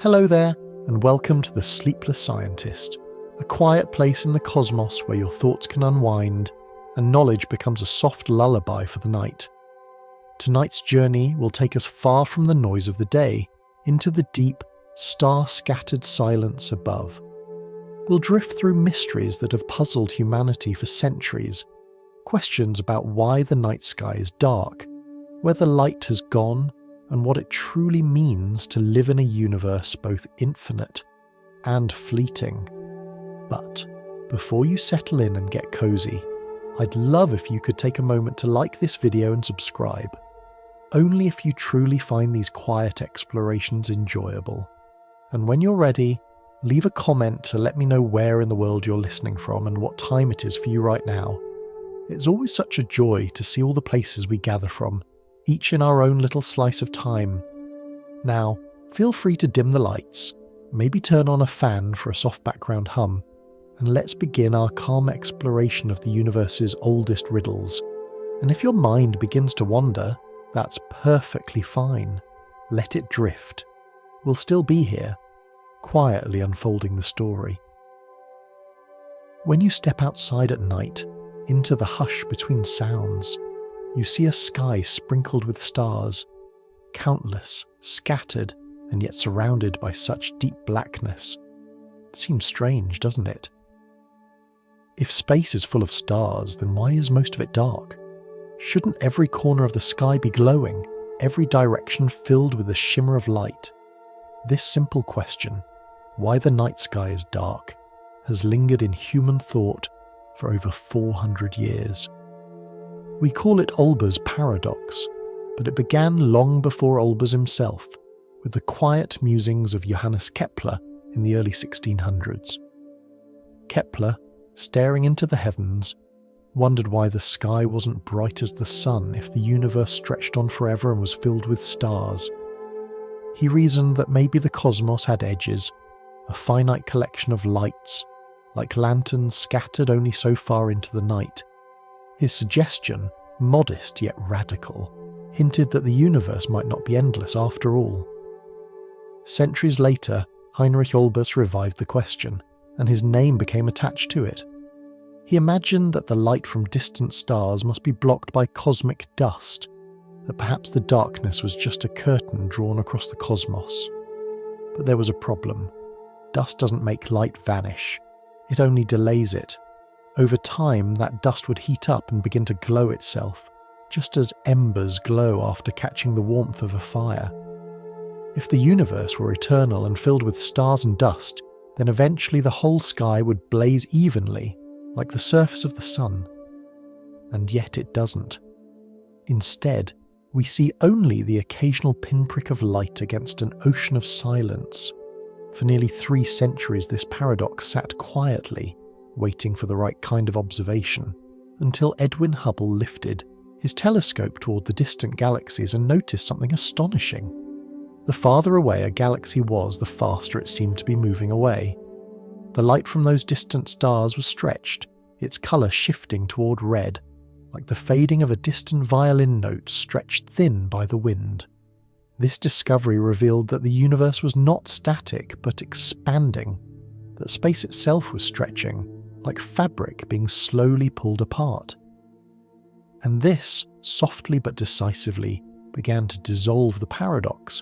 Hello there, and welcome to the Sleepless Scientist, a quiet place in the cosmos where your thoughts can unwind and knowledge becomes a soft lullaby for the night. Tonight's journey will take us far from the noise of the day into the deep, star-scattered silence above. We'll drift through mysteries that have puzzled humanity for centuries, questions about why the night sky is dark, where the light has gone, and what it truly means to live in a universe both infinite and fleeting. But before you settle in and get cozy, I'd love if you could take a moment to like this video and subscribe. Only if you truly find these quiet explorations enjoyable. And when you're ready, leave a comment to let me know where in the world you're listening from and what time it is for you right now. It's always such a joy to see all the places we gather from, each in our own little slice of time. Now, feel free to dim the lights, maybe turn on a fan for a soft background hum, and let's begin our calm exploration of the universe's oldest riddles. And if your mind begins to wander, that's perfectly fine. Let it drift. We'll still be here, quietly unfolding the story. When you step outside at night, into the hush between sounds, you see a sky sprinkled with stars, countless, scattered, and yet surrounded by such deep blackness. It seems strange, doesn't it? If space is full of stars, then why is most of it dark? Shouldn't every corner of the sky be glowing, every direction filled with a shimmer of light? This simple question, why the night sky is dark, has lingered in human thought for over 400 years. We call it Olbers' paradox, but it began long before Olbers himself, with the quiet musings of Johannes Kepler in the early 1600s. Kepler, staring into the heavens, wondered why the sky wasn't bright as the sun if the universe stretched on forever and was filled with stars. He reasoned that maybe the cosmos had edges, a finite collection of lights, like lanterns scattered only so far into the night. His suggestion, modest yet radical, hinted that the universe might not be endless after all. Centuries later, Heinrich Olbers revived the question, and his name became attached to it. He imagined that the light from distant stars must be blocked by cosmic dust, that perhaps the darkness was just a curtain drawn across the cosmos. But there was a problem. Dust doesn't make light vanish, it only delays it. Over time, that dust would heat up and begin to glow itself, just as embers glow after catching the warmth of a fire. If the universe were eternal and filled with stars and dust, then eventually the whole sky would blaze evenly, like the surface of the sun. And yet it doesn't. Instead, we see only the occasional pinprick of light against an ocean of silence. For nearly 3 centuries, this paradox sat quietly, waiting for the right kind of observation, until Edwin Hubble lifted his telescope toward the distant galaxies and noticed something astonishing. The farther away a galaxy was, the faster it seemed to be moving away. The light from those distant stars was stretched, its colour shifting toward red, like the fading of a distant violin note stretched thin by the wind. This discovery revealed that the universe was not static but expanding, that space itself was stretching, like fabric being slowly pulled apart. And this, softly but decisively, began to dissolve the paradox.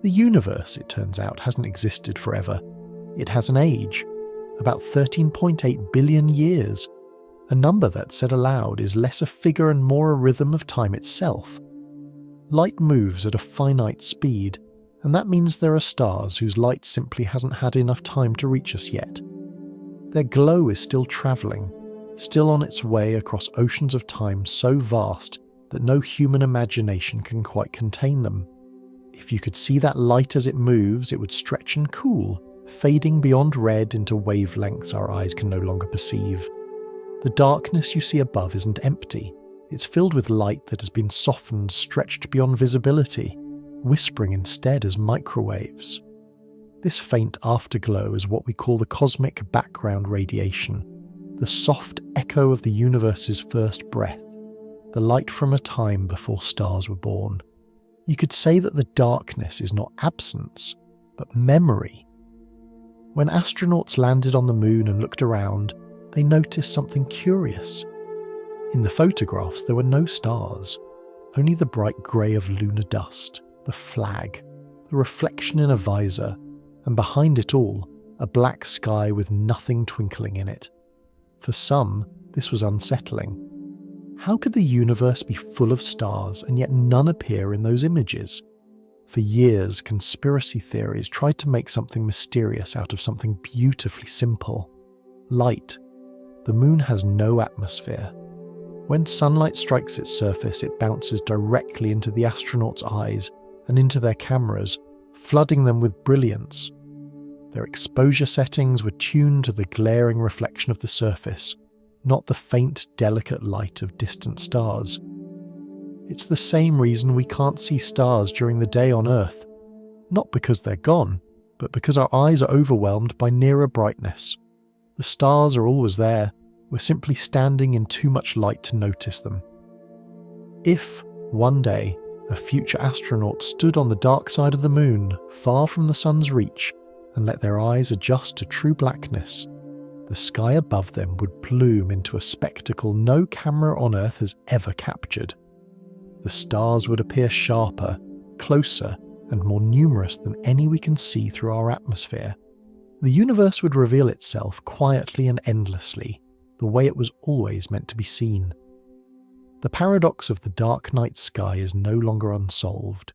The universe, it turns out, hasn't existed forever. It has an age, about 13.8 billion years, a number that, said aloud, is less a figure and more a rhythm of time itself. Light moves at a finite speed, and that means there are stars whose light simply hasn't had enough time to reach us yet. Their glow is still travelling, still on its way across oceans of time so vast that no human imagination can quite contain them. If you could see that light as it moves, it would stretch and cool, fading beyond red into wavelengths our eyes can no longer perceive. The darkness you see above isn't empty. It's filled with light that has been softened, stretched beyond visibility, whispering instead as microwaves. This faint afterglow is what we call the cosmic background radiation, the soft echo of the universe's first breath, the light from a time before stars were born. You could say that the darkness is not absence, but memory. When astronauts landed on the moon and looked around, they noticed something curious. In the photographs, there were no stars, only the bright grey of lunar dust, the flag, the reflection in a visor, and behind it all, a black sky with nothing twinkling in it. For some, this was unsettling. How could the universe be full of stars and yet none appear in those images? For years, conspiracy theories tried to make something mysterious out of something beautifully simple. Light. The moon has no atmosphere. When sunlight strikes its surface, it bounces directly into the astronauts' eyes and into their cameras, flooding them with brilliance. Their exposure settings were tuned to the glaring reflection of the surface, not the faint, delicate light of distant stars. It's the same reason we can't see stars during the day on Earth. Not because they're gone, but because our eyes are overwhelmed by nearer brightness. The stars are always there, we're simply standing in too much light to notice them. If, one day, a future astronaut stood on the dark side of the moon, far from the sun's reach, and let their eyes adjust to true blackness, the sky above them would bloom into a spectacle no camera on Earth has ever captured. The stars would appear sharper, closer, and more numerous than any we can see through our atmosphere. The universe would reveal itself quietly and endlessly, the way it was always meant to be seen. The paradox of the dark night sky is no longer unsolved,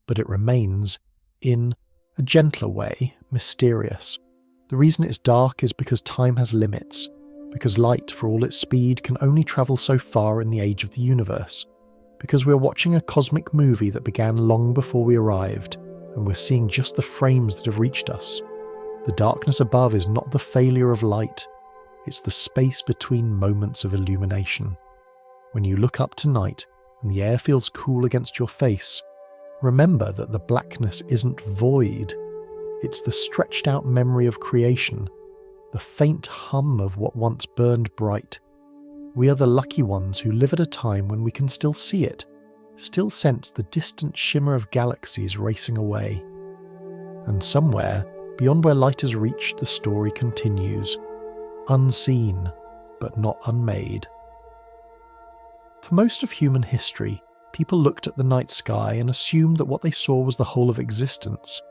but it remains, in a gentler way, mysterious. The reason it's dark is because time has limits, because light, for all its speed, can only travel so far in the age of the universe, because we're watching a cosmic movie that began long before we arrived, and we're seeing just the frames that have reached us. The darkness above is not the failure of light, it's the space between moments of illumination. When you look up tonight and the air feels cool against your face, remember that the blackness isn't void. It's the stretched out memory of creation, the faint hum of what once burned bright. We are the lucky ones who live at a time when we can still see it, still sense the distant shimmer of galaxies racing away. And somewhere, beyond where light has reached, the story continues, unseen, but not unmade. For most of human history, people looked at the night sky and assumed that what they saw was the whole of existence,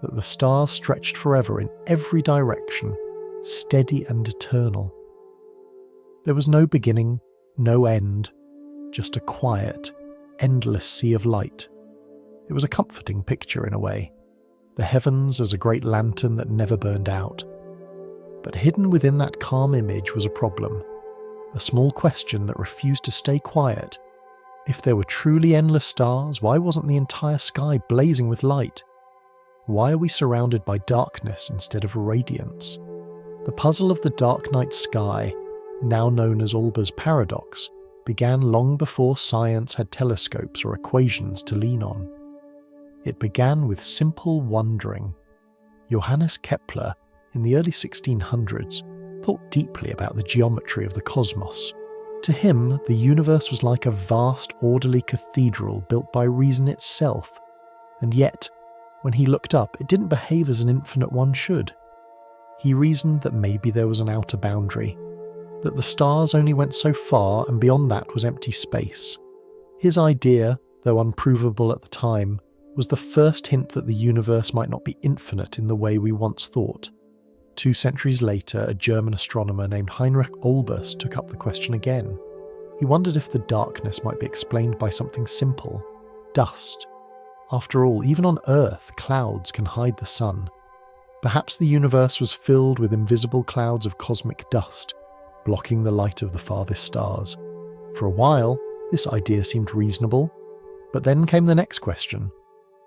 that the stars stretched forever in every direction, steady and eternal. There was no beginning, no end, just a quiet, endless sea of light. It was a comforting picture in a way, the heavens as a great lantern that never burned out. But hidden within that calm image was a problem, a small question that refused to stay quiet. If there were truly endless stars, why wasn't the entire sky blazing with light? Why are we surrounded by darkness instead of radiance? The puzzle of the dark night sky, now known as Olbers' paradox, began long before science had telescopes or equations to lean on. It began with simple wondering. Johannes Kepler, in the early 1600s, thought deeply about the geometry of the cosmos. To him, the universe was like a vast, orderly cathedral built by reason itself, and yet, when he looked up, it didn't behave as an infinite one should. He reasoned that maybe there was an outer boundary, that the stars only went so far and beyond that was empty space. His idea, though unprovable at the time, was the first hint that the universe might not be infinite in the way we once thought. 2 centuries later, a German astronomer named Heinrich Olbers took up the question again. He wondered if the darkness might be explained by something simple: dust. After all, even on Earth, clouds can hide the sun. Perhaps the universe was filled with invisible clouds of cosmic dust, blocking the light of the farthest stars. For a while, this idea seemed reasonable, but then came the next question.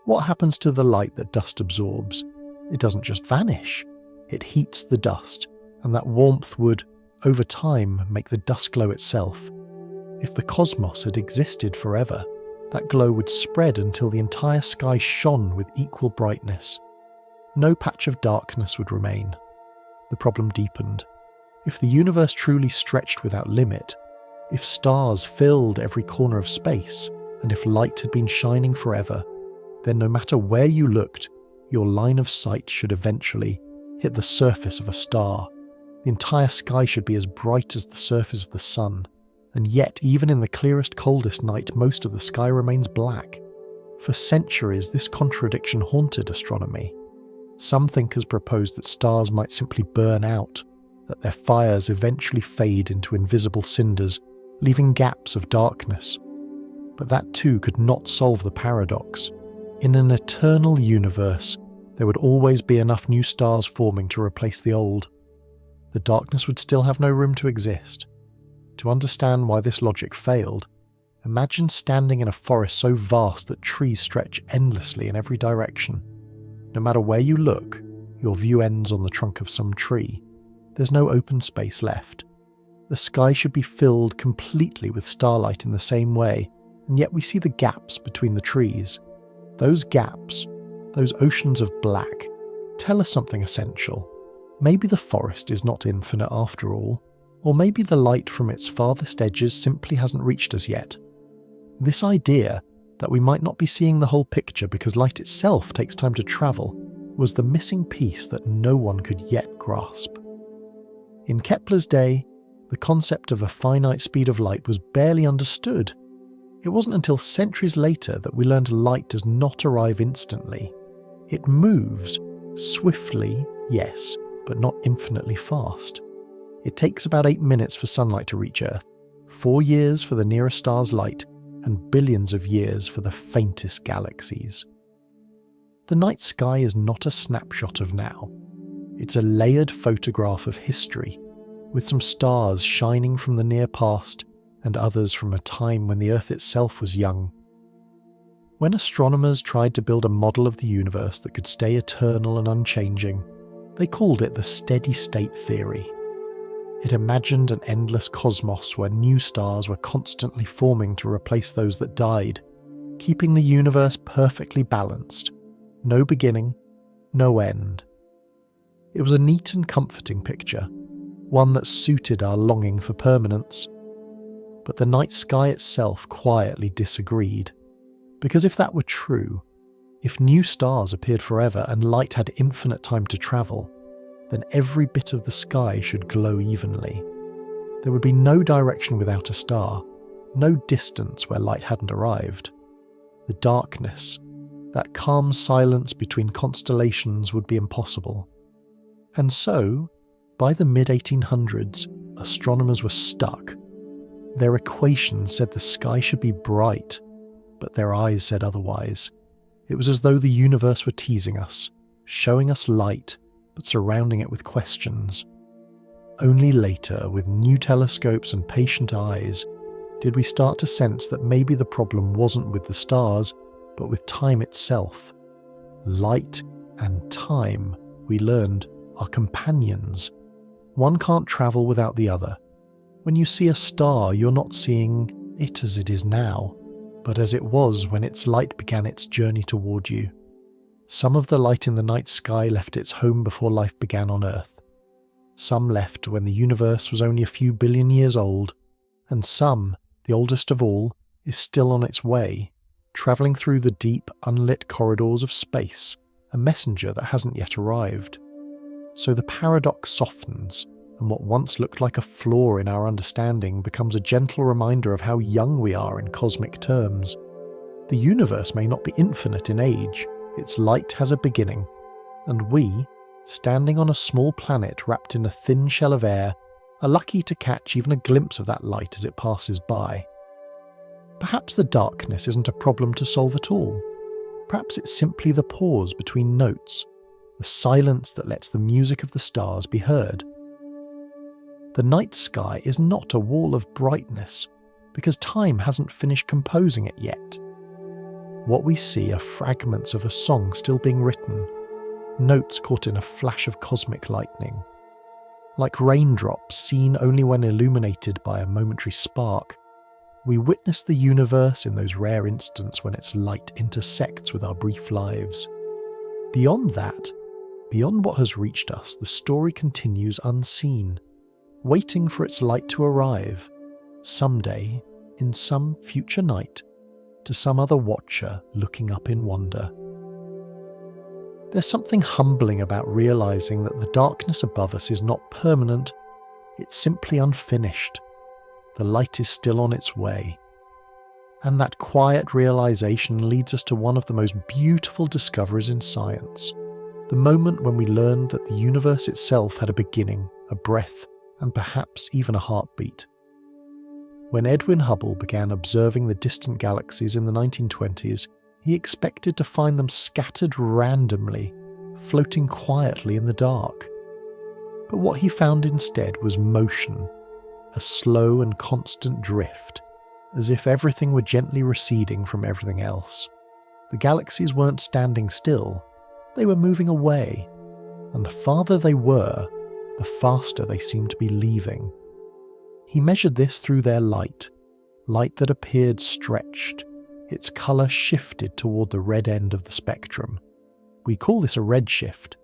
What happens to the light that dust absorbs? It doesn't just vanish. It heats the dust, and that warmth would, over time, make the dust glow itself. If the cosmos had existed forever, that glow would spread until the entire sky shone with equal brightness. No patch of darkness would remain. The problem deepened. If the universe truly stretched without limit, if stars filled every corner of space, and if light had been shining forever, then no matter where you looked, your line of sight should eventually hit the surface of a star. The entire sky should be as bright as the surface of the sun, and yet even in the clearest, coldest night, most of the sky remains black. For centuries, this contradiction haunted astronomy. Some thinkers proposed that stars might simply burn out, that their fires eventually fade into invisible cinders, leaving gaps of darkness. But that too could not solve the paradox. In an eternal universe, there would always be enough new stars forming to replace the old. The darkness would still have no room to exist. To understand why this logic failed, imagine standing in a forest so vast that trees stretch endlessly in every direction. No matter where you look, your view ends on the trunk of some tree. There's no open space left. The sky should be filled completely with starlight in the same way, and yet we see the gaps between the trees. Those gaps, those oceans of black, tell us something essential. Maybe the forest is not infinite after all, or maybe the light from its farthest edges simply hasn't reached us yet. This idea that we might not be seeing the whole picture because light itself takes time to travel was the missing piece that no one could yet grasp. In Kepler's day, the concept of a finite speed of light was barely understood. It wasn't until centuries later that we learned light does not arrive instantly. It moves, swiftly, yes, but not infinitely fast. It takes about 8 minutes for sunlight to reach Earth, 4 years for the nearest star's light, and billions of years for the faintest galaxies. The night sky is not a snapshot of now. It's a layered photograph of history, with some stars shining from the near past and others from a time when the Earth itself was young. When astronomers tried to build a model of the universe that could stay eternal and unchanging, they called it the steady-state theory. It imagined an endless cosmos where new stars were constantly forming to replace those that died, keeping the universe perfectly balanced. No beginning, no end. It was a neat and comforting picture, one that suited our longing for permanence. But the night sky itself quietly disagreed, because if that were true, if new stars appeared forever and light had infinite time to travel, then every bit of the sky should glow evenly. There would be no direction without a star, no distance where light hadn't arrived. The darkness, that calm silence between constellations, would be impossible. And so, by the mid-1800s, astronomers were stuck. Their equations said the sky should be bright, but their eyes said otherwise. It was as though the universe were teasing us, showing us light, but surrounding it with questions. Only later, with new telescopes and patient eyes, did we start to sense that maybe the problem wasn't with the stars, but with time itself. Light and time, we learned, are companions. One can't travel without the other. When you see a star, you're not seeing it as it is now, but as it was when its light began its journey toward you. Some of the light in the night sky left its home before life began on Earth. Some left when the universe was only a few billion years old, and some, the oldest of all, is still on its way, travelling through the deep, unlit corridors of space, a messenger that hasn't yet arrived. So the paradox softens, and what once looked like a flaw in our understanding becomes a gentle reminder of how young we are in cosmic terms. The universe may not be infinite in age, its light has a beginning, and we, standing on a small planet wrapped in a thin shell of air, are lucky to catch even a glimpse of that light as it passes by. Perhaps the darkness isn't a problem to solve at all. Perhaps it's simply the pause between notes, the silence that lets the music of the stars be heard. The night sky is not a wall of brightness, because time hasn't finished composing it yet. What we see are fragments of a song still being written, notes caught in a flash of cosmic lightning. Like raindrops seen only when illuminated by a momentary spark, we witness the universe in those rare instants when its light intersects with our brief lives. Beyond that, beyond what has reached us, the story continues unseen, waiting for its light to arrive, someday, in some future night, to some other watcher looking up in wonder. There's something humbling about realizing that the darkness above us is not permanent, it's simply unfinished. The light is still on its way. And that quiet realization leads us to one of the most beautiful discoveries in science. The moment when we learned that the universe itself had a beginning, a breath, and perhaps even a heartbeat. When Edwin Hubble began observing the distant galaxies in the 1920s, he expected to find them scattered randomly, floating quietly in the dark. But what he found instead was motion, a slow and constant drift, as if everything were gently receding from everything else. The galaxies weren't standing still, they were moving away, and the farther they were, the faster they seemed to be leaving. He measured this through their light that appeared stretched, its colour shifted toward the red end of the spectrum. We call this a redshift,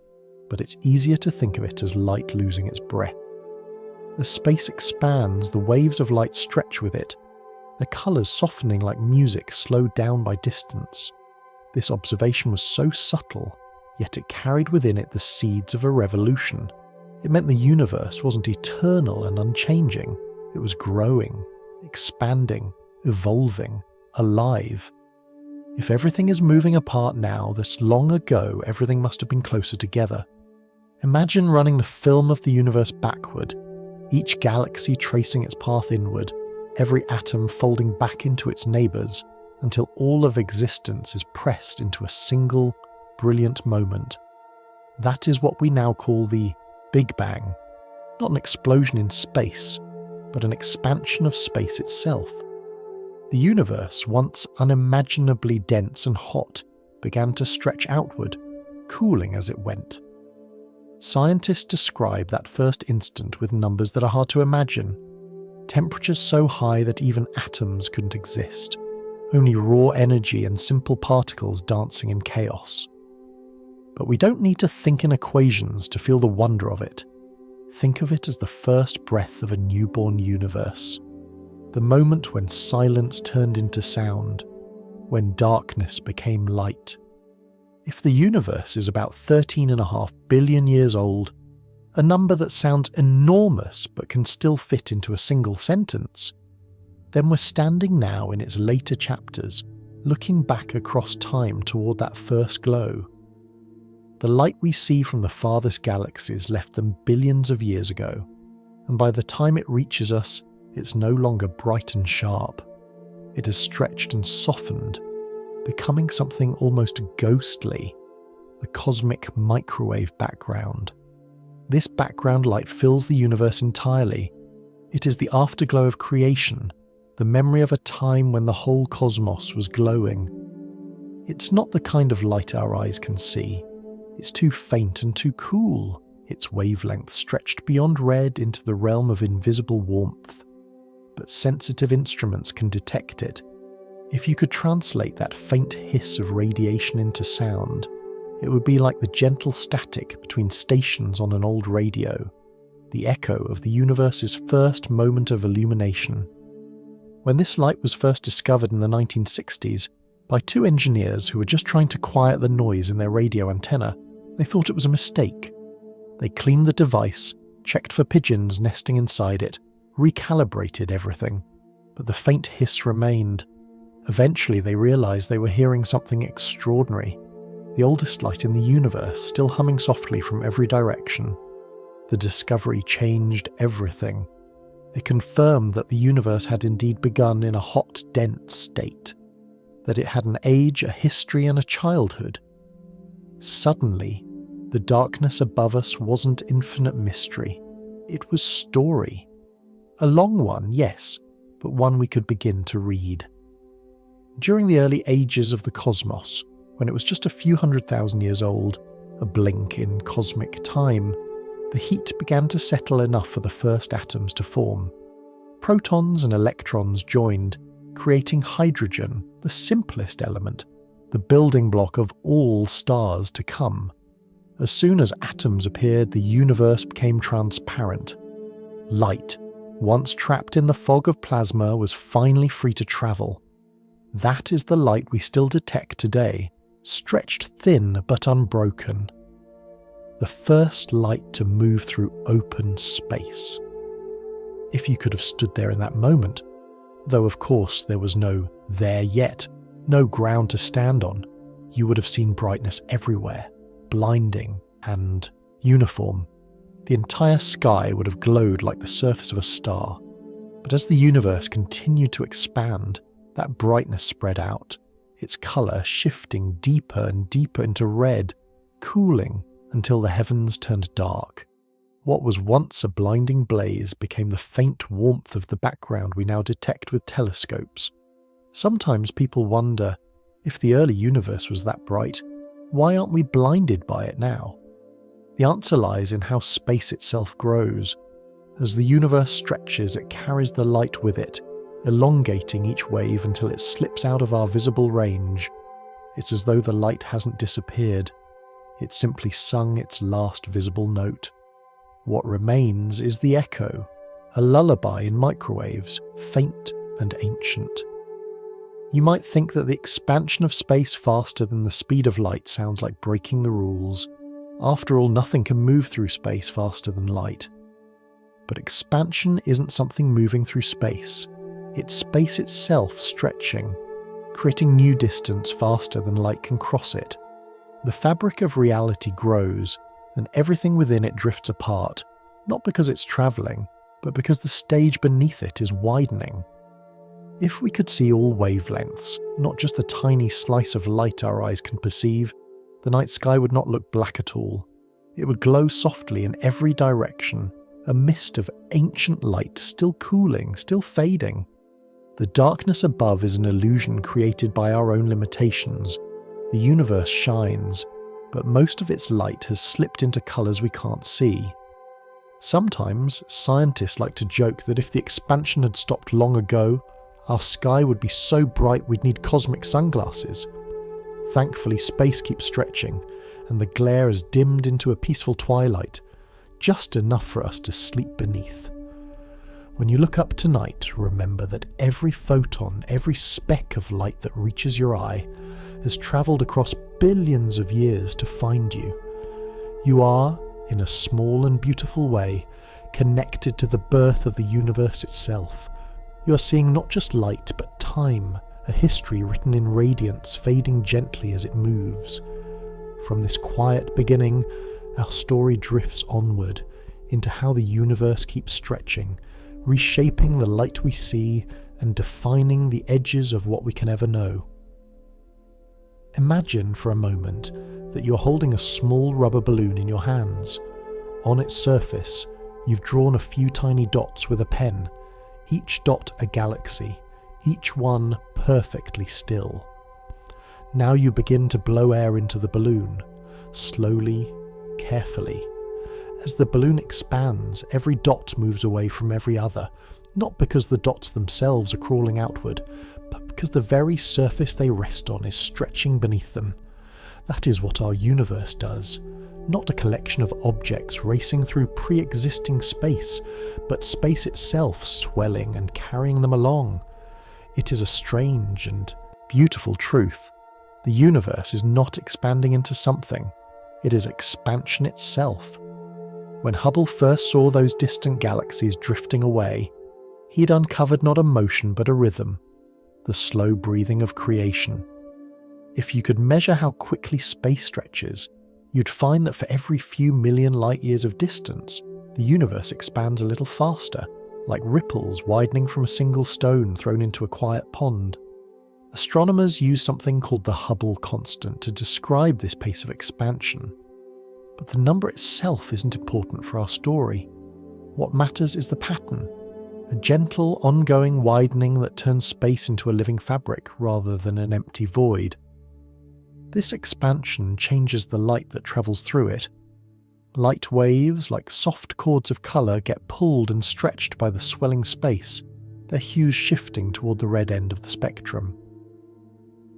but it's easier to think of it as light losing its breath. As space expands, the waves of light stretch with it, their colours softening like music slowed down by distance. This observation was so subtle, yet it carried within it the seeds of a revolution. It meant the universe wasn't eternal and unchanging, it was growing, expanding, evolving, alive. If everything is moving apart now, this long ago everything must have been closer together. Imagine running the film of the universe backward, each galaxy tracing its path inward, every atom folding back into its neighbours, until all of existence is pressed into a single, brilliant moment. That is what we now call the Big Bang. Not an explosion in space, but an expansion of space itself. The universe, once unimaginably dense and hot, began to stretch outward, cooling as it went. Scientists describe that first instant with numbers that are hard to imagine. Temperatures so high that even atoms couldn't exist. Only raw energy and simple particles dancing in chaos. But we don't need to think in equations to feel the wonder of it. Think of it as the first breath of a newborn universe. The moment when silence turned into sound, when darkness became light. If the universe is about 13.5 billion years old, a number that sounds enormous but can still fit into a single sentence, then we're standing now in its later chapters, looking back across time toward that first glow. The light we see from the farthest galaxies left them billions of years ago, and by the time it reaches us, it's no longer bright and sharp. It has stretched and softened, becoming something almost ghostly, the cosmic microwave background. This background light fills the universe entirely. It is the afterglow of creation, the memory of a time when the whole cosmos was glowing. It's not the kind of light our eyes can see. It's too faint and too cool, its wavelength stretched beyond red into the realm of invisible warmth. But sensitive instruments can detect it. If you could translate that faint hiss of radiation into sound, it would be like the gentle static between stations on an old radio, the echo of the universe's first moment of illumination. When this light was first discovered in the 1960s, by two engineers who were just trying to quiet the noise in their radio antenna, they thought it was a mistake. They cleaned the device, checked for pigeons nesting inside it, recalibrated everything, but the faint hiss remained. Eventually they realized they were hearing something extraordinary, the oldest light in the universe still humming softly from every direction. The discovery changed everything. It confirmed that the universe had indeed begun in a hot, dense state, that it had an age, a history, and a childhood. Suddenly, the darkness above us wasn't infinite mystery. It was story. A long one, yes, but one we could begin to read. During the early ages of the cosmos, when it was just a few 100,000 years old, a blink in cosmic time, the heat began to settle enough for the first atoms to form. Protons and electrons joined, creating hydrogen, the simplest element, the building block of all stars to come. As soon as atoms appeared, the universe became transparent. Light, once trapped in the fog of plasma, was finally free to travel. That is the light we still detect today, stretched thin but unbroken. The first light to move through open space. If you could have stood there in that moment, though of course there was no there yet, no ground to stand on, you would have seen brightness everywhere, blinding and uniform. The entire sky would have glowed like the surface of a star. But as the universe continued to expand, that brightness spread out, its colour shifting deeper and deeper into red, cooling until the heavens turned dark. What was once a blinding blaze became the faint warmth of the background we now detect with telescopes. Sometimes people wonder, if the early universe was that bright, why aren't we blinded by it now? The answer lies in how space itself grows. As the universe stretches, it carries the light with it, elongating each wave until it slips out of our visible range. It's as though the light hasn't disappeared. It simply sung its last visible note. What remains is the echo, a lullaby in microwaves, faint and ancient. You might think that the expansion of space faster than the speed of light sounds like breaking the rules. After all, nothing can move through space faster than light. But expansion isn't something moving through space. It's space itself stretching, creating new distance faster than light can cross it. The fabric of reality grows, and everything within it drifts apart, not because it's travelling, but because the stage beneath it is widening. If we could see all wavelengths, not just the tiny slice of light our eyes can perceive, the night sky would not look black at all. It would glow softly in every direction, a mist of ancient light still cooling, still fading. The darkness above is an illusion created by our own limitations. The universe shines, but most of its light has slipped into colours we can't see. Sometimes, scientists like to joke that if the expansion had stopped long ago, our sky would be so bright we'd need cosmic sunglasses. Thankfully, space keeps stretching, and the glare has dimmed into a peaceful twilight, just enough for us to sleep beneath. When you look up tonight, remember that every photon, every speck of light that reaches your eye, has travelled across billions of years to find you. You are, in a small and beautiful way, connected to the birth of the universe itself. You are seeing not just light, but time, a history written in radiance, fading gently as it moves. From this quiet beginning, our story drifts onward into how the universe keeps stretching, reshaping the light we see and defining the edges of what we can ever know. Imagine for a moment that you're holding a small rubber balloon in your hands. On its surface, you've drawn a few tiny dots with a pen, each dot a galaxy, each one perfectly still. Now you begin to blow air into the balloon, slowly, carefully. As the balloon expands, every dot moves away from every other, not because the dots themselves are crawling outward, but because the very surface they rest on is stretching beneath them. That is what our universe does. Not a collection of objects racing through pre-existing space, but space itself swelling and carrying them along. It is a strange and beautiful truth. The universe is not expanding into something. It is expansion itself. When Hubble first saw those distant galaxies drifting away, he'd uncovered not a motion but a rhythm, the slow breathing of creation. If you could measure how quickly space stretches, you'd find that for every few million light years of distance, the universe expands a little faster, like ripples widening from a single stone thrown into a quiet pond. Astronomers use something called the Hubble constant to describe this pace of expansion. But the number itself isn't important for our story. What matters is the pattern, a gentle, ongoing widening that turns space into a living fabric rather than an empty void. This expansion changes the light that travels through it. Light waves, like soft chords of colour, get pulled and stretched by the swelling space, their hues shifting toward the red end of the spectrum.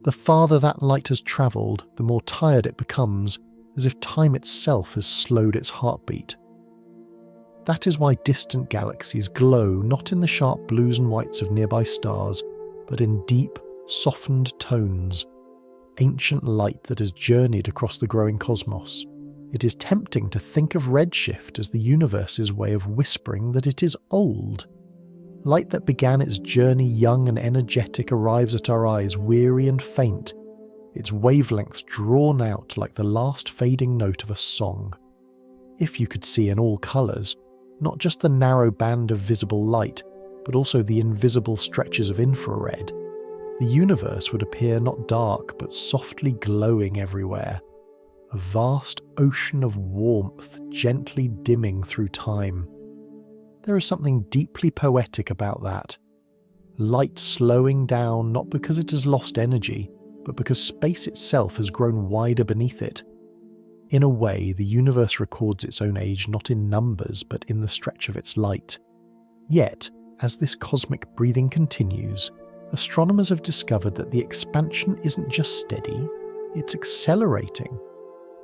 The farther that light has travelled, the more tired it becomes, as if time itself has slowed its heartbeat. That is why distant galaxies glow not in the sharp blues and whites of nearby stars, but in deep, softened tones. ancient light that has journeyed across the growing cosmos. It is tempting to think of redshift as the universe's way of whispering that it is old. Light that began its journey young and energetic arrives at our eyes weary and faint, its wavelengths drawn out like the last fading note of a song. If you could see in all colours, not just the narrow band of visible light, but also the invisible stretches of infrared, the universe would appear not dark but softly glowing everywhere, a vast ocean of warmth gently dimming through time. There is something deeply poetic about that. Light slowing down not because it has lost energy, but because space itself has grown wider beneath it. In a way, the universe records its own age not in numbers, but in the stretch of its light. Yet, as this cosmic breathing continues, astronomers have discovered that the expansion isn't just steady, it's accelerating.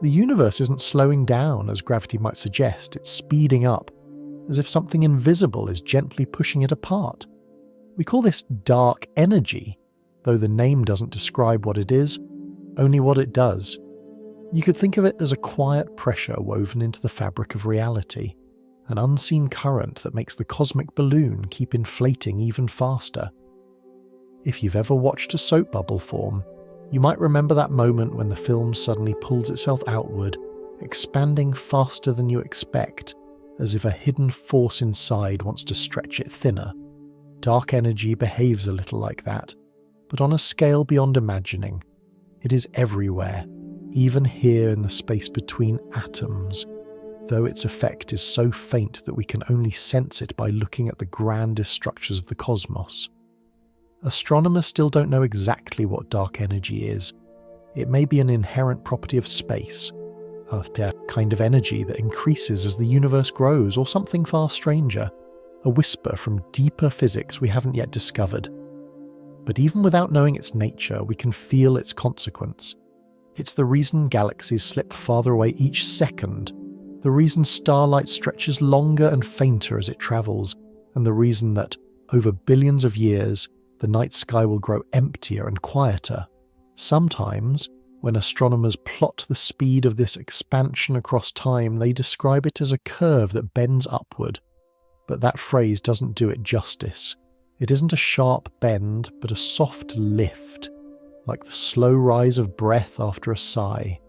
The universe isn't slowing down, as gravity might suggest, it's speeding up, as if something invisible is gently pushing it apart. We call this dark energy, though the name doesn't describe what it is, only what it does. You could think of it as a quiet pressure woven into the fabric of reality, an unseen current that makes the cosmic balloon keep inflating even faster. If you've ever watched a soap bubble form, you might remember that moment when the film suddenly pulls itself outward, expanding faster than you expect, as if a hidden force inside wants to stretch it thinner. Dark energy behaves a little like that, but on a scale beyond imagining. It is everywhere, even here in the space between atoms, though its effect is so faint that we can only sense it by looking at the grandest structures of the cosmos. Astronomers still don't know exactly what dark energy is. It may be an inherent property of space, a kind of energy that increases as the universe grows, or something far stranger, a whisper from deeper physics we haven't yet discovered. But even without knowing its nature, we can feel its consequence. It's the reason galaxies slip farther away each second, the reason starlight stretches longer and fainter as it travels, and the reason that, over billions of years, the night sky will grow emptier and quieter. Sometimes, when astronomers plot the speed of this expansion across time, they describe it as a curve that bends upward. But that phrase doesn't do it justice. It isn't a sharp bend, but a soft lift, like the slow rise of breath after a sigh.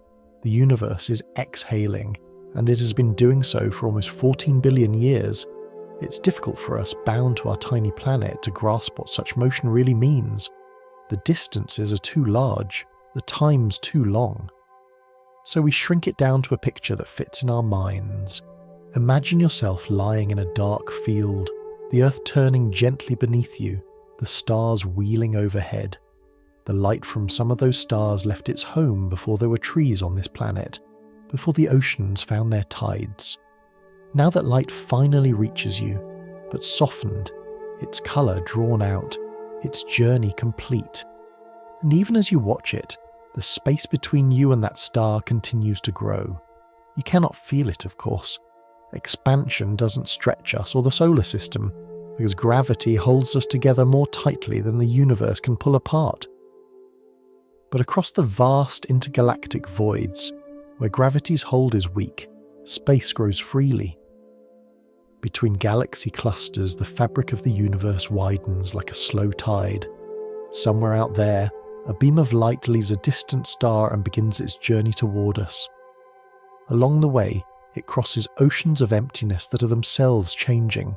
The universe is exhaling, and it has been doing so for almost 14 billion years. It's difficult for us, bound to our tiny planet, to grasp what such motion really means. The distances are too large, the time's too long. So we shrink it down to a picture that fits in our minds. Imagine yourself lying in a dark field, the earth turning gently beneath you, the stars wheeling overhead. The light from some of those stars left its home before there were trees on this planet, before the oceans found their tides. Now that light finally reaches you, but softened, its colour drawn out, its journey complete. And even as you watch it, the space between you and that star continues to grow. You cannot feel it, of course. Expansion doesn't stretch us or the solar system, because gravity holds us together more tightly than the universe can pull apart. But across the vast intergalactic voids, where gravity's hold is weak, space grows freely. Between galaxy clusters, the fabric of the universe widens like a slow tide. Somewhere out there, a beam of light leaves a distant star and begins its journey toward us. Along the way, it crosses oceans of emptiness that are themselves changing,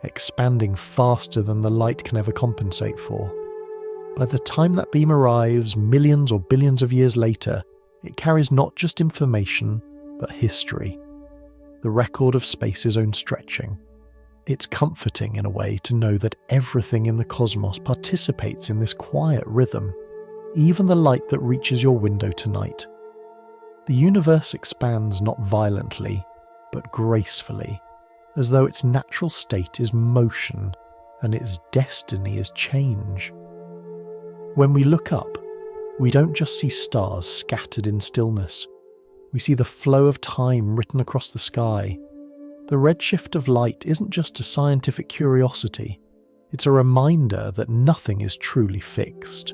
expanding faster than the light can ever compensate for. By the time that beam arrives, millions or billions of years later, it carries not just information, but history. The record of space's own stretching. It's comforting in a way to know that everything in the cosmos participates in this quiet rhythm, even the light that reaches your window tonight. The universe expands not violently, but gracefully, as though its natural state is motion and its destiny is change. When we look up, we don't just see stars scattered in stillness. We see the flow of time written across the sky. The redshift of light isn't just a scientific curiosity, it's a reminder that nothing is truly fixed.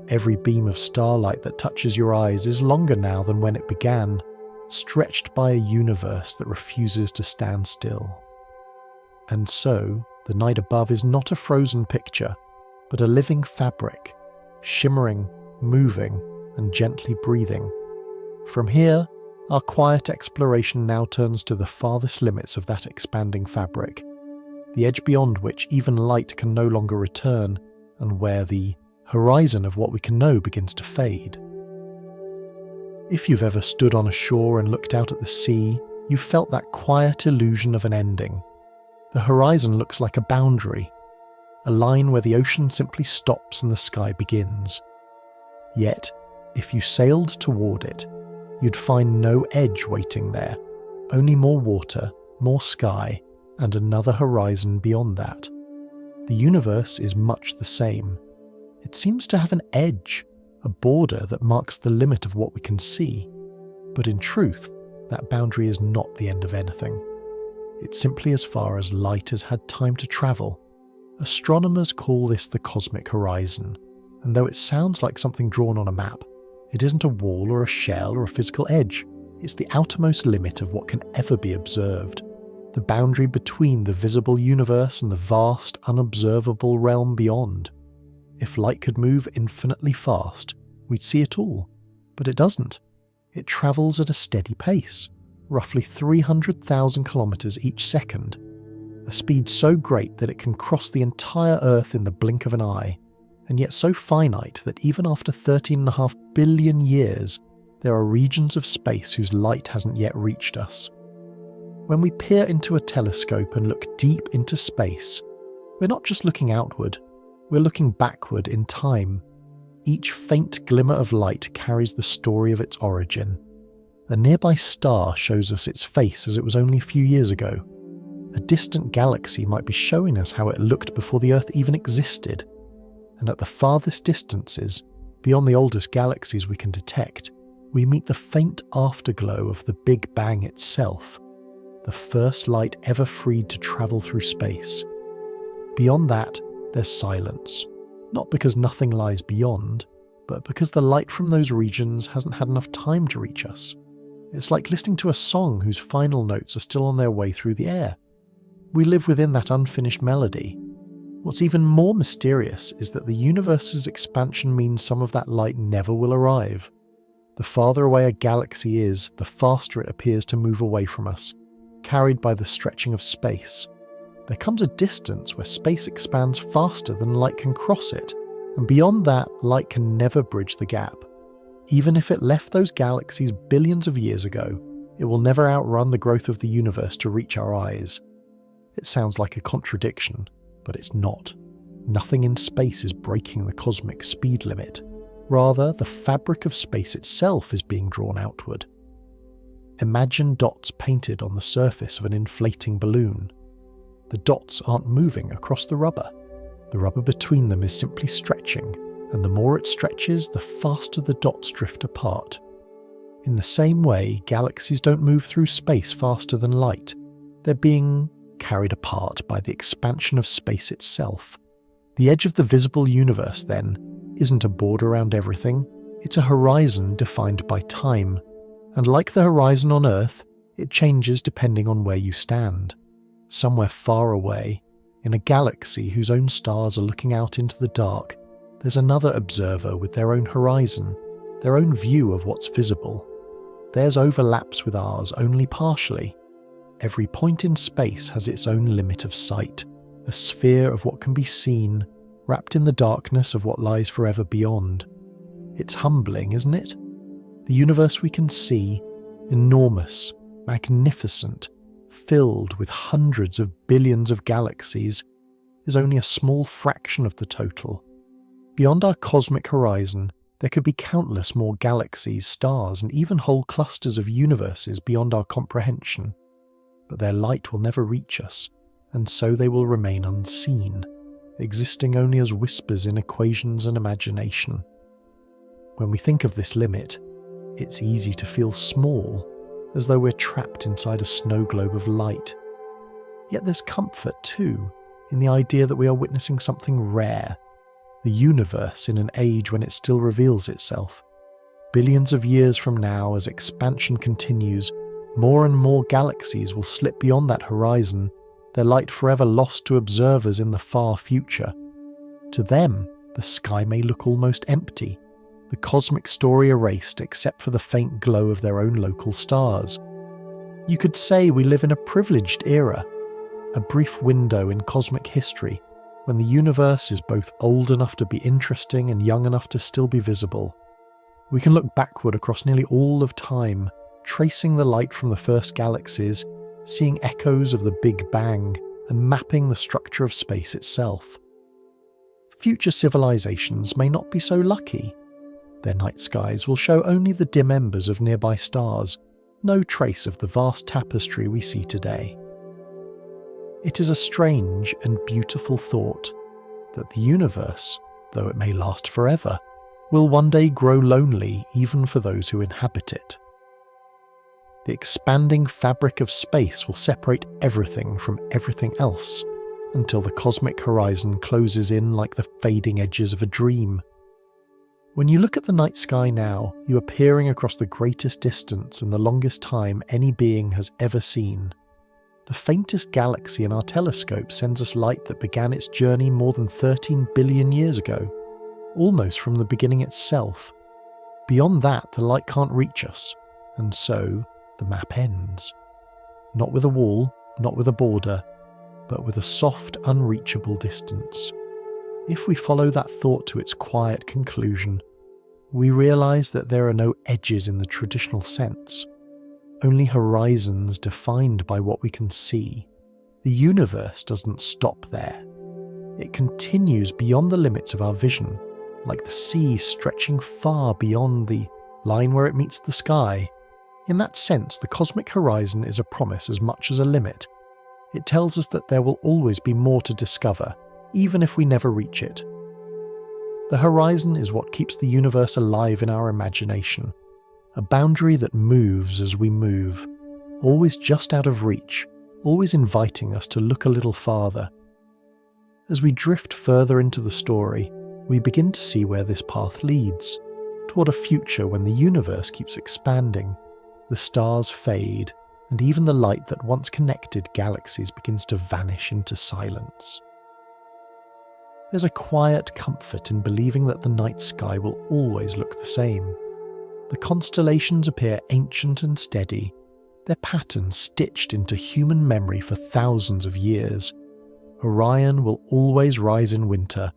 Every beam of starlight that touches your eyes is longer now than when it began, stretched by a universe that refuses to stand still. And so, the night above is not a frozen picture, but a living fabric, shimmering, moving, and gently breathing. From here, our quiet exploration now turns to the farthest limits of that expanding fabric, the edge beyond which even light can no longer return, and where the horizon of what we can know begins to fade. If you've ever stood on a shore and looked out at the sea, you've felt that quiet illusion of an ending. The horizon looks like a boundary, a line where the ocean simply stops and the sky begins. Yet, if you sailed toward it, you'd find no edge waiting there, only more water, more sky, and another horizon beyond that. The universe is much the same. It seems to have an edge, a border that marks the limit of what we can see. But in truth, that boundary is not the end of anything. It's simply as far as light has had time to travel. Astronomers call this the cosmic horizon, and though it sounds like something drawn on a map, it isn't a wall or a shell or a physical edge. It's the outermost limit of what can ever be observed, the boundary between the visible universe and the vast, unobservable realm beyond. If light could move infinitely fast, we'd see it all, but it doesn't. It travels at a steady pace, roughly 300,000 kilometers each second, a speed so great that it can cross the entire Earth in the blink of an eye, and yet so finite that even after 13.5 billion years, there are regions of space whose light hasn't yet reached us. When we peer into a telescope and look deep into space, we're not just looking outward, we're looking backward in time. Each faint glimmer of light carries the story of its origin. A nearby star shows us its face as it was only a few years ago. A distant galaxy might be showing us how it looked before the Earth even existed. And at the farthest distances, beyond the oldest galaxies we can detect, we meet the faint afterglow of the Big Bang itself, the first light ever freed to travel through space. Beyond that, there's silence, not because nothing lies beyond, but because the light from those regions hasn't had enough time to reach us. It's like listening to a song whose final notes are still on their way through the air. We live within that unfinished melody. What's even more mysterious is that the universe's expansion means some of that light never will arrive. The farther away a galaxy is, the faster it appears to move away from us, carried by the stretching of space. There comes a distance where space expands faster than light can cross it, and beyond that, light can never bridge the gap. Even if it left those galaxies billions of years ago, it will never outrun the growth of the universe to reach our eyes. It sounds like a contradiction, but it's not. Nothing in space is breaking the cosmic speed limit. Rather, the fabric of space itself is being drawn outward. Imagine dots painted on the surface of an inflating balloon. The dots aren't moving across the rubber. The rubber between them is simply stretching, and the more it stretches, the faster the dots drift apart. In the same way, galaxies don't move through space faster than light. They're being carried apart by the expansion of space itself. The edge of the visible universe, then, isn't a border around everything. It's a horizon defined by time. And like the horizon on Earth, it changes depending on where you stand. Somewhere far away, in a galaxy whose own stars are looking out into the dark, there's another observer with their own horizon, their own view of what's visible. Theirs overlaps with ours only partially. Every point in space has its own limit of sight, a sphere of what can be seen, wrapped in the darkness of what lies forever beyond. It's humbling, isn't it? The universe we can see, enormous, magnificent, filled with hundreds of billions of galaxies, is only a small fraction of the total. Beyond our cosmic horizon, there could be countless more galaxies, stars, and even whole clusters of universes beyond our comprehension. But their light will never reach us, and so they will remain unseen, existing only as whispers in equations and imagination. When we think of this limit, it's easy to feel small, as though we're trapped inside a snow globe of light. Yet there's comfort, too, in the idea that we are witnessing something rare. the universe in an age when it still reveals itself. Billions of years from now, as expansion continues, more and more galaxies will slip beyond that horizon, their light forever lost to observers in the far future. To them, the sky may look almost empty, the cosmic story erased except for the faint glow of their own local stars. You could say we live in a privileged era, a brief window in cosmic history when the universe is both old enough to be interesting and young enough to still be visible. We can look backward across nearly all of time, tracing the light from the first galaxies, seeing echoes of the Big Bang, and mapping the structure of space itself. Future civilizations may not be so lucky. Their night skies will show only the dim embers of nearby stars, no trace of the vast tapestry we see today. It is a strange and beautiful thought that the universe, though it may last forever, will one day grow lonely even for those who inhabit it. The expanding fabric of space will separate everything from everything else until the cosmic horizon closes in like the fading edges of a dream. When you look at the night sky now, you are peering across the greatest distance and the longest time any being has ever seen. The faintest galaxy in our telescope sends us light that began its journey more than 13 billion years ago, almost from the beginning itself. Beyond that, the light can't reach us, and so the map ends. Not with a wall, not with a border, but with a soft, unreachable distance. If we follow that thought to its quiet conclusion, we realize that there are no edges in the traditional sense, only horizons defined by what we can see. The universe doesn't stop there. It continues beyond the limits of our vision, like the sea stretching far beyond the line where it meets the sky. In that sense, the cosmic horizon is a promise as much as a limit. It tells us that there will always be more to discover, even if we never reach it. The horizon is what keeps the universe alive in our imagination, a boundary that moves as we move, always just out of reach, always inviting us to look a little farther. As we drift further into the story, we begin to see where this path leads, toward a future when the universe keeps expanding, the stars fade, and even the light that once connected galaxies begins to vanish into silence. There's a quiet comfort in believing that the night sky will always look the same. The constellations appear ancient and steady, their patterns stitched into human memory for thousands of years. Orion will always rise in winter.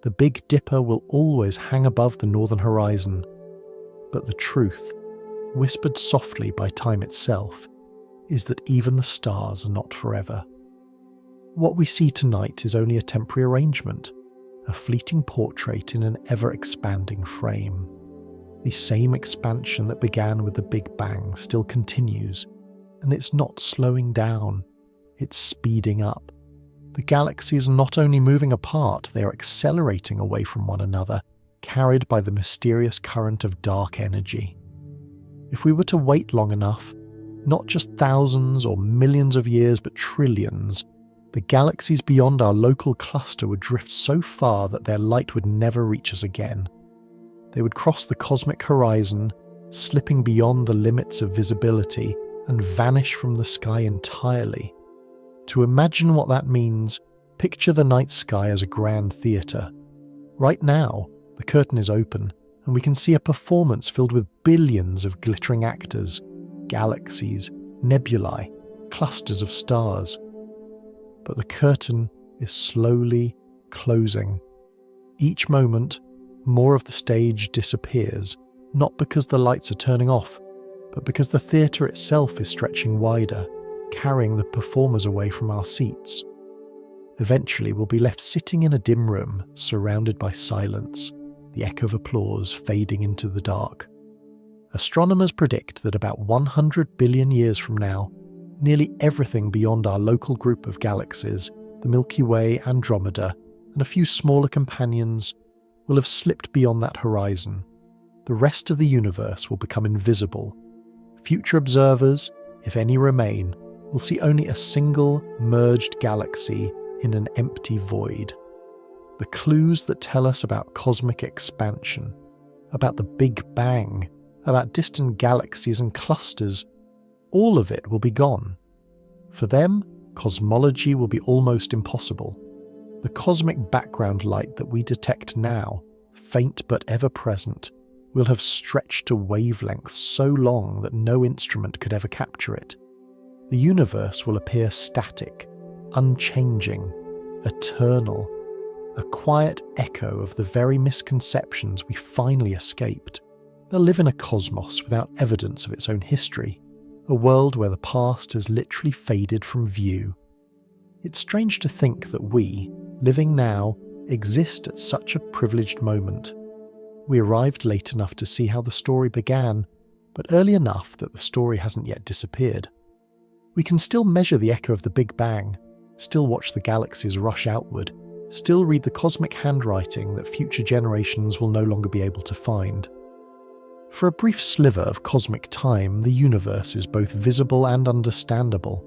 The Big Dipper will always hang above the northern horizon. But the truth, whispered softly by time itself, is that even the stars are not forever. What we see tonight is only a temporary arrangement, a fleeting portrait in an ever-expanding frame. The same expansion that began with the Big Bang still continues, and it's not slowing down, it's speeding up. The galaxies are not only moving apart, they are accelerating away from one another, carried by the mysterious current of dark energy. If we were to wait long enough, not just thousands or millions of years, but trillions, the galaxies beyond our local cluster would drift so far that their light would never reach us again. They would cross the cosmic horizon, slipping beyond the limits of visibility, and vanish from the sky entirely. To imagine what that means, picture the night sky as a grand theatre. Right now, the curtain is open, and we can see a performance filled with billions of glittering actors, galaxies, nebulae, clusters of stars. But the curtain is slowly closing. Each moment, more of the stage disappears, not because the lights are turning off, but because the theatre itself is stretching wider, carrying the performers away from our seats. Eventually, we'll be left sitting in a dim room, surrounded by silence, the echo of applause fading into the dark. Astronomers predict that about 100 billion years from now, nearly everything beyond our local group of galaxies, the Milky Way, Andromeda, and a few smaller companions, will have slipped beyond that horizon. The rest of the universe will become invisible. Future observers, if any remain, will see only a single merged galaxy in an empty void. the clues that tell us about cosmic expansion, about the Big Bang, about distant galaxies and clusters, all of it will be gone. For them, cosmology will be almost impossible. The cosmic background light that we detect now, faint but ever present, will have stretched to wavelengths so long that no instrument could ever capture it. The universe will appear static, unchanging, eternal, a quiet echo of the very misconceptions we finally escaped. They'll live in a cosmos without evidence of its own history, a world where the past has literally faded from view. It's strange to think that we, living now, exist at such a privileged moment. We arrived late enough to see how the story began, but early enough that the story hasn't yet disappeared. We can still measure the echo of the Big Bang, still watch the galaxies rush outward, still read the cosmic handwriting that future generations will no longer be able to find. For a brief sliver of cosmic time, the universe is both visible and understandable,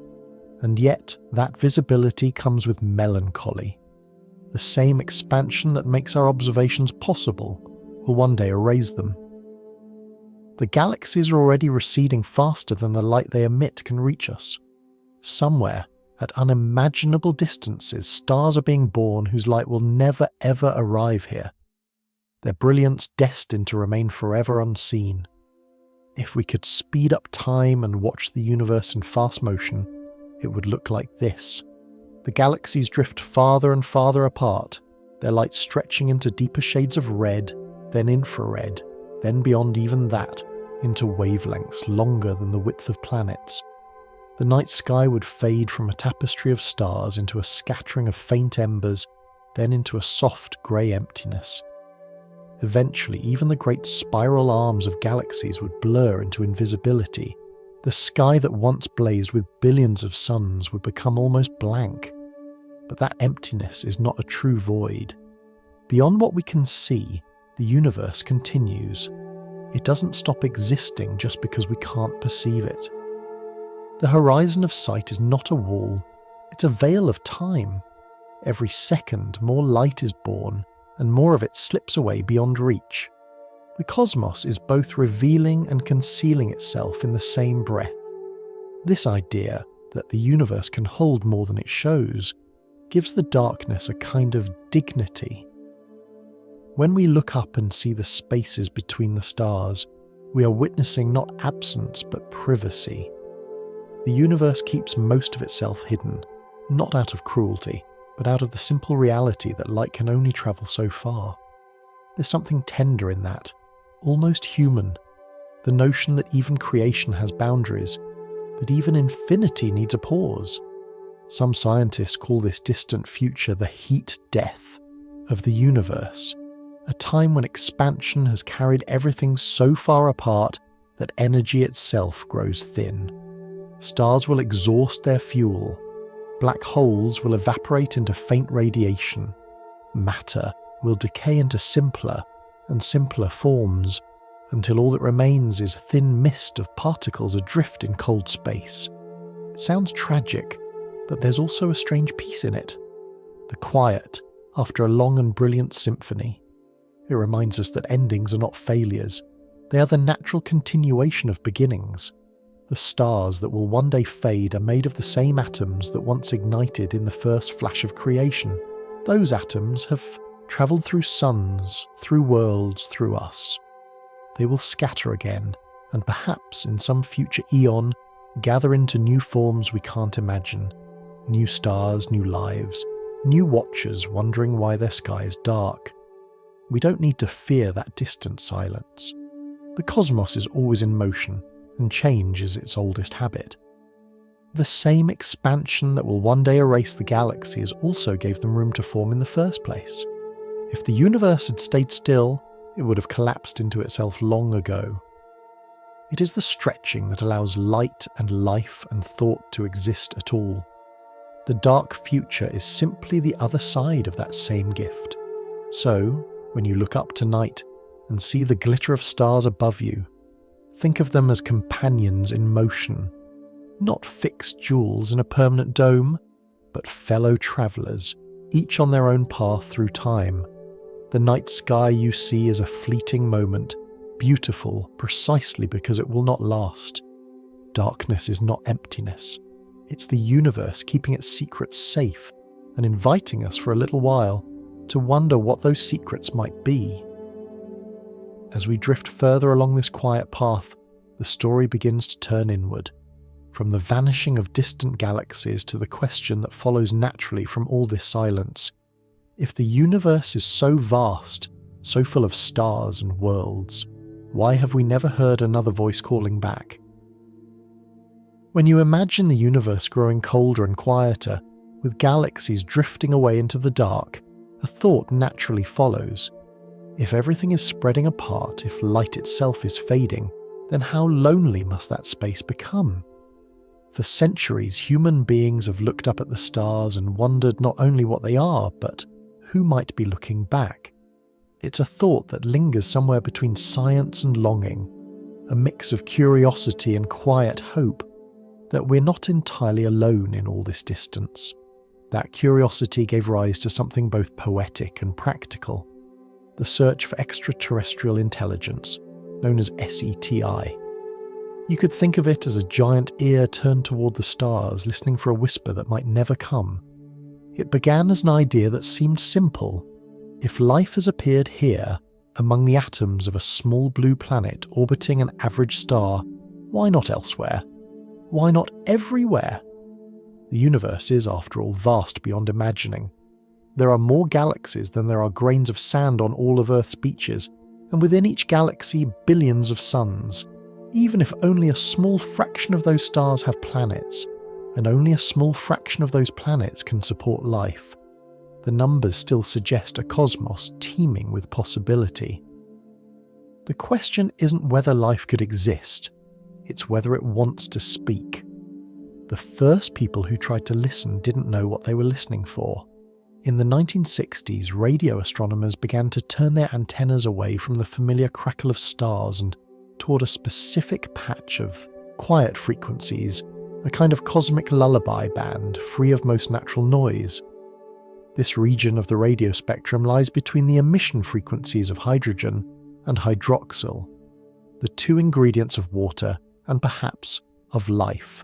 and yet that visibility comes with melancholy. The same expansion that makes our observations possible will one day erase them. The galaxies are already receding faster than the light they emit can reach us. Somewhere, at unimaginable distances, stars are being born whose light will never ever arrive here, their brilliance destined to remain forever unseen. If we could speed up time and watch the universe in fast motion, it would look like this. The galaxies drift farther and farther apart, their light stretching into deeper shades of red, then infrared, then beyond even that, into wavelengths longer than the width of planets. The night sky would fade from a tapestry of stars into a scattering of faint embers, then into a soft grey emptiness. Eventually, even the great spiral arms of galaxies would blur into invisibility. The sky that once blazed with billions of suns would become almost blank. But that emptiness is not a true void. Beyond what we can see, the universe continues. It doesn't stop existing just because we can't perceive it. The horizon of sight is not a wall, it's a veil of time. Every second, more light is born, and more of it slips away beyond reach. The cosmos is both revealing and concealing itself in the same breath. This idea that the universe can hold more than it shows gives the darkness a kind of dignity. When we look up and see the spaces between the stars, we are witnessing not absence but privacy. The universe keeps most of itself hidden, not out of cruelty, but out of the simple reality that light can only travel so far. There's something tender in that, almost human, the notion that even creation has boundaries, that even infinity needs a pause. Some scientists call this distant future the heat death of the universe, a time when expansion has carried everything so far apart that energy itself grows thin. Stars will exhaust their fuel. Black holes will evaporate into faint radiation. Matter will decay into simpler and simpler forms until all that remains is a thin mist of particles adrift in cold space. It sounds tragic, but there's also a strange peace in it. The quiet after a long and brilliant symphony. It reminds us that endings are not failures. They are the natural continuation of beginnings. The stars that will one day fade are made of the same atoms that once ignited in the first flash of creation. Those atoms have travelled through suns, through worlds, through us. They will scatter again, and perhaps in some future eon, gather into new forms we can't imagine. New stars, new lives, new watchers wondering why their sky is dark. We don't need to fear that distant silence. The cosmos is always in motion, and change is its oldest habit. The same expansion that will one day erase the galaxies also gave them room to form in the first place. If the universe had stayed still, it would have collapsed into itself long ago. It is the stretching that allows light and life and thought to exist at all. The dark future is simply the other side of that same gift. So, when you look up tonight and see the glitter of stars above you, think of them as companions in motion, not fixed jewels in a permanent dome, but fellow travellers, each on their own path through time. The night sky you see is a fleeting moment, beautiful precisely because it will not last. Darkness is not emptiness. It's the universe keeping its secrets safe and inviting us for a little while to wonder what those secrets might be. As we drift further along this quiet path, the story begins to turn inward, from the vanishing of distant galaxies to the question that follows naturally from all this silence. If the universe is so vast, so full of stars and worlds, why have we never heard another voice calling back? When you imagine the universe growing colder and quieter, with galaxies drifting away into the dark, a thought naturally follows. If everything is spreading apart, if light itself is fading, then how lonely must that space become? For centuries, human beings have looked up at the stars and wondered not only what they are, but who might be looking back. It's a thought that lingers somewhere between science and longing, a mix of curiosity and quiet hope that we're not entirely alone in all this distance. That curiosity gave rise to something both poetic and practical, the search for extraterrestrial intelligence, known as SETI. You could think of it as a giant ear turned toward the stars, listening for a whisper that might never come. It began as an idea that seemed simple. If life has appeared here, among the atoms of a small blue planet orbiting an average star, why not elsewhere? Why not everywhere? The universe is, after all, vast beyond imagining. There are more galaxies than there are grains of sand on all of Earth's beaches, and within each galaxy billions of suns. Even if only a small fraction of those stars have planets, and only a small fraction of those planets can support life, the numbers still suggest a cosmos teeming with possibility. The question isn't whether life could exist, it's whether it wants to speak. The first people who tried to listen didn't know what they were listening for. In the 1960s, radio astronomers began to turn their antennas away from the familiar crackle of stars and toward a specific patch of quiet frequencies, a kind of cosmic lullaby band free of most natural noise. This region of the radio spectrum lies between the emission frequencies of hydrogen and hydroxyl, the two ingredients of water and perhaps of life.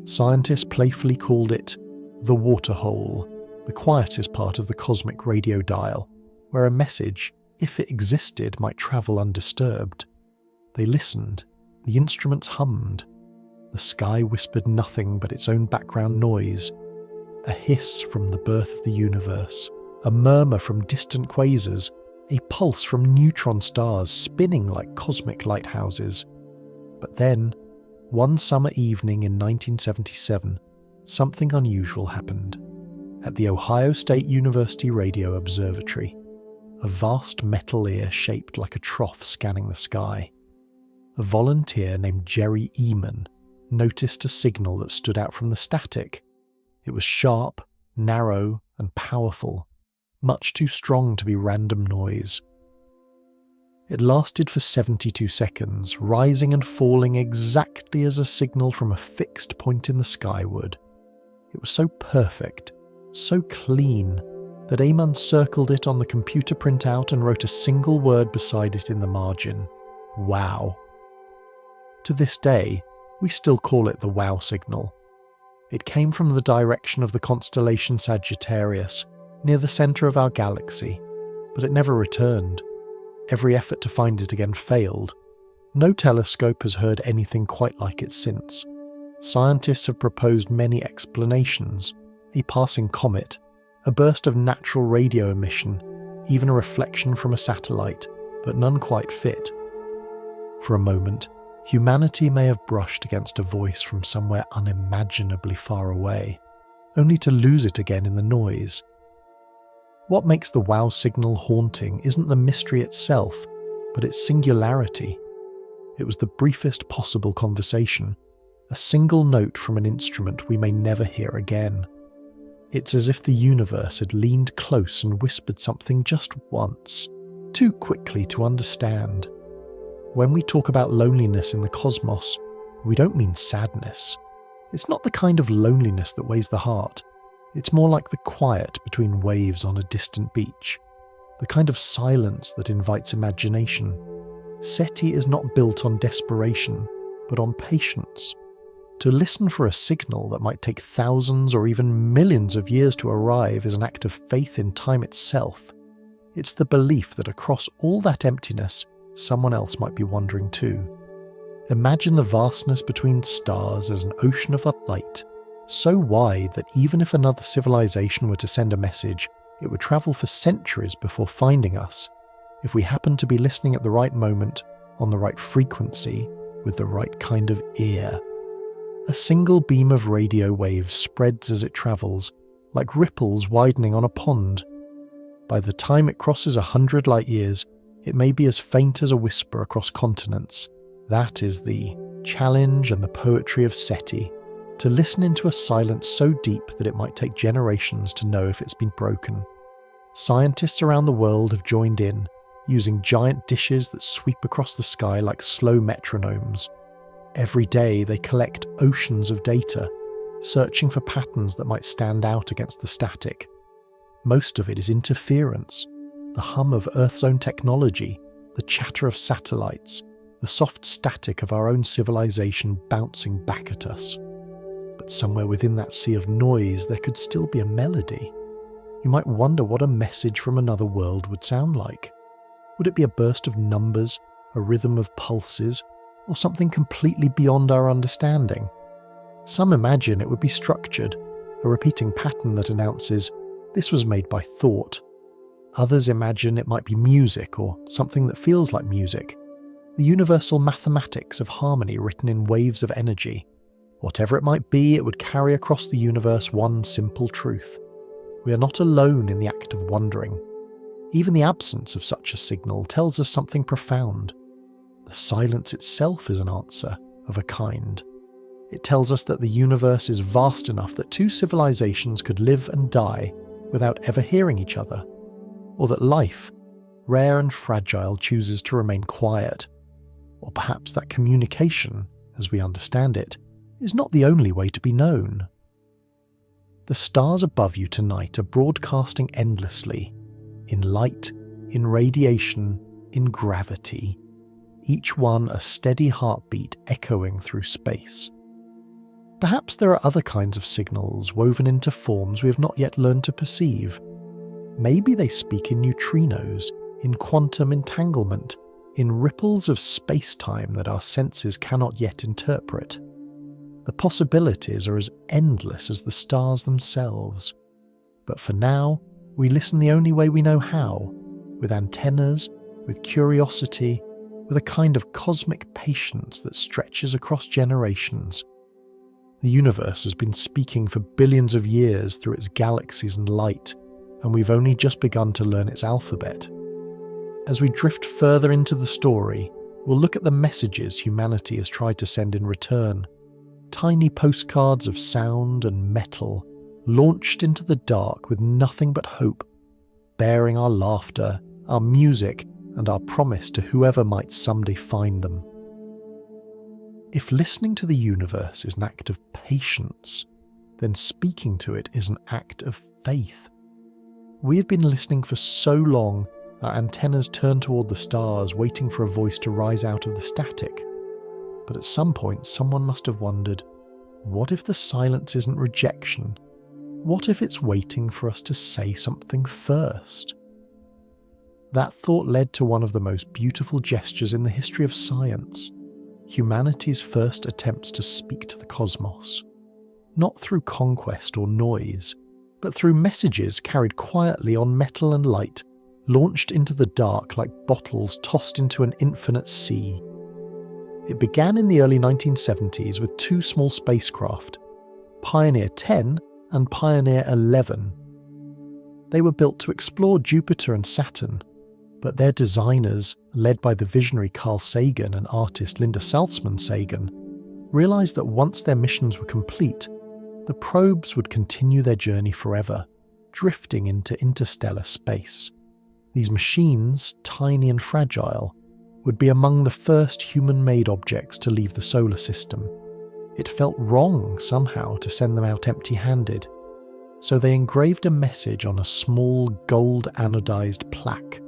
Scientists playfully called it the water hole, the quietest part of the cosmic radio dial, where a message, if it existed, might travel undisturbed. They listened, the instruments hummed, the sky whispered nothing but its own background noise, a hiss from the birth of the universe, a murmur from distant quasars, a pulse from neutron stars spinning like cosmic lighthouses. But then, one summer evening in 1977, something unusual happened. At the Ohio State University Radio Observatory, a vast metal ear shaped like a trough scanning the sky. A volunteer named Jerry Eman noticed a signal that stood out from the static. It was sharp, narrow, and powerful, much too strong to be random noise. It lasted for 72 seconds, rising and falling exactly as a signal from a fixed point in the sky would. It was so perfect, so clean, that Eman circled it on the computer printout and wrote a single word beside it in the margin: wow. To this day, we still call it the wow signal. It came from the direction of the constellation Sagittarius, near the centre of our galaxy, but it never returned. Every effort to find it again failed. No telescope has heard anything quite like it since. Scientists have proposed many explanations: a passing comet, a burst of natural radio emission, even a reflection from a satellite, but none quite fit. For a moment, humanity may have brushed against a voice from somewhere unimaginably far away, only to lose it again in the noise. What makes the wow signal haunting isn't the mystery itself, but its singularity. It was the briefest possible conversation, a single note from an instrument we may never hear again. It's as if the universe had leaned close and whispered something just once, too quickly to understand. When we talk about loneliness in the cosmos, we don't mean sadness. It's not the kind of loneliness that weighs the heart. It's more like the quiet between waves on a distant beach, the kind of silence that invites imagination. SETI is not built on desperation, but on patience. To listen for a signal that might take thousands or even millions of years to arrive is an act of faith in time itself. It's the belief that across all that emptiness, someone else might be wondering too. Imagine the vastness between stars as an ocean of light, so wide that even if another civilization were to send a message, it would travel for centuries before finding us, if we happened to be listening at the right moment, on the right frequency, with the right kind of ear. A single beam of radio waves spreads as it travels, like ripples widening on a pond. By the time it crosses 100 light years, it may be as faint as a whisper across continents. That is the challenge and the poetry of SETI, to listen into a silence so deep that it might take generations to know if it's been broken. Scientists around the world have joined in, using giant dishes that sweep across the sky like slow metronomes. Every day they collect oceans of data, searching for patterns that might stand out against the static. Most of it is interference, the hum of Earth's own technology, the chatter of satellites, the soft static of our own civilization bouncing back at us. But somewhere within that sea of noise there could still be a melody. You might wonder what a message from another world would sound like. Would it be a burst of numbers, a rhythm of pulses, or something completely beyond our understanding? Some imagine it would be structured, a repeating pattern that announces, "This was made by thought." Others imagine it might be music or something that feels like music, the universal mathematics of harmony written in waves of energy. Whatever it might be, it would carry across the universe one simple truth. We are not alone in the act of wondering. Even the absence of such a signal tells us something profound. The silence itself is an answer of a kind. It tells us that the universe is vast enough that two civilizations could live and die without ever hearing each other, or that life, rare and fragile, chooses to remain quiet. Or perhaps that communication, as we understand it, is not the only way to be known. The stars above you tonight are broadcasting endlessly, in light, in radiation, in gravity, each one a steady heartbeat echoing through space. Perhaps there are other kinds of signals woven into forms we have not yet learned to perceive. Maybe they speak in neutrinos, in quantum entanglement, in ripples of space-time that our senses cannot yet interpret. The possibilities are as endless as the stars themselves. But for now, we listen the only way we know how, with antennas, with curiosity, with a kind of cosmic patience that stretches across generations. The universe has been speaking for billions of years through its galaxies and light, and we've only just begun to learn its alphabet. As we drift further into the story, we'll look at the messages humanity has tried to send in return. Tiny postcards of sound and metal, launched into the dark with nothing but hope, bearing our laughter, our music, and our promise to whoever might someday find them. If listening to the universe is an act of patience, then speaking to it is an act of faith. We have been listening for so long, our antennas turn toward the stars, waiting for a voice to rise out of the static. But at some point, someone must have wondered, what if the silence isn't rejection? What if it's waiting for us to say something first? That thought led to one of the most beautiful gestures in the history of science, humanity's first attempts to speak to the cosmos. Not through conquest or noise, but through messages carried quietly on metal and light, launched into the dark like bottles tossed into an infinite sea. It began in the early 1970s with two small spacecraft, Pioneer 10 and Pioneer 11. They were built to explore Jupiter and Saturn, but their designers, led by the visionary Carl Sagan and artist Linda Salzman Sagan, realized that once their missions were complete, the probes would continue their journey forever, drifting into interstellar space. These machines, tiny and fragile, would be among the first human-made objects to leave the solar system. It felt wrong, somehow, to send them out empty-handed. So they engraved a message on a small gold anodized plaque,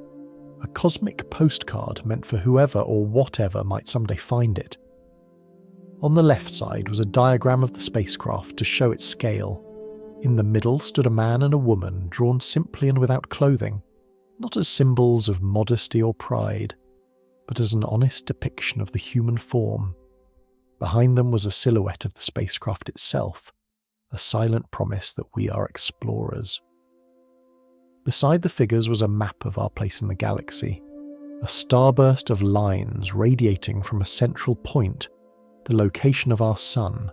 a cosmic postcard meant for whoever or whatever might someday find it. On the left side was a diagram of the spacecraft to show its scale. In the middle stood a man and a woman drawn simply and without clothing, not as symbols of modesty or pride, but as an honest depiction of the human form. Behind them was a silhouette of the spacecraft itself, a silent promise that we are explorers. Beside the figures was a map of our place in the galaxy, a starburst of lines radiating from a central point, the location of our sun,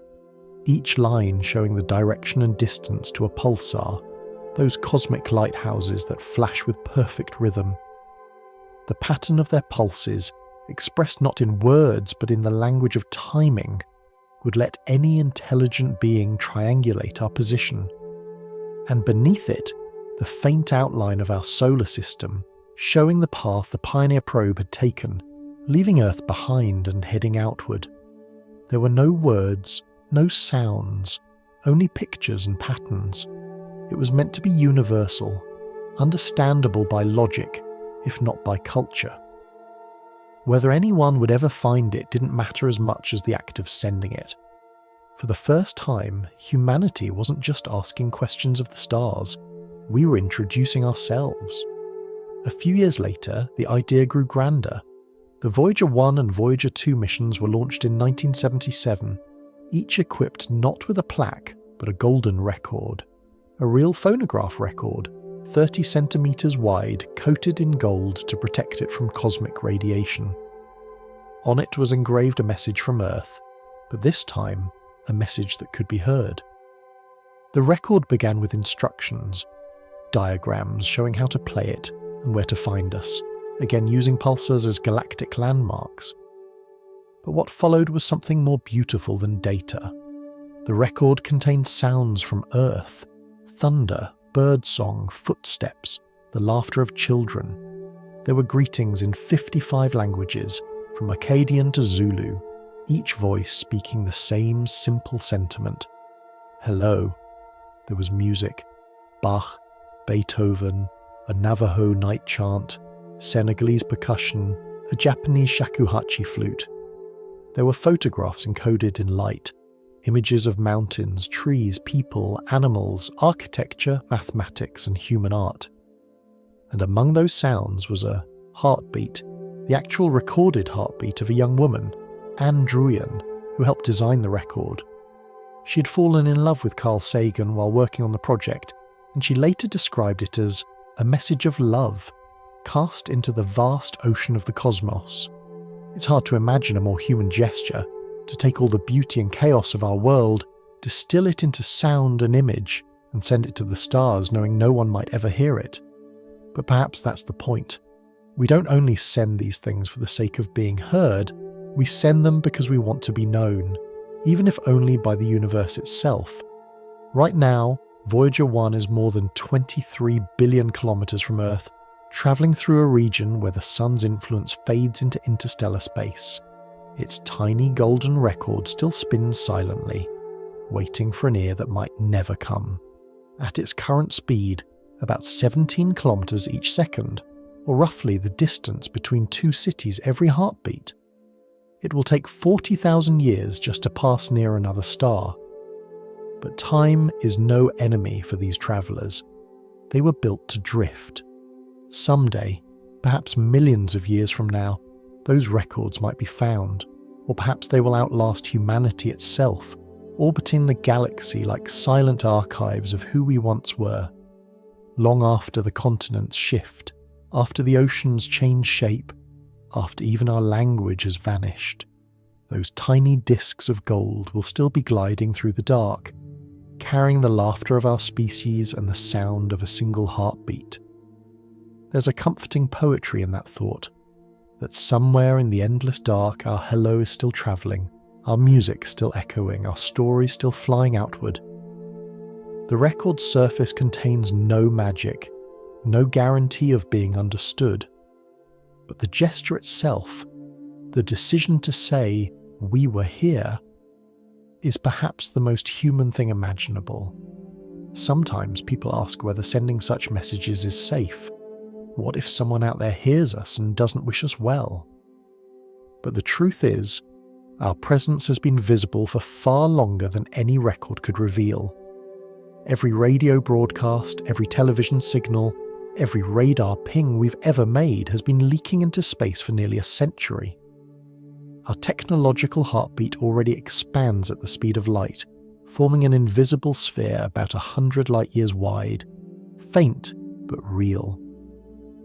each line showing the direction and distance to a pulsar, those cosmic lighthouses that flash with perfect rhythm. The pattern of their pulses, expressed not in words but in the language of timing, would let any intelligent being triangulate our position. And beneath it, the faint outline of our solar system, showing the path the Pioneer probe had taken, leaving Earth behind and heading outward. There were no words, no sounds, only pictures and patterns. It was meant to be universal, understandable by logic, if not by culture. Whether anyone would ever find it didn't matter as much as the act of sending it. For the first time, humanity wasn't just asking questions of the stars, we were introducing ourselves. A few years later, the idea grew grander. The Voyager 1 and Voyager 2 missions were launched in 1977, each equipped not with a plaque, but a golden record. A real phonograph record, 30 centimeters wide, coated in gold to protect it from cosmic radiation. On it was engraved a message from Earth, but this time, a message that could be heard. The record began with instructions, diagrams showing how to play it and where to find us, again using pulsars as galactic landmarks. But what followed was something more beautiful than data. The record contained sounds from Earth, thunder, birdsong, footsteps, the laughter of children. There were greetings in 55 languages, from Akkadian to Zulu, each voice speaking the same simple sentiment. Hello. There was music, Bach, Beethoven, a Navajo night chant, Senegalese percussion, a Japanese shakuhachi flute. There were photographs encoded in light, images of mountains, trees, people, animals, architecture, mathematics, and human art. And among those sounds was a heartbeat, the actual recorded heartbeat of a young woman, Anne Druyan, who helped design the record. She had fallen in love with Carl Sagan while working on the project, and she later described it as a message of love, cast into the vast ocean of the cosmos. It's hard to imagine a more human gesture, to take all the beauty and chaos of our world, distill it into sound and image, and send it to the stars knowing no one might ever hear it. But perhaps that's the point. We don't only send these things for the sake of being heard, we send them because we want to be known, even if only by the universe itself. Right now, Voyager 1 is more than 23 billion kilometers from Earth, travelling through a region where the sun's influence fades into interstellar space. Its tiny golden record still spins silently, waiting for an ear that might never come. At its current speed, about 17 kilometers each second, or roughly the distance between two cities every heartbeat. It will take 40,000 years just to pass near another star. But time is no enemy for these travellers. They were built to drift. Someday, perhaps millions of years from now, those records might be found, or perhaps they will outlast humanity itself, orbiting the galaxy like silent archives of who we once were. Long after the continents shift, after the oceans change shape, after even our language has vanished, those tiny discs of gold will still be gliding through the dark, carrying the laughter of our species and the sound of a single heartbeat. There's a comforting poetry in that thought, that somewhere in the endless dark our hello is still travelling, our music still echoing, our stories still flying outward. The record's surface contains no magic, no guarantee of being understood. But the gesture itself, the decision to say, "we were here," is perhaps the most human thing imaginable. Sometimes people ask whether sending such messages is safe. What if someone out there hears us and doesn't wish us well? But the truth is, our presence has been visible for far longer than any record could reveal. Every radio broadcast, every television signal, every radar ping we've ever made has been leaking into space for nearly a century. Our technological heartbeat already expands at the speed of light, forming an invisible sphere about 100 light-years wide, faint but real.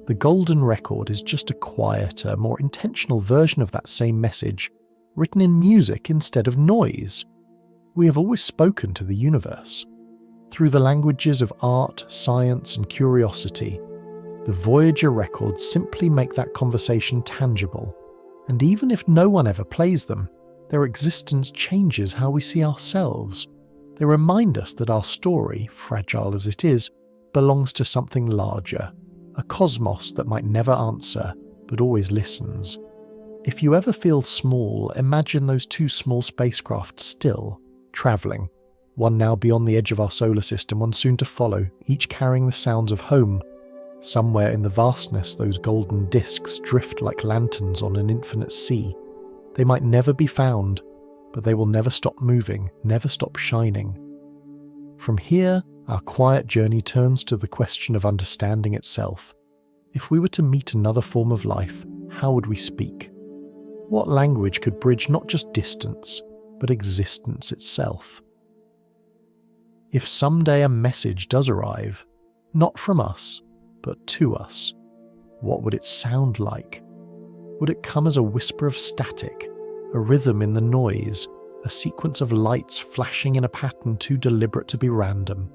The golden record is just a quieter, more intentional version of that same message, written in music instead of noise. We have always spoken to the universe. Through the languages of art, science, and curiosity, the Voyager records simply make that conversation tangible, and even if no one ever plays them, their existence changes how we see ourselves. They remind us that our story, fragile as it is, belongs to something larger, a cosmos that might never answer, but always listens. If you ever feel small, imagine those two small spacecraft still, travelling, one now beyond the edge of our solar system, one soon to follow, each carrying the sounds of home. Somewhere in the vastness, those golden discs drift like lanterns on an infinite sea. They might never be found, but they will never stop moving, never stop shining. From here, our quiet journey turns to the question of understanding itself. If we were to meet another form of life, how would we speak? What language could bridge not just distance, but existence itself? If someday a message does arrive, not from us, but to us, what would it sound like? Would it come as a whisper of static, a rhythm in the noise, a sequence of lights flashing in a pattern too deliberate to be random?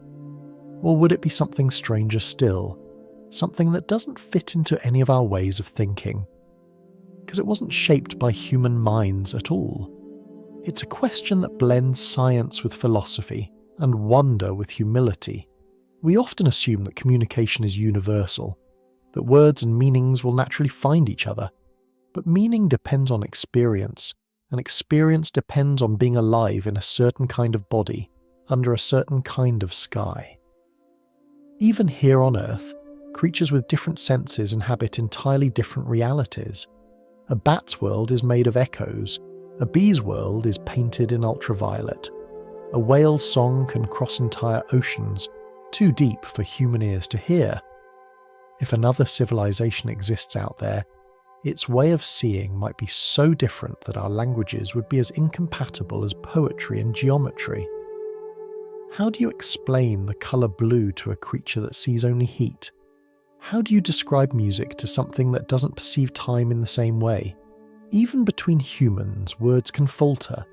Or would it be something stranger still, something that doesn't fit into any of our ways of thinking? Because it wasn't shaped by human minds at all. It's a question that blends science with philosophy and wonder with humility. We often assume that communication is universal, that words and meanings will naturally find each other, but meaning depends on experience, and experience depends on being alive in a certain kind of body, under a certain kind of sky. Even here on Earth, creatures with different senses inhabit entirely different realities. A bat's world is made of echoes, a bee's world is painted in ultraviolet. A whale's song can cross entire oceans, too deep for human ears to hear. If another civilization exists out there, its way of seeing might be so different that our languages would be as incompatible as poetry and geometry. How do you explain the colour blue to a creature that sees only heat? How do you describe music to something that doesn't perceive time in the same way? Even between humans, words can falter.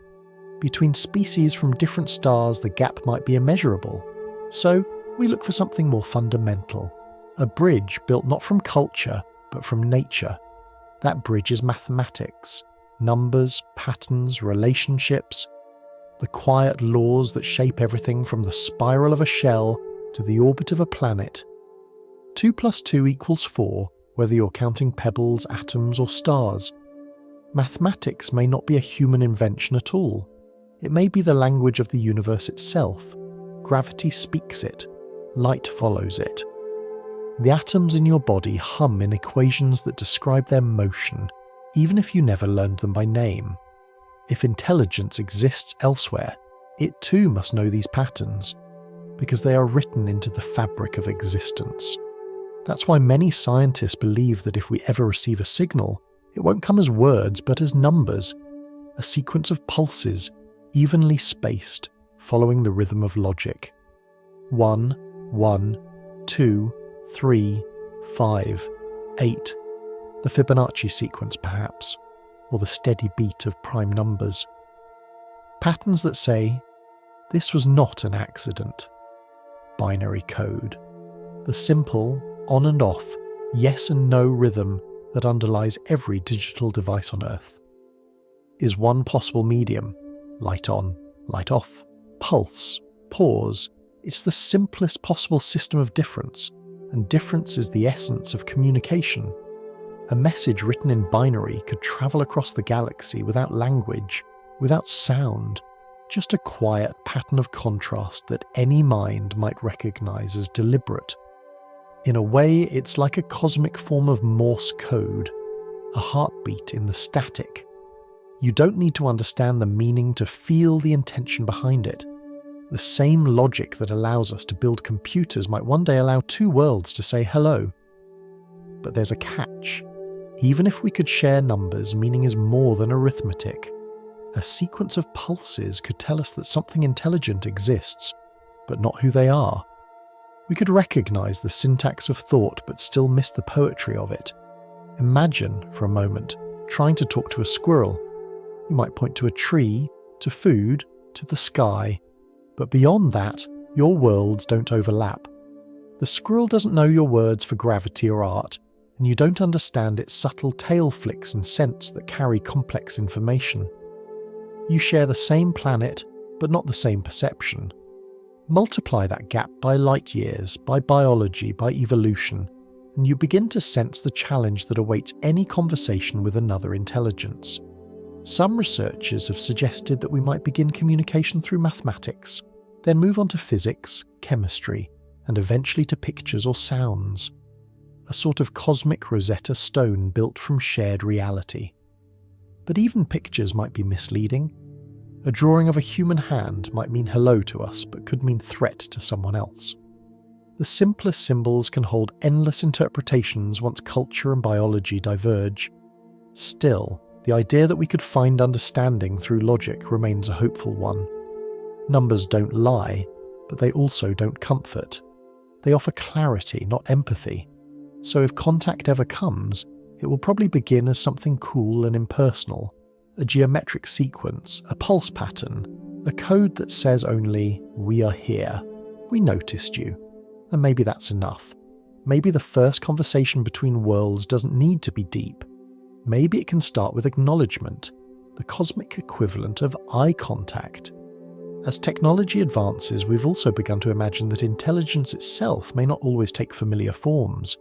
Between species from different stars, the gap might be immeasurable. So, we look for something more fundamental. A bridge built not from culture, but from nature. That bridge is mathematics. Numbers, patterns, relationships. The quiet laws that shape everything from the spiral of a shell to the orbit of a planet. 2 + 2 = 4, whether you're counting pebbles, atoms, or stars. Mathematics may not be a human invention at all. It may be the language of the universe itself. Gravity speaks it. Light follows it. The atoms in your body hum in equations that describe their motion, even if you never learned them by name. If intelligence exists elsewhere, it too must know these patterns, because they are written into the fabric of existence. That's why many scientists believe that if we ever receive a signal, it won't come as words but as numbers, a sequence of pulses, evenly spaced, following the rhythm of logic. 1, 1, 2, 3, 5, 8. The Fibonacci sequence, perhaps, or the steady beat of prime numbers. Patterns that say, this was not an accident. Binary code. The simple, on and off, yes and no rhythm that underlies every digital device on Earth. Is one possible medium, light on, light off, pulse, pause. It's the simplest possible system of difference, and difference is the essence of communication. A message written in binary could travel across the galaxy without language, without sound, just a quiet pattern of contrast that any mind might recognize as deliberate. In a way, it's like a cosmic form of Morse code, a heartbeat in the static. You don't need to understand the meaning to feel the intention behind it. The same logic that allows us to build computers might one day allow two worlds to say hello. But there's a catch. Even if we could share numbers, meaning is more than arithmetic. A sequence of pulses could tell us that something intelligent exists, but not who they are. We could recognize the syntax of thought but still miss the poetry of it. Imagine, for a moment, trying to talk to a squirrel. You might point to a tree, to food, to the sky, but beyond that, your worlds don't overlap. The squirrel doesn't know your words for gravity or art, and you don't understand its subtle tail flicks and scents that carry complex information. You share the same planet, but not the same perception. Multiply that gap by light years, by biology, by evolution, and you begin to sense the challenge that awaits any conversation with another intelligence. Some researchers have suggested that we might begin communication through mathematics, then move on to physics, chemistry, and eventually to pictures or sounds. A sort of cosmic Rosetta Stone built from shared reality. But even pictures might be misleading. A drawing of a human hand might mean hello to us, but could mean threat to someone else. The simplest symbols can hold endless interpretations once culture and biology diverge. Still, the idea that we could find understanding through logic remains a hopeful one. Numbers don't lie, but they also don't comfort. They offer clarity, not empathy. So if contact ever comes, it will probably begin as something cool and impersonal, a geometric sequence, a pulse pattern, a code that says only, "We are here. We noticed you." And maybe that's enough. Maybe the first conversation between worlds doesn't need to be deep. Maybe it can start with acknowledgement, the cosmic equivalent of eye contact. As technology advances, we've also begun to imagine that intelligence itself may not always take familiar forms.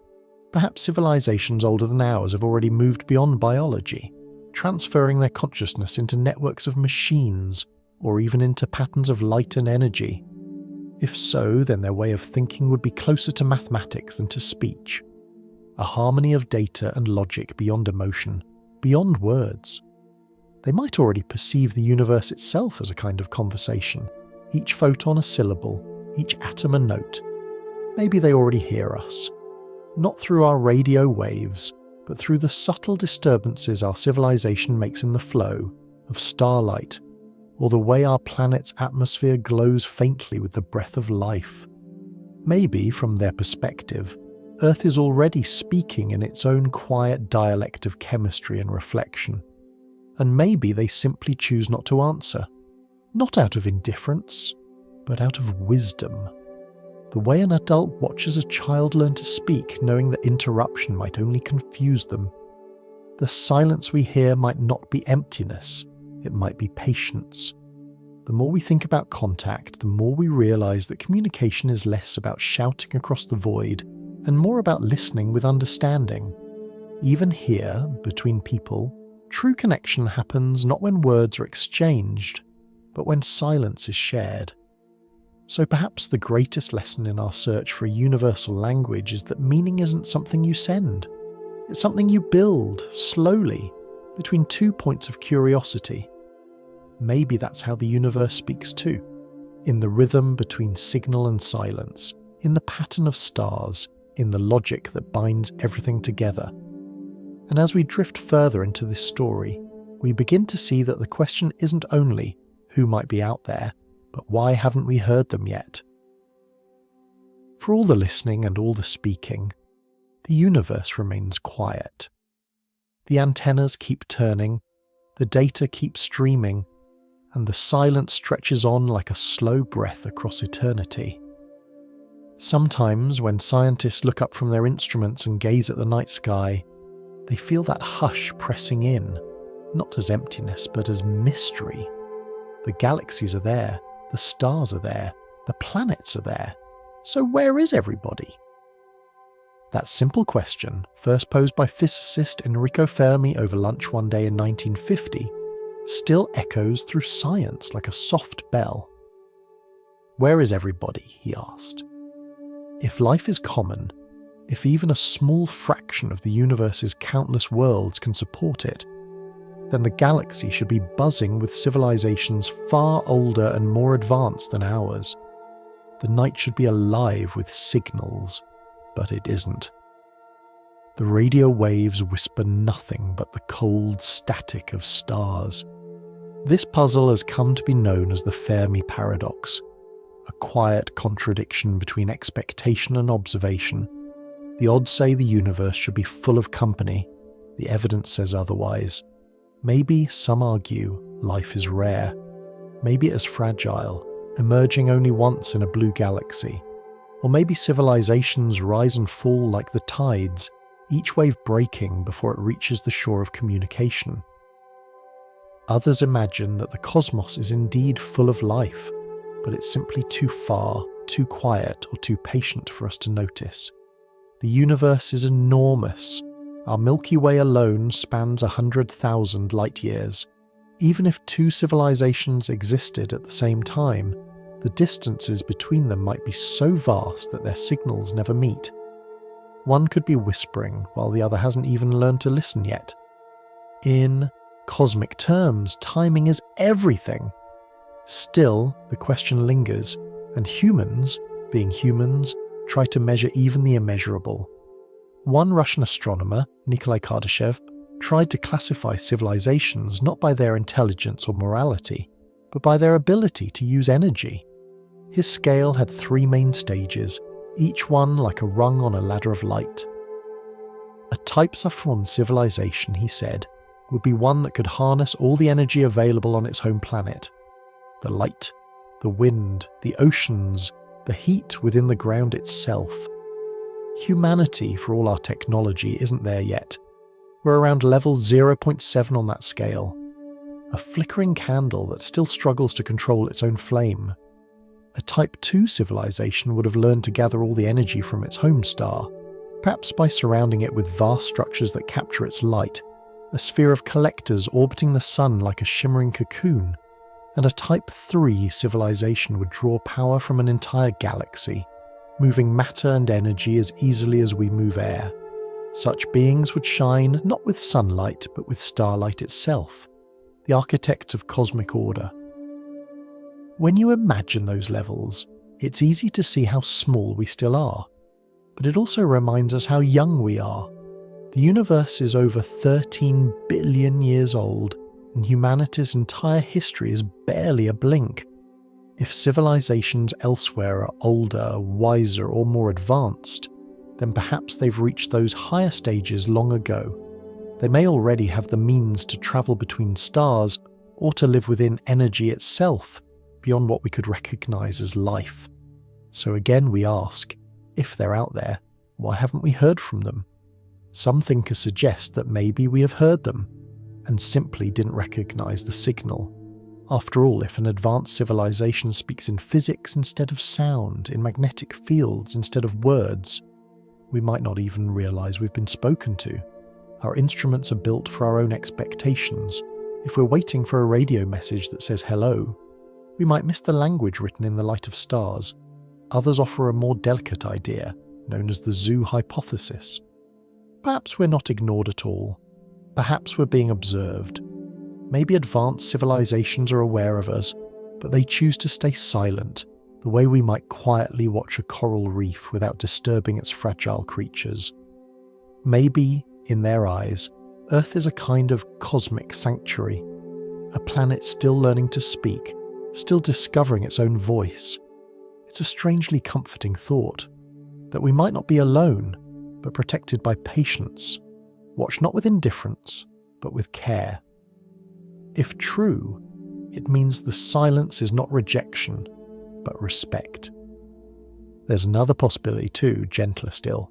Perhaps civilizations older than ours have already moved beyond biology, transferring their consciousness into networks of machines, or even into patterns of light and energy. If so, then their way of thinking would be closer to mathematics than to speech. A harmony of data and logic beyond emotion, beyond words. They might already perceive the universe itself as a kind of conversation, each photon a syllable, each atom a note. Maybe they already hear us. Not through our radio waves, but through the subtle disturbances our civilization makes in the flow of starlight, or the way our planet's atmosphere glows faintly with the breath of life. Maybe, from their perspective, Earth is already speaking in its own quiet dialect of chemistry and reflection. And maybe they simply choose not to answer, not out of indifference, but out of wisdom. The way an adult watches a child learn to speak, knowing that interruption might only confuse them. The silence we hear might not be emptiness, it might be patience. The more we think about contact, the more we realize that communication is less about shouting across the void and more about listening with understanding. Even here, between people, true connection happens not when words are exchanged, but when silence is shared. So perhaps the greatest lesson in our search for a universal language is that meaning isn't something you send. It's something you build, slowly, between 2 points of curiosity. Maybe that's how the universe speaks too, in the rhythm between signal and silence, in the pattern of stars, in the logic that binds everything together. And as we drift further into this story, we begin to see that the question isn't only who might be out there, but why haven't we heard them yet? For all the listening and all the speaking, the universe remains quiet. The antennas keep turning, the data keeps streaming, and the silence stretches on like a slow breath across eternity. Sometimes, when scientists look up from their instruments and gaze at the night sky, they feel that hush pressing in, not as emptiness, but as mystery. The galaxies are there, the stars are there, the planets are there. So where is everybody? That simple question, first posed by physicist Enrico Fermi over lunch one day in 1950, still echoes through science like a soft bell. "Where is everybody?" he asked. "If life is common, if even a small fraction of the universe's countless worlds can support it, then the galaxy should be buzzing with civilizations far older and more advanced than ours. The night should be alive with signals, but it isn't. The radio waves whisper nothing but the cold static of stars. This puzzle has come to be known as the Fermi paradox, a quiet contradiction between expectation and observation. The odds say the universe should be full of company, the evidence says otherwise. Maybe, some argue, life is rare. Maybe it is fragile, emerging only once in a blue galaxy. Or maybe civilizations rise and fall like the tides, each wave breaking before it reaches the shore of communication. Others imagine that the cosmos is indeed full of life, but it's simply too far, too quiet, or too patient for us to notice. The universe is enormous. Our Milky Way alone spans 100,000 light years. Even if two civilizations existed at the same time, the distances between them might be so vast that their signals never meet. One could be whispering while the other hasn't even learned to listen yet. In cosmic terms, timing is everything. Still, the question lingers, and humans, being humans, try to measure even the immeasurable. One Russian astronomer, Nikolai Kardashev, tried to classify civilizations not by their intelligence or morality, but by their ability to use energy. His scale had 3 main stages, each one like a rung on a ladder of light. A type Saffron civilization, he said, would be one that could harness all the energy available on its home planet. The light, the wind, the oceans, the heat within the ground itself. Humanity, for all our technology, isn't there yet. We're around level 0.7 on that scale. A flickering candle that still struggles to control its own flame. A Type 2 civilization would have learned to gather all the energy from its home star, perhaps by surrounding it with vast structures that capture its light, a sphere of collectors orbiting the sun like a shimmering cocoon. And a Type 3 civilization would draw power from an entire galaxy, moving matter and energy as easily as we move air. Such beings would shine not with sunlight, but with starlight itself, the architects of cosmic order. When you imagine those levels, it's easy to see how small we still are, but it also reminds us how young we are. The universe is over 13 billion years old, and humanity's entire history is barely a blink. If civilizations elsewhere are older, wiser, or more advanced, then perhaps they've reached those higher stages long ago. They may already have the means to travel between stars, or to live within energy itself, beyond what we could recognize as life. So again we ask, if they're out there, why haven't we heard from them? Some thinkers suggest that maybe we have heard them, and simply didn't recognize the signal. After all, if an advanced civilization speaks in physics instead of sound, in magnetic fields instead of words, we might not even realize we've been spoken to. Our instruments are built for our own expectations. If we're waiting for a radio message that says hello, we might miss the language written in the light of stars. Others offer a more delicate idea, known as the zoo hypothesis. Perhaps we're not ignored at all. Perhaps we're being observed. Maybe advanced civilizations are aware of us, but they choose to stay silent, the way we might quietly watch a coral reef without disturbing its fragile creatures. Maybe, in their eyes, Earth is a kind of cosmic sanctuary, a planet still learning to speak, still discovering its own voice. It's a strangely comforting thought, that we might not be alone, but protected by patience, watched not with indifference, but with care. If true, it means the silence is not rejection, but respect. There's another possibility too, gentler still.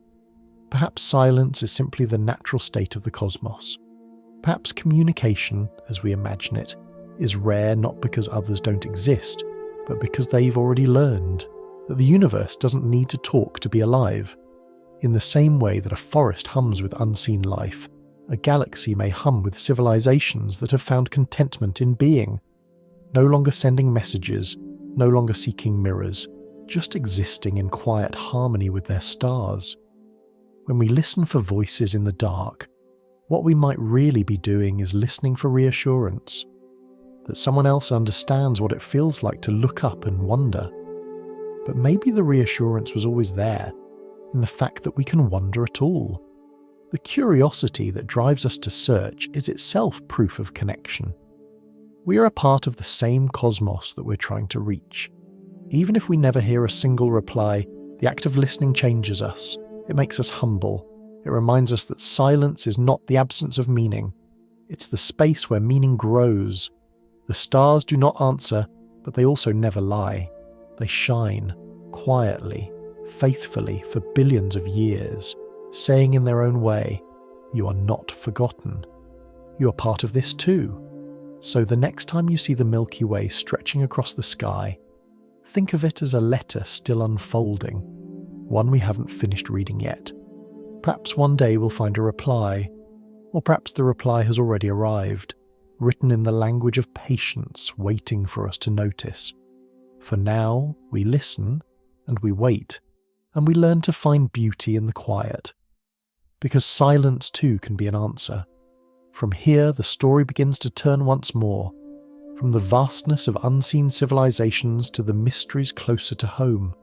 Perhaps silence is simply the natural state of the cosmos. Perhaps communication, as we imagine it, is rare not because others don't exist, but because they've already learned that the universe doesn't need to talk to be alive. In the same way that a forest hums with unseen life, a galaxy may hum with civilizations that have found contentment in being, no longer sending messages, no longer seeking mirrors, just existing in quiet harmony with their stars. When we listen for voices in the dark, what we might really be doing is listening for reassurance, that someone else understands what it feels like to look up and wonder. But maybe the reassurance was always there, in the fact that we can wonder at all. The curiosity that drives us to search is itself proof of connection. We are a part of the same cosmos that we're trying to reach. Even if we never hear a single reply, the act of listening changes us. It makes us humble. It reminds us that silence is not the absence of meaning. It's the space where meaning grows. The stars do not answer, but they also never lie. They shine, quietly, faithfully for billions of years, saying in their own way, "You are not forgotten. You are part of this too." So the next time you see the Milky Way stretching across the sky, think of it as a letter still unfolding, one we haven't finished reading yet. Perhaps one day we'll find a reply, or perhaps the reply has already arrived, written in the language of patience, waiting for us to notice. For now, we listen, and we wait, and we learn to find beauty in the quiet. Because silence too can be an answer. From here, the story begins to turn once more, from the vastness of unseen civilizations to the mysteries closer to home,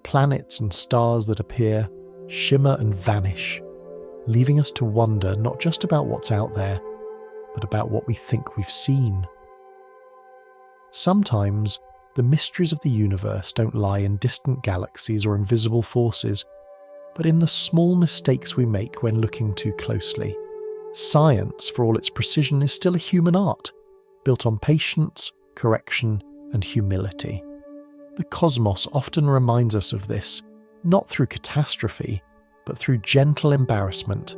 planets and stars that appear, shimmer and vanish, leaving us to wonder not just about what's out there, but about what we think we've seen. Sometimes, the mysteries of the universe don't lie in distant galaxies or invisible forces, but in the small mistakes we make when looking too closely. Science, for all its precision, is still a human art, built on patience, correction, and humility. The cosmos often reminds us of this, not through catastrophe, but through gentle embarrassment.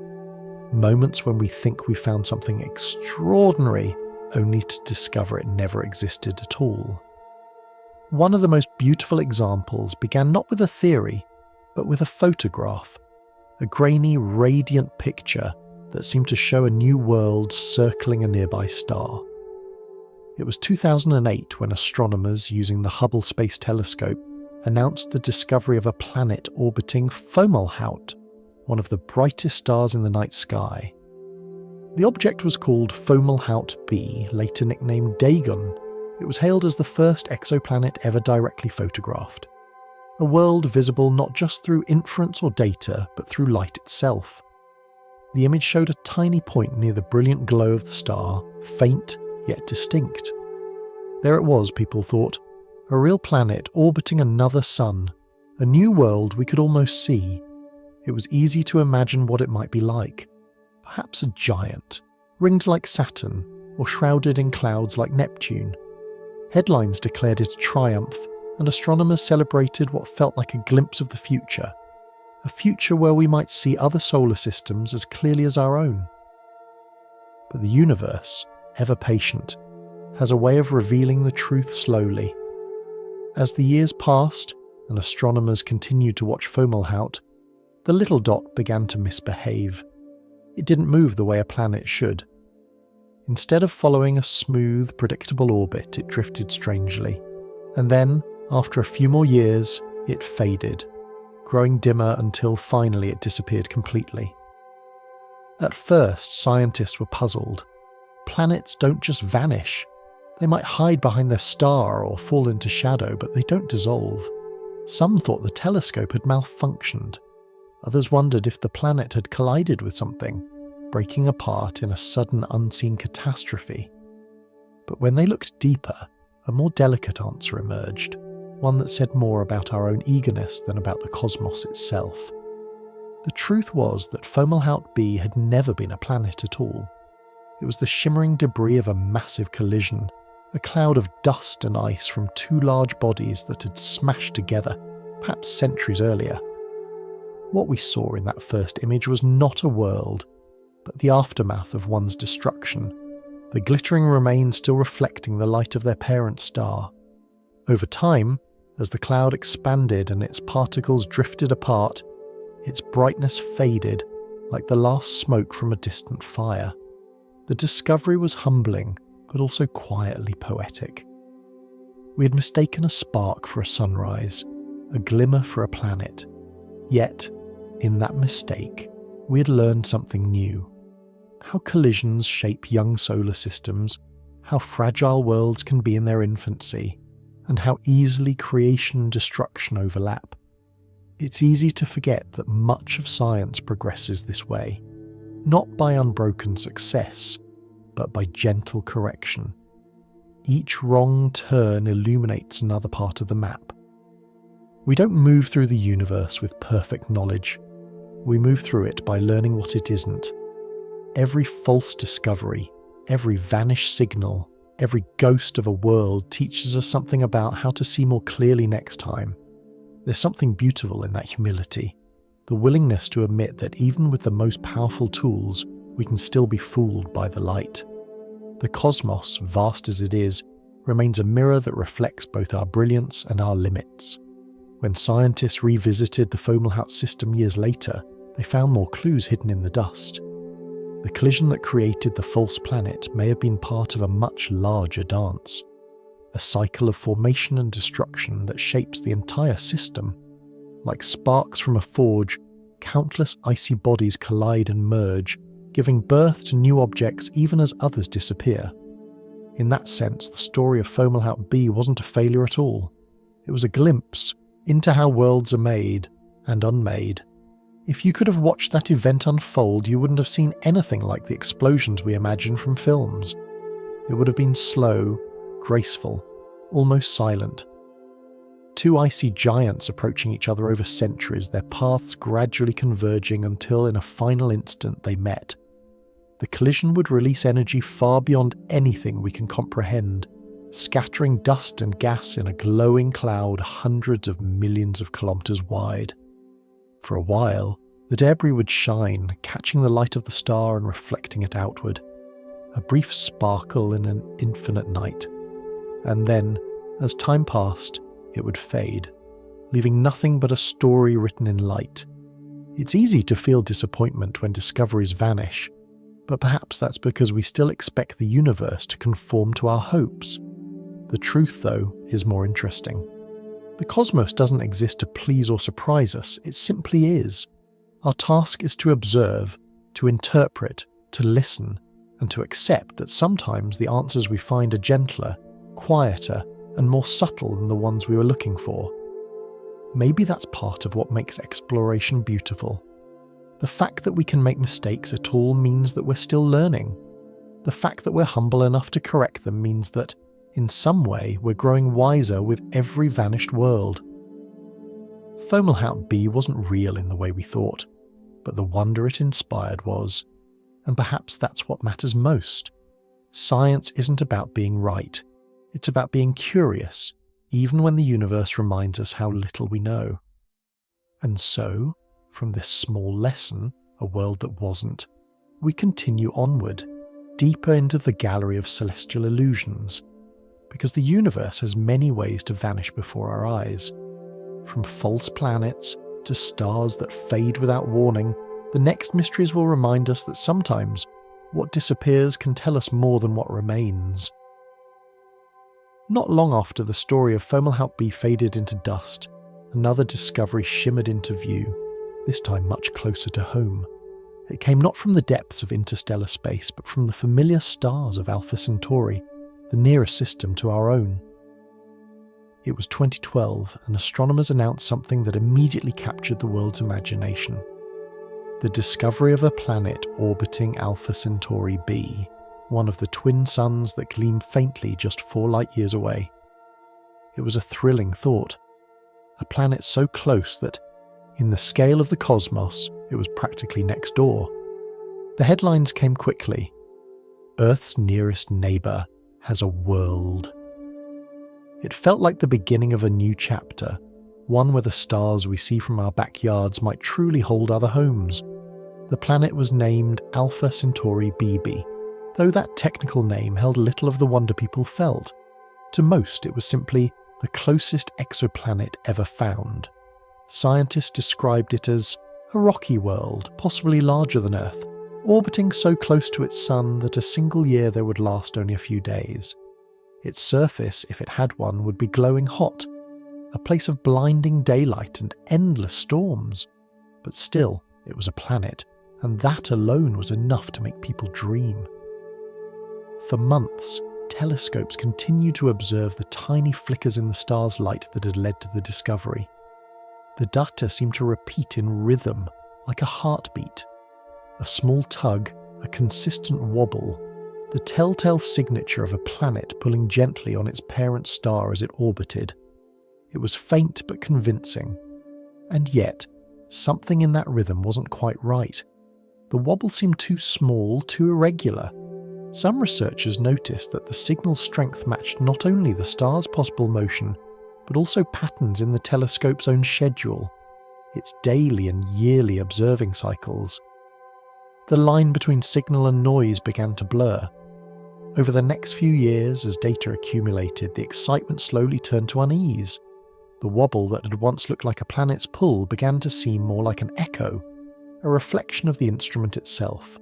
Moments when we think we found something extraordinary, only to discover it never existed at all. One of the most beautiful examples began not with a theory, but with a photograph, a grainy, radiant picture that seemed to show a new world circling a nearby star. It was 2008 when astronomers using the Hubble Space Telescope announced the discovery of a planet orbiting Fomalhaut, one of the brightest stars in the night sky. The object was called Fomalhaut b, later nicknamed Dagon. It was hailed as the first exoplanet ever directly photographed. A world visible not just through inference or data, but through light itself. The image showed a tiny point near the brilliant glow of the star, faint yet distinct. There it was, people thought, a real planet orbiting another sun, a new world we could almost see. It was easy to imagine what it might be like. Perhaps a giant, ringed like Saturn, or shrouded in clouds like Neptune. Headlines declared it a triumph, and astronomers celebrated what felt like a glimpse of the future. A future where we might see other solar systems as clearly as our own. But the universe, ever patient, has a way of revealing the truth slowly. As the years passed and astronomers continued to watch Fomalhaut, the little dot began to misbehave. It didn't move the way a planet should. Instead of following a smooth, predictable orbit, it drifted strangely. And then, after a few more years, it faded, growing dimmer until finally it disappeared completely. At first, scientists were puzzled. Planets don't just vanish. They might hide behind their star or fall into shadow, but they don't dissolve. Some thought the telescope had malfunctioned. Others wondered if the planet had collided with something, breaking apart in a sudden unseen catastrophe. But when they looked deeper, a more delicate answer emerged, one that said more about our own eagerness than about the cosmos itself. The truth was that Fomalhaut b had never been a planet at all. It was the shimmering debris of a massive collision, a cloud of dust and ice from two large bodies that had smashed together, perhaps centuries earlier. What we saw in that first image was not a world, but the aftermath of one's destruction, the glittering remains still reflecting the light of their parent star. Over time, as the cloud expanded and its particles drifted apart, its brightness faded, like the last smoke from a distant fire. The discovery was humbling, but also quietly poetic. We had mistaken a spark for a sunrise, a glimmer for a planet. Yet, in that mistake, we had learned something new. How collisions shape young solar systems, how fragile worlds can be in their infancy, and how easily creation and destruction overlap. It's easy to forget that much of science progresses this way, not by unbroken success, but by gentle correction. Each wrong turn illuminates another part of the map. We don't move through the universe with perfect knowledge. We move through it by learning what it isn't. Every false discovery, every vanished signal, every ghost of a world teaches us something about how to see more clearly next time. There's something beautiful in that humility, the willingness to admit that even with the most powerful tools, we can still be fooled by the light. The cosmos, vast as it is, remains a mirror that reflects both our brilliance and our limits. When scientists revisited the Fomalhaut system years later, they found more clues hidden in the dust. The collision that created the false planet may have been part of a much larger dance, a cycle of formation and destruction that shapes the entire system. Like sparks from a forge, countless icy bodies collide and merge, giving birth to new objects even as others disappear. In that sense, the story of Fomalhaut B wasn't a failure at all. It was a glimpse into how worlds are made and unmade. If you could have watched that event unfold, you wouldn't have seen anything like the explosions we imagine from films. It would have been slow, graceful, almost silent. Two icy giants approaching each other over centuries, their paths gradually converging until in a final instant they met. The collision would release energy far beyond anything we can comprehend, scattering dust and gas in a glowing cloud hundreds of millions of kilometers wide. For a while, the debris would shine, catching the light of the star and reflecting it outward, a brief sparkle in an infinite night. And then, as time passed, it would fade, leaving nothing but a story written in light. It's easy to feel disappointment when discoveries vanish, but perhaps that's because we still expect the universe to conform to our hopes. The truth, though, is more interesting. The cosmos doesn't exist to please or surprise us, it simply is. Our task is to observe, to interpret, to listen, and to accept that sometimes the answers we find are gentler, quieter, and more subtle than the ones we were looking for. Maybe that's part of what makes exploration beautiful. The fact that we can make mistakes at all means that we're still learning. The fact that we're humble enough to correct them means that, in some way, we're growing wiser with every vanished world. Fomalhaut B wasn't real in the way we thought, but the wonder it inspired was. And perhaps that's what matters most. Science isn't about being right. It's about being curious, even when the universe reminds us how little we know. And so, from this small lesson, a world that wasn't, we continue onward, deeper into the gallery of celestial illusions, because the universe has many ways to vanish before our eyes. From false planets to stars that fade without warning, the next mysteries will remind us that sometimes what disappears can tell us more than what remains. Not long after the story of Fomalhaut B faded into dust, another discovery shimmered into view, this time much closer to home. It came not from the depths of interstellar space, but from the familiar stars of Alpha Centauri, the nearest system to our own. It was 2012, and astronomers announced something that immediately captured the world's imagination. The discovery of a planet orbiting Alpha Centauri B, one of the twin suns that gleam faintly just 4 light-years away. It was a thrilling thought. A planet so close that, in the scale of the cosmos, it was practically next door. The headlines came quickly. Earth's nearest neighbour has a world. It felt like the beginning of a new chapter, one where the stars we see from our backyards might truly hold other homes. The planet was named Alpha Centauri BB, though that technical name held little of the wonder people felt. To most, it was simply the closest exoplanet ever found. Scientists described it as A rocky world, possibly larger than Earth, orbiting so close to its sun that a single year there would last only a few days. Its surface, if it had one, would be glowing hot, a place of blinding daylight and endless storms. But still, it was a planet, and that alone was enough to make people dream. For months, telescopes continued to observe the tiny flickers in the star's light that had led to the discovery. The data seemed to repeat in rhythm, like a heartbeat. A small tug, a consistent wobble, the telltale signature of a planet pulling gently on its parent star as it orbited. It was faint but convincing. And yet, something in that rhythm wasn't quite right. The wobble seemed too small, too irregular. Some researchers noticed that the signal strength matched not only the star's possible motion, but also patterns in the telescope's own schedule, its daily and yearly observing cycles. The line between signal and noise began to blur. Over the next few years, as data accumulated, the excitement slowly turned to unease. The wobble that had once looked like a planet's pull began to seem more like an echo, a reflection of the instrument itself.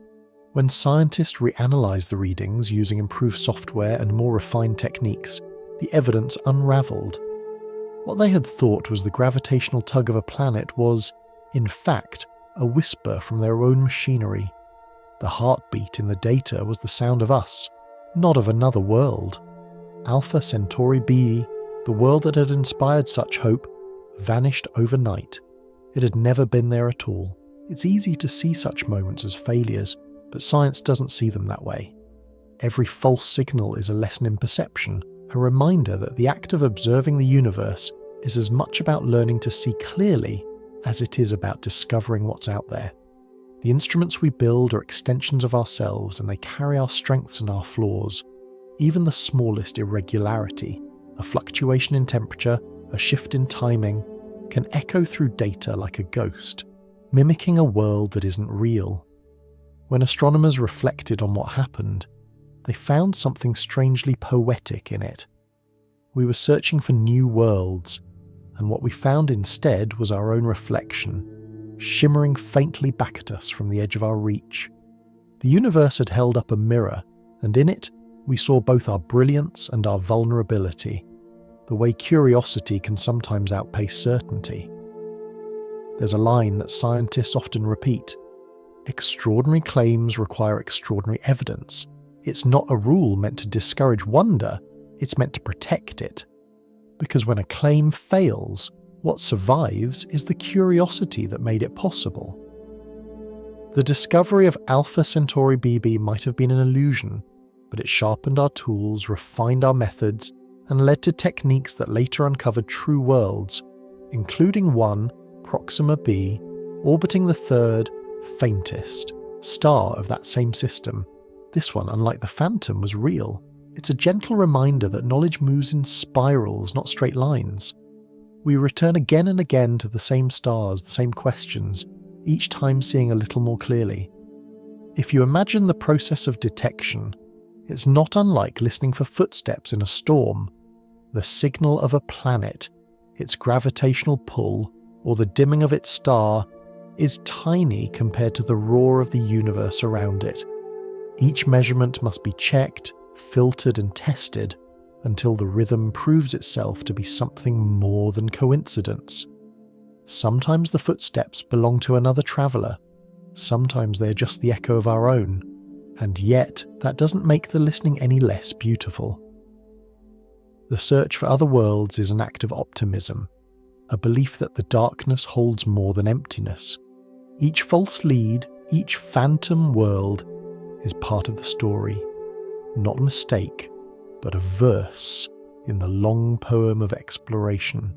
When scientists reanalyzed the readings using improved software and more refined techniques, the evidence unraveled. What they had thought was the gravitational tug of a planet was, in fact, a whisper from their own machinery. The heartbeat in the data was the sound of us, not of another world. Alpha Centauri b, the world that had inspired such hope, vanished overnight. It had never been there at all. It's easy to see such moments as failures, but science doesn't see them that way. Every false signal is a lesson in perception, a reminder that the act of observing the universe is as much about learning to see clearly as it is about discovering what's out there. The instruments we build are extensions of ourselves, and they carry our strengths and our flaws. Even the smallest irregularity, a fluctuation in temperature, a shift in timing, can echo through data like a ghost, mimicking a world that isn't real. When astronomers reflected on what happened, they found something strangely poetic in it. We were searching for new worlds, and what we found instead was our own reflection, shimmering faintly back at us from the edge of our reach. The universe had held up a mirror, and in it we saw both our brilliance and our vulnerability, the way curiosity can sometimes outpace certainty. There's a line that scientists often repeat: extraordinary claims require extraordinary evidence. It's not a rule meant to discourage wonder, it's meant to protect it. Because when a claim fails, what survives is the curiosity that made it possible. The discovery of Alpha Centauri b might have been an illusion, but it sharpened our tools, refined our methods, and led to techniques that later uncovered true worlds, including one, Proxima b, orbiting the third, faintest, star of that same system. This one, unlike the Phantom, was real. It's a gentle reminder that knowledge moves in spirals, not straight lines. We return again and again to the same stars, the same questions, each time seeing a little more clearly. If you imagine the process of detection, it's not unlike listening for footsteps in a storm. The signal of a planet, its gravitational pull, or the dimming of its star, is tiny compared to the roar of the universe around it. Each measurement must be checked, filtered and tested until the rhythm proves itself to be something more than coincidence. Sometimes the footsteps belong to another traveller, sometimes they are just the echo of our own, and yet that doesn't make the listening any less beautiful. The search for other worlds is an act of optimism, a belief that the darkness holds more than emptiness. Each false lead, each phantom world is part of the story, not a mistake, but a verse in the long poem of exploration.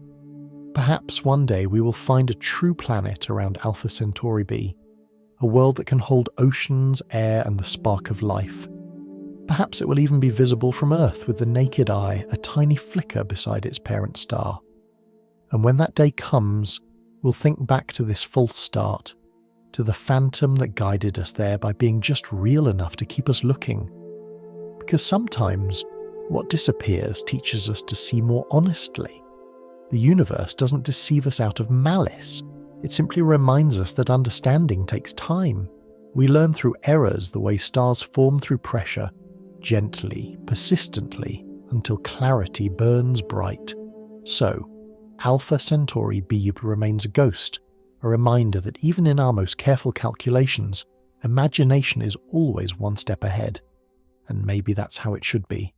Perhaps one day we will find a true planet around Alpha Centauri b, a world that can hold oceans, air, and the spark of life. Perhaps it will even be visible from Earth with the naked eye, a tiny flicker beside its parent star. And when that day comes, we'll think back to this false start, to the phantom that guided us there by being just real enough to keep us looking. Because sometimes, what disappears teaches us to see more honestly. The universe doesn't deceive us out of malice, It simply reminds us that understanding takes time. We learn through errors the way stars form through pressure, gently, persistently, until clarity burns bright. So, Alpha Centauri b remains a ghost, a reminder that even in our most careful calculations, imagination is always one step ahead. And maybe that's how it should be.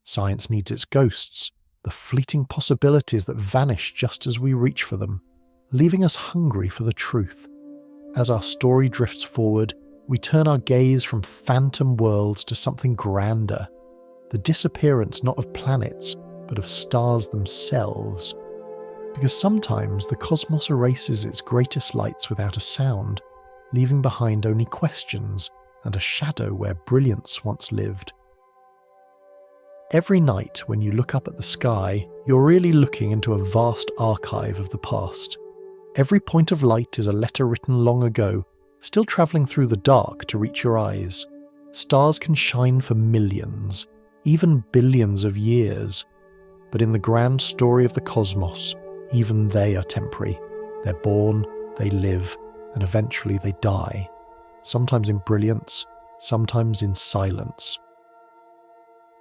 Science needs its ghosts, the fleeting possibilities that vanish just as we reach for them, leaving us hungry for the truth. As our story drifts forward, we turn our gaze from phantom worlds to something grander, the disappearance not of planets, but of stars themselves. Because sometimes the cosmos erases its greatest lights without a sound, leaving behind only questions and a shadow where brilliance once lived. Every night when you look up at the sky, you're really looking into a vast archive of the past. Every point of light is a letter written long ago, still travelling through the dark to reach your eyes. Stars can shine for millions, even billions of years. But in the grand story of the cosmos, even they are temporary. They're born, they live, and eventually they die. Sometimes in brilliance, sometimes in silence.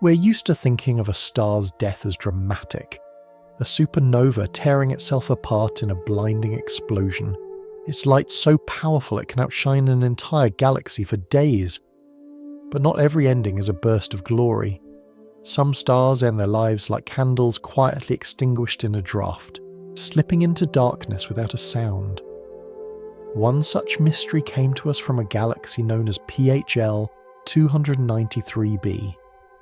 We're used to thinking of a star's death as dramatic. A supernova tearing itself apart in a blinding explosion. Its light so powerful it can outshine an entire galaxy for days. But not every ending is a burst of glory. Some stars end their lives like candles quietly extinguished in a draught, slipping into darkness without a sound. One such mystery came to us from a galaxy known as PHL 293b,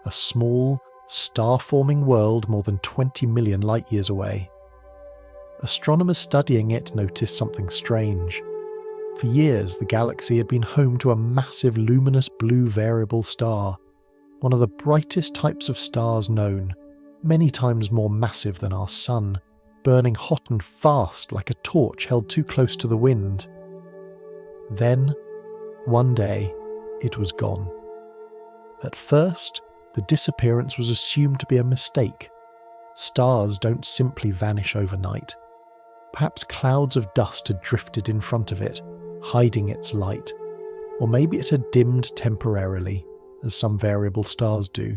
a small, star-forming world more than 20 million light-years away. Astronomers studying it noticed something strange. For years, the galaxy had been home to a massive luminous blue variable star, one of the brightest types of stars known, many times more massive than our Sun, burning hot and fast like a torch held too close to the wind. Then, one day, it was gone. At first, the disappearance was assumed to be a mistake. Stars don't simply vanish overnight. Perhaps clouds of dust had drifted in front of it, hiding its light. Or maybe it had dimmed temporarily, as some variable stars do,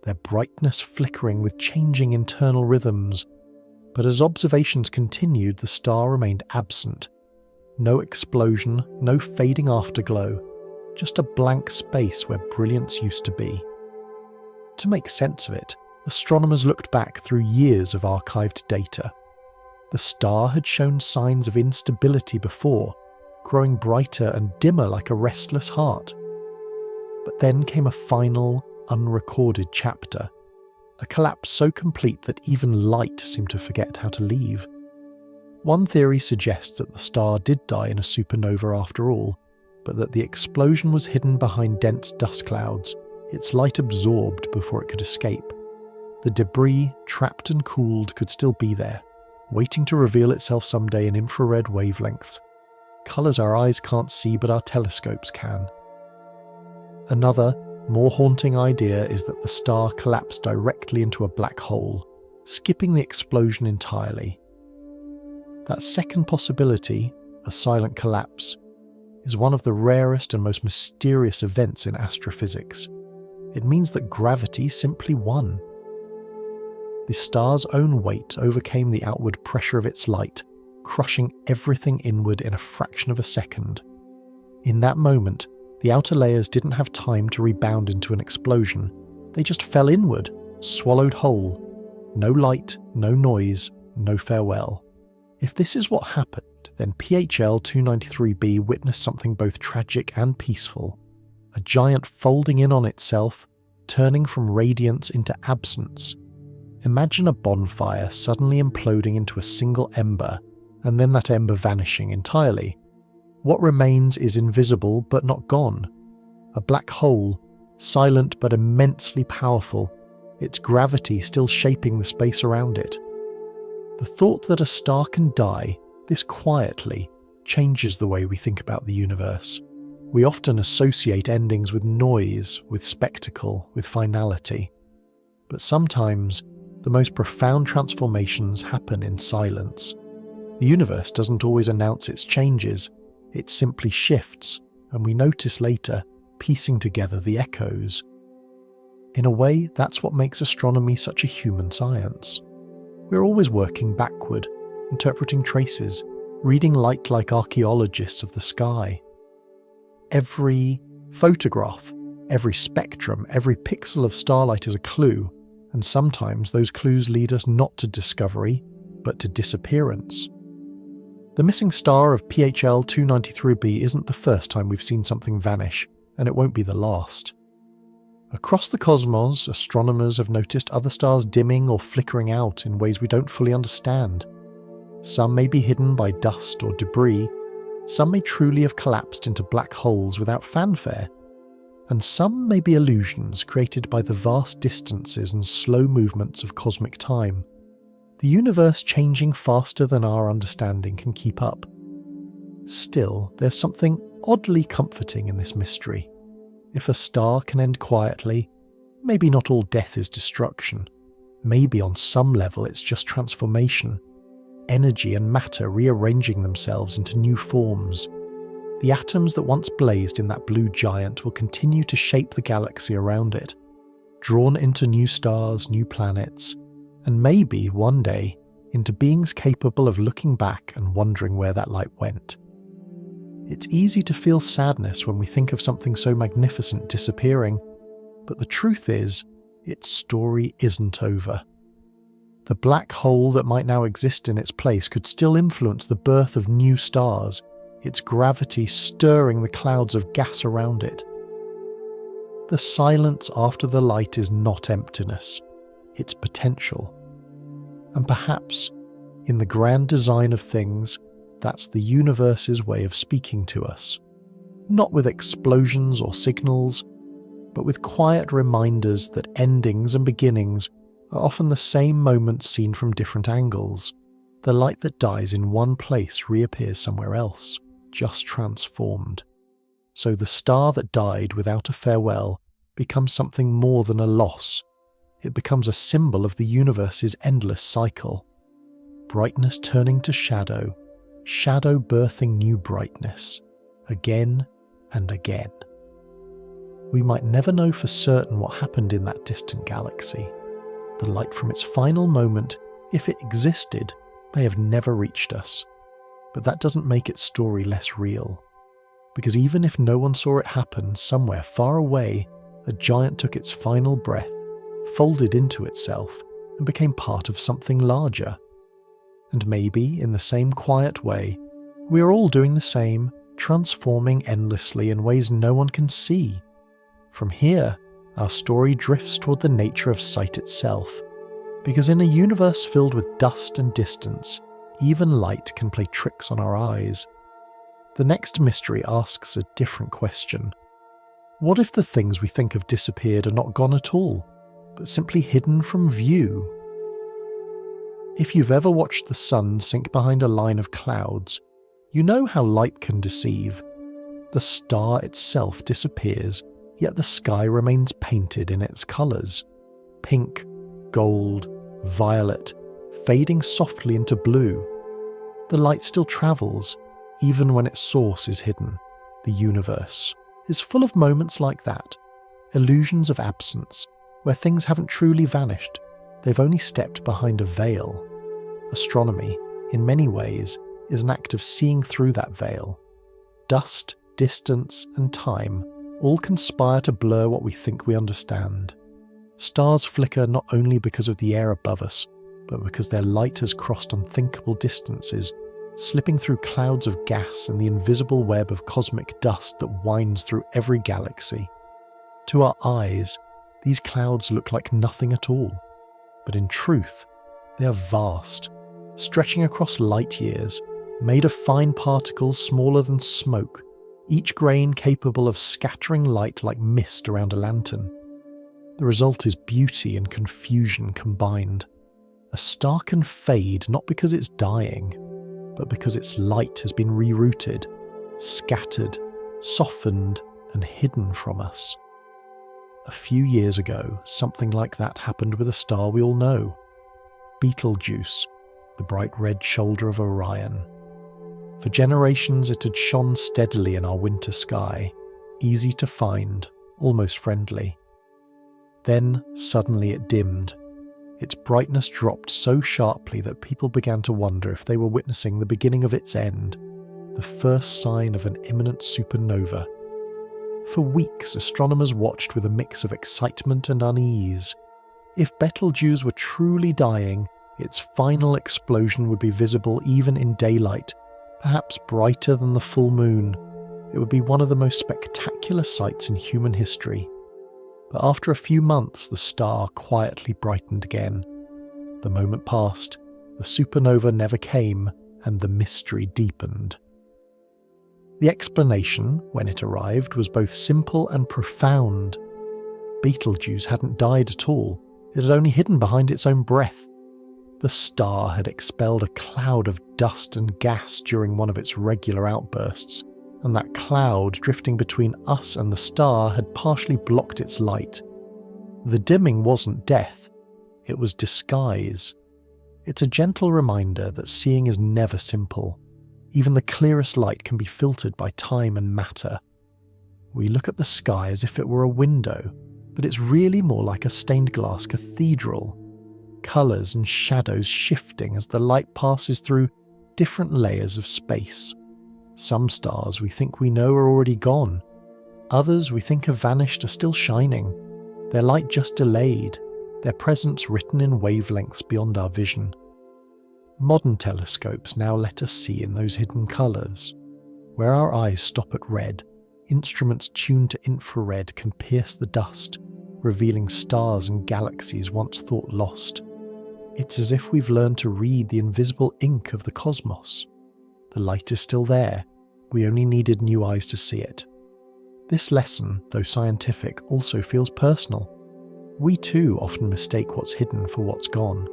their brightness flickering with changing internal rhythms. But as observations continued, the star remained absent. No explosion, no fading afterglow, just a blank space where brilliance used to be. To make sense of it, astronomers looked back through years of archived data. The star had shown signs of instability before, growing brighter and dimmer like a restless heart. But then came a final, unrecorded chapter, a collapse so complete that even light seemed to forget how to leave. One theory suggests that the star did die in a supernova after all, but that the explosion was hidden behind dense dust clouds, its light absorbed before it could escape. The debris, trapped and cooled, could still be there, waiting to reveal itself someday in infrared wavelengths, colours our eyes can't see but our telescopes can. Another, more haunting idea is that the star collapsed directly into a black hole, skipping the explosion entirely. That second possibility, a silent collapse, is one of the rarest and most mysterious events in astrophysics. It means that gravity simply won. The star's own weight overcame the outward pressure of its light, crushing everything inward in a fraction of a second. In that moment, the outer layers didn't have time to rebound into an explosion. They just fell inward, swallowed whole. No light, no noise, no farewell. If this is what happened, then PHL 293b witnessed something both tragic and peaceful. A giant folding in on itself, turning from radiance into absence. Imagine a bonfire suddenly imploding into a single ember, and then that ember vanishing entirely. What remains is invisible but not gone. A black hole, silent but immensely powerful, its gravity still shaping the space around it. The thought that a star can die, this quietly, changes the way we think about the universe. We often associate endings with noise, with spectacle, with finality. But sometimes, the most profound transformations happen in silence. The universe doesn't always announce its changes, it simply shifts, and we notice later, piecing together the echoes. In a way, that's what makes astronomy such a human science. We're always working backward, interpreting traces, reading light like archaeologists of the sky. Every photograph, every spectrum, every pixel of starlight is a clue, and sometimes those clues lead us not to discovery, but to disappearance. The missing star of PHL 293b isn't the first time we've seen something vanish, and it won't be the last. Across the cosmos, astronomers have noticed other stars dimming or flickering out in ways we don't fully understand. Some may be hidden by dust or debris, some may truly have collapsed into black holes without fanfare, and some may be illusions created by the vast distances and slow movements of cosmic time. The universe changing faster than our understanding can keep up. Still, there's something oddly comforting in this mystery. If a star can end quietly, maybe not all death is destruction. Maybe on some level it's just transformation. Energy and matter rearranging themselves into new forms. The atoms that once blazed in that blue giant will continue to shape the galaxy around it, drawn into new stars, new planets, and maybe, one day, into beings capable of looking back and wondering where that light went. It's easy to feel sadness when we think of something so magnificent disappearing, but the truth is, its story isn't over. The black hole that might now exist in its place could still influence the birth of new stars, its gravity stirring the clouds of gas around it. The silence after the light is not emptiness, it's potential. And perhaps, in the grand design of things, that's the universe's way of speaking to us. Not with explosions or signals, but with quiet reminders that endings and beginnings are often the same moments seen from different angles. The light that dies in one place reappears somewhere else, just transformed. So the star that died without a farewell becomes something more than a loss. It becomes a symbol of the universe's endless cycle. Brightness turning to shadow, shadow birthing new brightness, again and again. We might never know for certain what happened in that distant galaxy. The light from its final moment, if it existed, may have never reached us. But that doesn't make its story less real. Because even if no one saw it happen, somewhere far away, a giant took its final breath, folded into itself, and became part of something larger. And maybe, in the same quiet way, we are all doing the same, transforming endlessly in ways no one can see. From here, our story drifts toward the nature of sight itself, because in a universe filled with dust and distance, even light can play tricks on our eyes. The next mystery asks a different question. What if the things we think have disappeared are not gone at all, but simply hidden from view? If you've ever watched the sun sink behind a line of clouds, you know how light can deceive. The star itself disappears, yet the sky remains painted in its colours. Pink, gold, violet, fading softly into blue. The light still travels, even when its source is hidden. The universe is full of moments like that, illusions of absence, where things haven't truly vanished, they've only stepped behind a veil. Astronomy, in many ways, is an act of seeing through that veil. Dust, distance, and time all conspire to blur what we think we understand. Stars flicker not only because of the air above us, but because their light has crossed unthinkable distances, slipping through clouds of gas and the invisible web of cosmic dust that winds through every galaxy. To our eyes, these clouds look like nothing at all, but in truth, they are vast, stretching across light years, made of fine particles smaller than smoke, each grain capable of scattering light like mist around a lantern. The result is beauty and confusion combined. A star can fade not because it's dying, but because its light has been rerouted, scattered, softened, and hidden from us. A few years ago, something like that happened with a star we all know. Betelgeuse, the bright red shoulder of Orion. For generations it had shone steadily in our winter sky, easy to find, almost friendly. Then suddenly it dimmed. Its brightness dropped so sharply that people began to wonder if they were witnessing the beginning of its end, the first sign of an imminent supernova. For weeks, astronomers watched with a mix of excitement and unease. If Betelgeuse were truly dying, its final explosion would be visible even in daylight, perhaps brighter than the full moon. It would be one of the most spectacular sights in human history. But after a few months, the star quietly brightened again. The moment passed, the supernova never came, and the mystery deepened. The explanation, when it arrived, was both simple and profound. Betelgeuse hadn't died at all. It had only hidden behind its own breath. The star had expelled a cloud of dust and gas during one of its regular outbursts, and that cloud drifting between us and the star had partially blocked its light. The dimming wasn't death, it was disguise. It's a gentle reminder that seeing is never simple. Even the clearest light can be filtered by time and matter. We look at the sky as if it were a window, but it's really more like a stained glass cathedral. Colours and shadows shifting as the light passes through different layers of space. Some stars we think we know are already gone. Others we think have vanished are still shining. Their light just delayed, their presence written in wavelengths beyond our vision. Modern telescopes now let us see in those hidden colours. Where our eyes stop at red, instruments tuned to infrared can pierce the dust, revealing stars and galaxies once thought lost. It's as if we've learned to read the invisible ink of the cosmos. The light is still there, we only needed new eyes to see it. This lesson, though scientific, also feels personal. We too often mistake what's hidden for what's gone.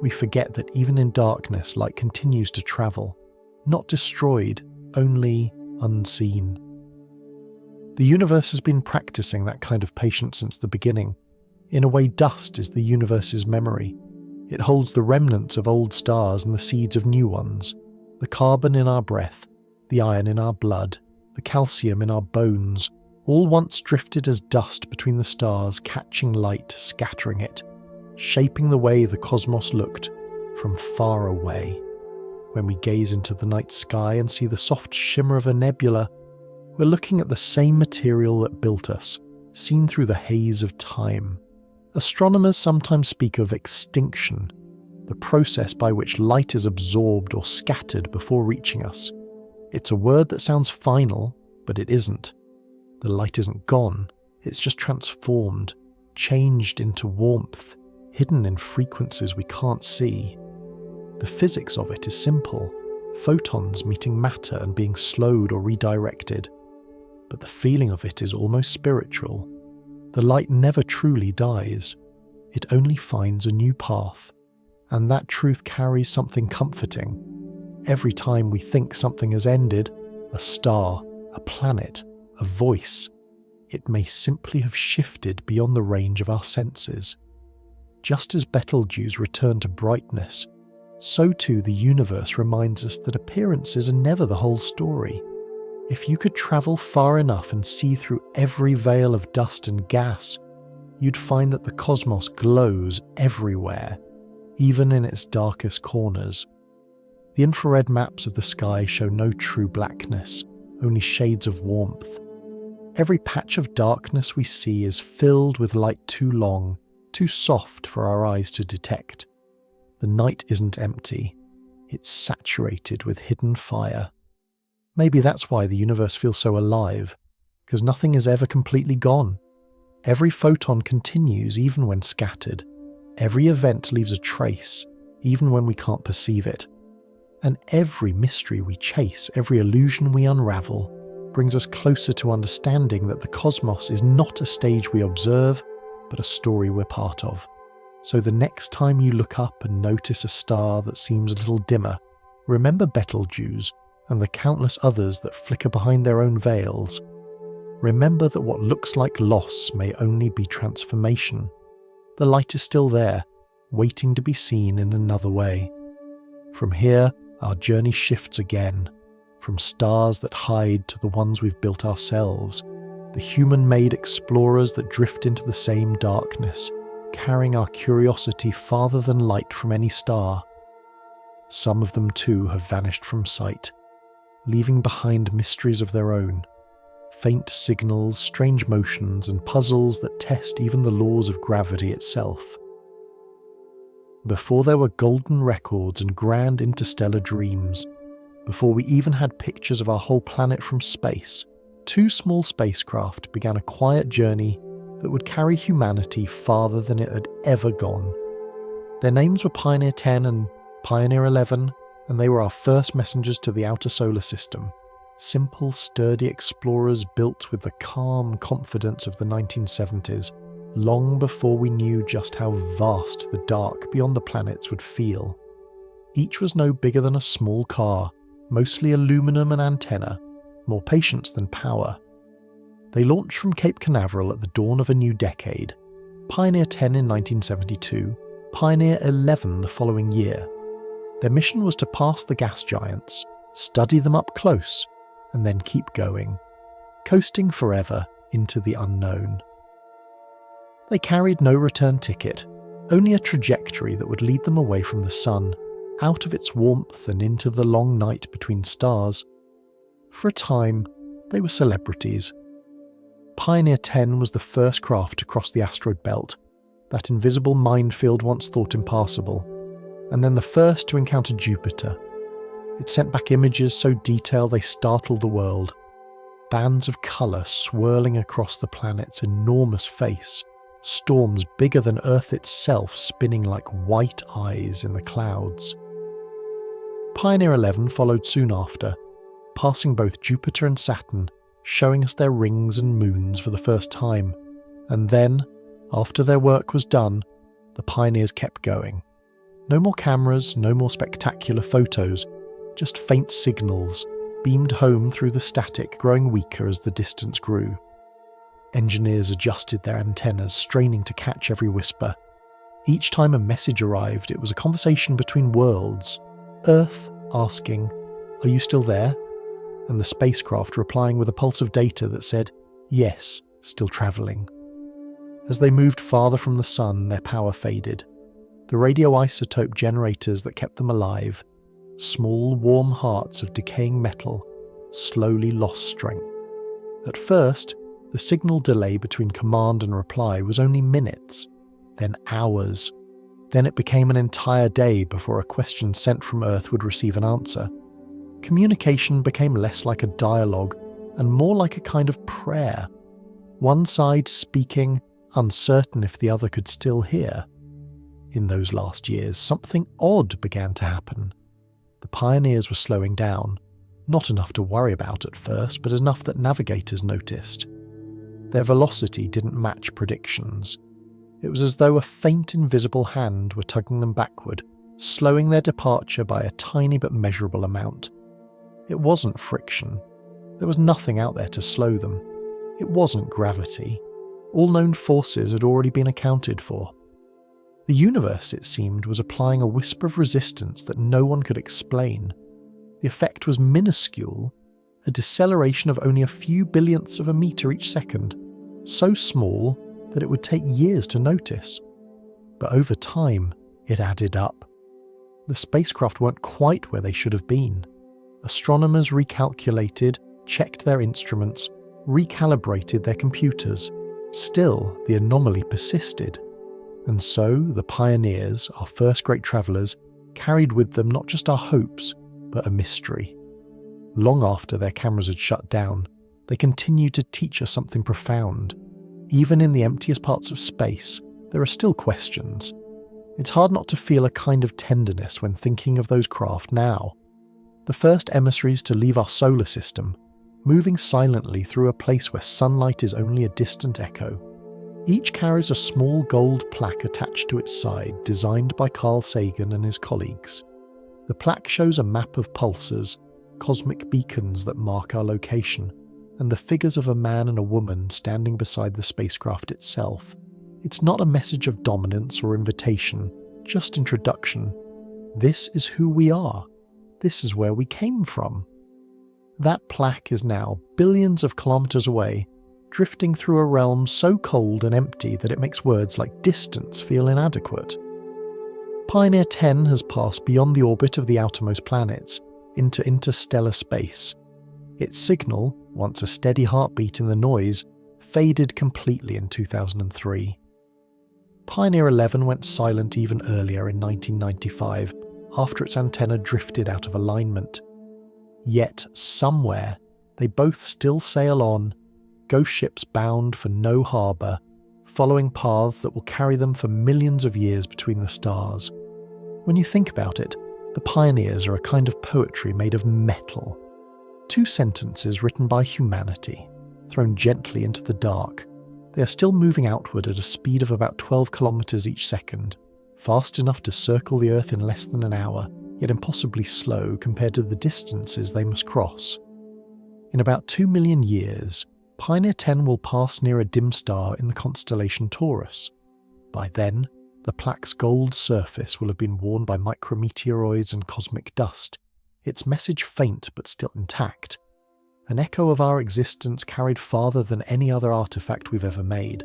We forget that even in darkness, light continues to travel, not destroyed, only unseen. The universe has been practicing that kind of patience since the beginning. In a way, dust is the universe's memory. It holds the remnants of old stars and the seeds of new ones. The carbon in our breath, the iron in our blood, the calcium in our bones, all once drifted as dust between the stars, catching light, scattering it, shaping the way the cosmos looked from far away. When we gaze into the night sky and see the soft shimmer of a nebula, we're looking at the same material that built us, seen through the haze of time. Astronomers sometimes speak of extinction, the process by which light is absorbed or scattered before reaching us. It's a word that sounds final, but it isn't. The light isn't gone, it's just transformed, changed into warmth, hidden in frequencies we can't see. The physics of it is simple, photons meeting matter and being slowed or redirected. But the feeling of it is almost spiritual. The light never truly dies, it only finds a new path. And that truth carries something comforting. Every time we think something has ended, a star, a planet, a voice, it may simply have shifted beyond the range of our senses. Just as Betelgeuse returned to brightness, so too the universe reminds us that appearances are never the whole story. If you could travel far enough and see through every veil of dust and gas, you'd find that the cosmos glows everywhere, even in its darkest corners. The infrared maps of the sky show no true blackness, only shades of warmth. Every patch of darkness we see is filled with light too long, too soft for our eyes to detect. The night isn't empty, it's saturated with hidden fire. Maybe that's why the universe feels so alive, because nothing is ever completely gone. Every photon continues even when scattered. Every event leaves a trace, even when we can't perceive it. And every mystery we chase, every illusion we unravel, brings us closer to understanding that the cosmos is not a stage we observe, but a story we're part of. So the next time you look up and notice a star that seems a little dimmer, remember Betelgeuse and the countless others that flicker behind their own veils. Remember that what looks like loss may only be transformation. The light is still there, waiting to be seen in another way. From here, our journey shifts again, from stars that hide to the ones we've built ourselves, the human-made explorers that drift into the same darkness, carrying our curiosity farther than light from any star. Some of them too have vanished from sight, leaving behind mysteries of their own, faint signals, strange motions, and puzzles that test even the laws of gravity itself. Before there were golden records and grand interstellar dreams, before we even had pictures of our whole planet from space, 2 small spacecraft began a quiet journey that would carry humanity farther than it had ever gone. Their names were Pioneer 10 and Pioneer 11, and they were our first messengers to the outer solar system. Simple, sturdy explorers built with the calm confidence of the 1970s, long before we knew just how vast the dark beyond the planets would feel. Each was no bigger than a small car, mostly aluminum and antenna, more patience than power. They launched from Cape Canaveral at the dawn of a new decade, Pioneer 10 in 1972, Pioneer 11 the following year. Their mission was to pass the gas giants, study them up close, and then keep going, coasting forever into the unknown. They carried no return ticket, only a trajectory that would lead them away from the sun, out of its warmth and into the long night between stars. For a time, they were celebrities. Pioneer 10 was the first craft to cross the asteroid belt, that invisible minefield once thought impassable, and then the first to encounter Jupiter. It sent back images so detailed they startled the world. Bands of colour swirling across the planet's enormous face, storms bigger than Earth itself spinning like white eyes in the clouds. Pioneer 11 followed soon after, passing both Jupiter and Saturn, showing us their rings and moons for the first time. And then, after their work was done, the pioneers kept going. No more cameras, no more spectacular photos, just faint signals, beamed home through the static, growing weaker as the distance grew. Engineers adjusted their antennas, straining to catch every whisper. Each time a message arrived, it was a conversation between worlds. Earth asking, "Are you still there?" And the spacecraft replying with a pulse of data that said, "Yes, still travelling." As they moved farther from the sun, their power faded. The radioisotope generators that kept them alive, small warm hearts of decaying metal, slowly lost strength. At first, the signal delay between command and reply was only minutes, then hours. Then it became an entire day before a question sent from Earth would receive an answer. Communication became less like a dialogue and more like a kind of prayer. One side speaking, uncertain if the other could still hear. In those last years, something odd began to happen. The pioneers were slowing down, not enough to worry about at first, but enough that navigators noticed. Their velocity didn't match predictions. It was as though a faint invisible hand were tugging them backward, slowing their departure by a tiny but measurable amount. It wasn't friction. There was nothing out there to slow them. It wasn't gravity. All known forces had already been accounted for. The universe, it seemed, was applying a whisper of resistance that no one could explain. The effect was minuscule, a deceleration of only a few billionths of a meter each second, so small that it would take years to notice. But over time, it added up. The spacecraft weren't quite where they should have been. Astronomers recalculated, checked their instruments, recalibrated their computers. Still, the anomaly persisted. And so, the pioneers, our first great travellers, carried with them not just our hopes, but a mystery. Long after their cameras had shut down, they continued to teach us something profound. Even in the emptiest parts of space, there are still questions. It's hard not to feel a kind of tenderness when thinking of those craft now. The first emissaries to leave our solar system, moving silently through a place where sunlight is only a distant echo. Each carries a small gold plaque attached to its side, designed by Carl Sagan and his colleagues. The plaque shows a map of pulsars, cosmic beacons that mark our location, and the figures of a man and a woman standing beside the spacecraft itself. It's not a message of dominance or invitation, just introduction. This is who we are. This is where we came from. That plaque is now billions of kilometers away, drifting through a realm so cold and empty that it makes words like distance feel inadequate. Pioneer 10 has passed beyond the orbit of the outermost planets into interstellar space. Its signal, once a steady heartbeat in the noise, faded completely in 2003. Pioneer 11 went silent even earlier in 1995 after its antenna drifted out of alignment. Yet, somewhere, they both still sail on, ghost ships bound for no harbour, following paths that will carry them for millions of years between the stars. When you think about it, the pioneers are a kind of poetry made of metal. 2 sentences written by humanity, thrown gently into the dark. They are still moving outward at a speed of about 12 kilometers each second, fast enough to circle the Earth in less than an hour, yet impossibly slow compared to the distances they must cross. In about 2 million years, Pioneer 10 will pass near a dim star in the constellation Taurus. By then, the plaque's gold surface will have been worn by micrometeoroids and cosmic dust, its message faint but still intact, an echo of our existence carried farther than any other artifact we've ever made.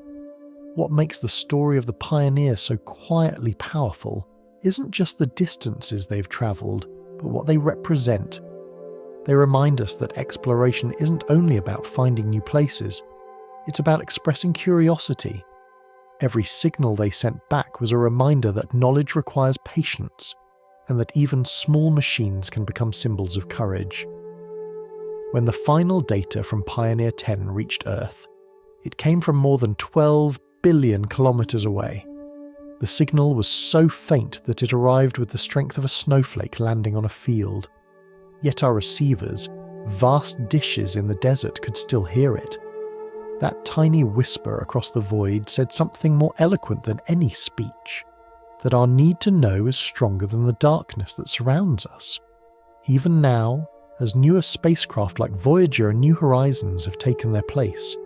What makes the story of the Pioneer so quietly powerful isn't just the distances they've travelled, but what they represent. They remind us that exploration isn't only about finding new places, it's about expressing curiosity. Every signal they sent back was a reminder that knowledge requires patience, and that even small machines can become symbols of courage. When the final data from Pioneer 10 reached Earth, it came from more than 12 billion kilometers away. The signal was so faint that it arrived with the strength of a snowflake landing on a field. Yet our receivers, vast dishes in the desert, could still hear it. That tiny whisper across the void said something more eloquent than any speech, that our need to know is stronger than the darkness that surrounds us. Even now, as newer spacecraft like Voyager and New Horizons have taken their place,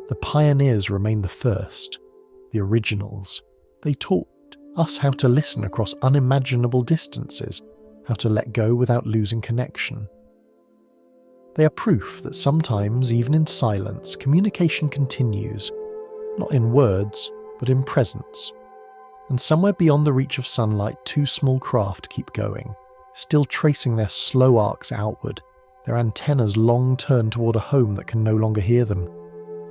the pioneers remain the first, the originals. They taught us how to listen across unimaginable distances, how to let go without losing connection. They are proof that sometimes, even in silence, communication continues, not in words, but in presence. And somewhere beyond the reach of sunlight, 2 small craft keep going, still tracing their slow arcs outward, their antennas long turned toward a home that can no longer hear them.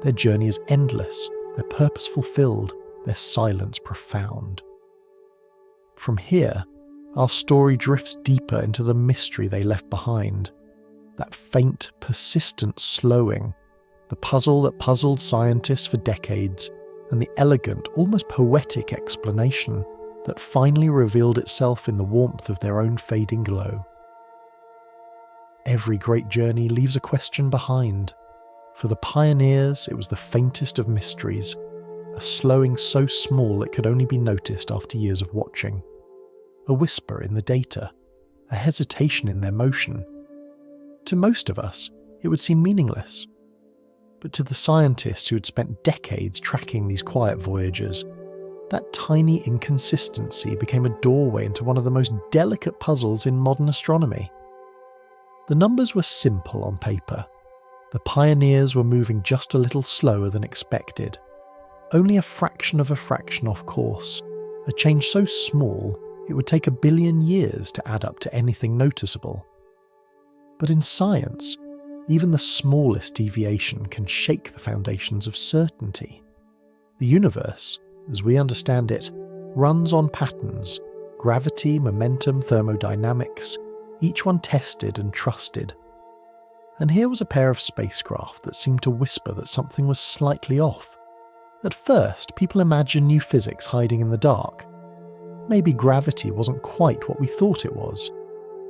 Their journey is endless, their purpose fulfilled, their silence profound. From here, our story drifts deeper into the mystery they left behind. That faint, persistent slowing, the puzzle that puzzled scientists for decades, and the elegant, almost poetic explanation that finally revealed itself in the warmth of their own fading glow. Every great journey leaves a question behind. For the pioneers, it was the faintest of mysteries, a slowing so small it could only be noticed after years of watching. A whisper in the data, a hesitation in their motion. To most of us, it would seem meaningless. But to the scientists who had spent decades tracking these quiet voyages, that tiny inconsistency became a doorway into one of the most delicate puzzles in modern astronomy. The numbers were simple on paper. The pioneers were moving just a little slower than expected. Only a fraction of a fraction off course, a change so small it would take 1 billion years to add up to anything noticeable. But in science, even the smallest deviation can shake the foundations of certainty. The universe, as we understand it, runs on patterns: gravity, momentum, thermodynamics, each one tested and trusted. And here was a pair of spacecraft that seemed to whisper that something was slightly off. At first, people imagined new physics hiding in the dark. Maybe gravity wasn't quite what we thought it was.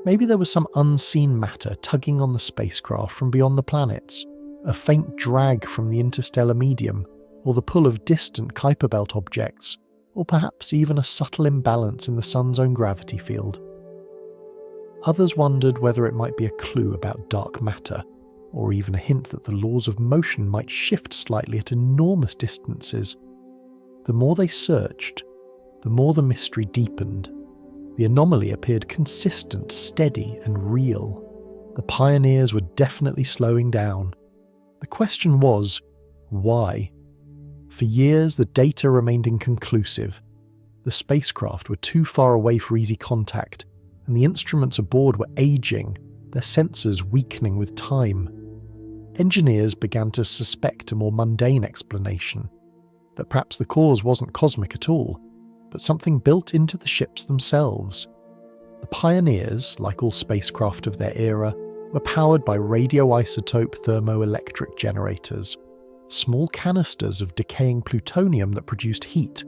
Maybe there was some unseen matter tugging on the spacecraft from beyond the planets, a faint drag from the interstellar medium, or the pull of distant Kuiper Belt objects, or perhaps even a subtle imbalance in the sun's own gravity field. Others wondered whether it might be a clue about dark matter, or even a hint that the laws of motion might shift slightly at enormous distances. The more they searched, the more the mystery deepened. The anomaly appeared consistent, steady, and real. The pioneers were definitely slowing down. The question was, why? For years, the data remained inconclusive. The spacecraft were too far away for easy contact, and the instruments aboard were aging, their sensors weakening with time. Engineers began to suspect a more mundane explanation, that perhaps the cause wasn't cosmic at all, but something built into the ships themselves. The pioneers, like all spacecraft of their era, were powered by radioisotope thermoelectric generators, small canisters of decaying plutonium that produced heat,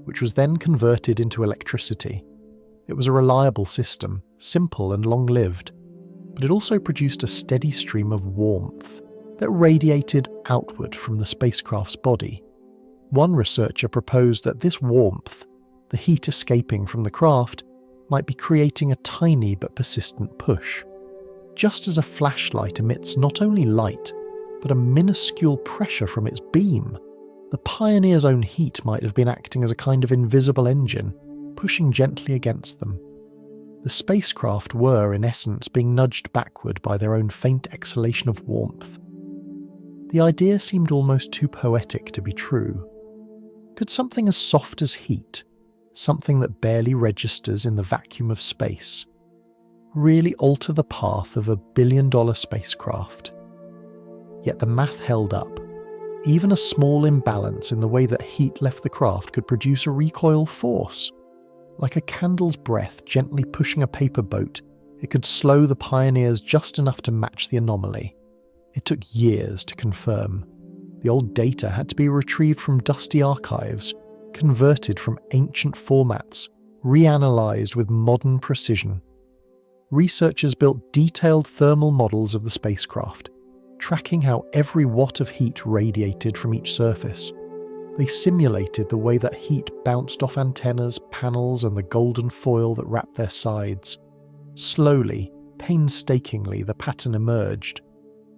which was then converted into electricity. It was a reliable system, simple and long-lived, but it also produced a steady stream of warmth that radiated outward from the spacecraft's body. One researcher proposed that this warmth, the heat escaping from the craft, might be creating a tiny but persistent push. Just as a flashlight emits not only light, but a minuscule pressure from its beam, the Pioneer's own heat might have been acting as a kind of invisible engine, pushing gently against them. The spacecraft were, in essence, being nudged backward by their own faint exhalation of warmth. The idea seemed almost too poetic to be true. Could something as soft as heat, something that barely registers in the vacuum of space, really alter the path of $1 billion spacecraft? Yet the math held up. Even a small imbalance in the way that heat left the craft could produce a recoil force. Like a candle's breath gently pushing a paper boat, it could slow the Pioneers just enough to match the anomaly. It took years to confirm. The old data had to be retrieved from dusty archives, converted from ancient formats, reanalyzed with modern precision. Researchers built detailed thermal models of the spacecraft, tracking how every watt of heat radiated from each surface. They simulated the way that heat bounced off antennas, panels, and the golden foil that wrapped their sides. Slowly, painstakingly, the pattern emerged.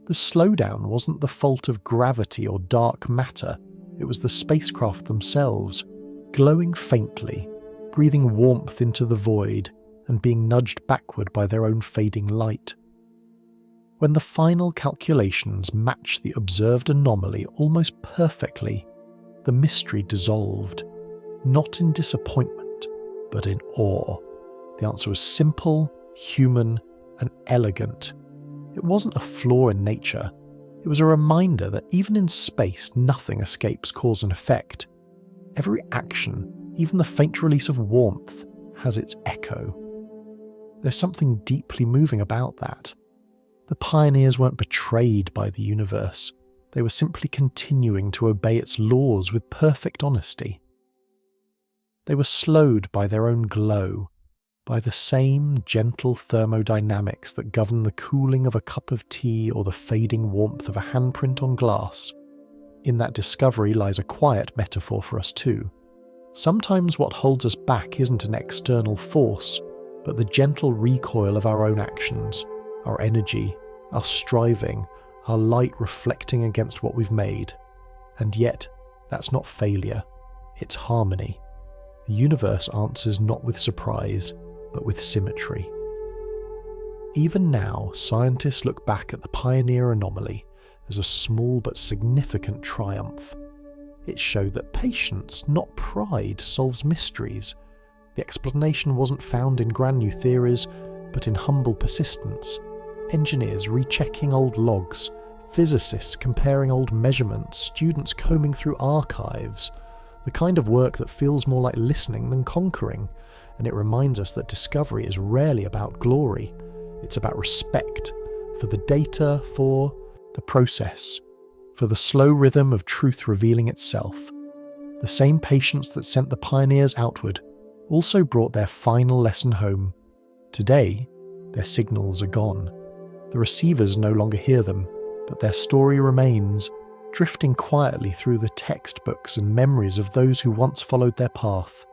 The slowdown wasn't the fault of gravity or dark matter, it was the spacecraft themselves, glowing faintly, breathing warmth into the void, and being nudged backward by their own fading light. When the final calculations matched the observed anomaly almost perfectly, the mystery dissolved, not in disappointment, but in awe. The answer was simple, human, and elegant. It wasn't a flaw in nature. It was a reminder that even in space, nothing escapes cause and effect. Every action, even the faint release of warmth, has its echo. There's something deeply moving about that. The Pioneers weren't betrayed by the universe. They were simply continuing to obey its laws with perfect honesty. They were slowed by their own glow, by the same gentle thermodynamics that govern the cooling of a cup of tea or the fading warmth of a handprint on glass. In that discovery lies a quiet metaphor for us too. Sometimes what holds us back isn't an external force, but the gentle recoil of our own actions, our energy, our striving, our light reflecting against what we've made. And yet, that's not failure, it's harmony. The universe answers not with surprise, but with symmetry. Even now, scientists look back at the Pioneer anomaly as a small but significant triumph. It showed that patience, not pride, solves mysteries. The explanation wasn't found in grand new theories, but in humble persistence. Engineers rechecking old logs, physicists comparing old measurements, students combing through archives. The kind of work that feels more like listening than conquering. And it reminds us that discovery is rarely about glory. It's about respect for the data, for the process, for the slow rhythm of truth revealing itself. The same patience that sent the Pioneers outward also brought their final lesson home. Today, their signals are gone. The receivers no longer hear them, but their story remains, drifting quietly through the textbooks and memories of those who once followed their path.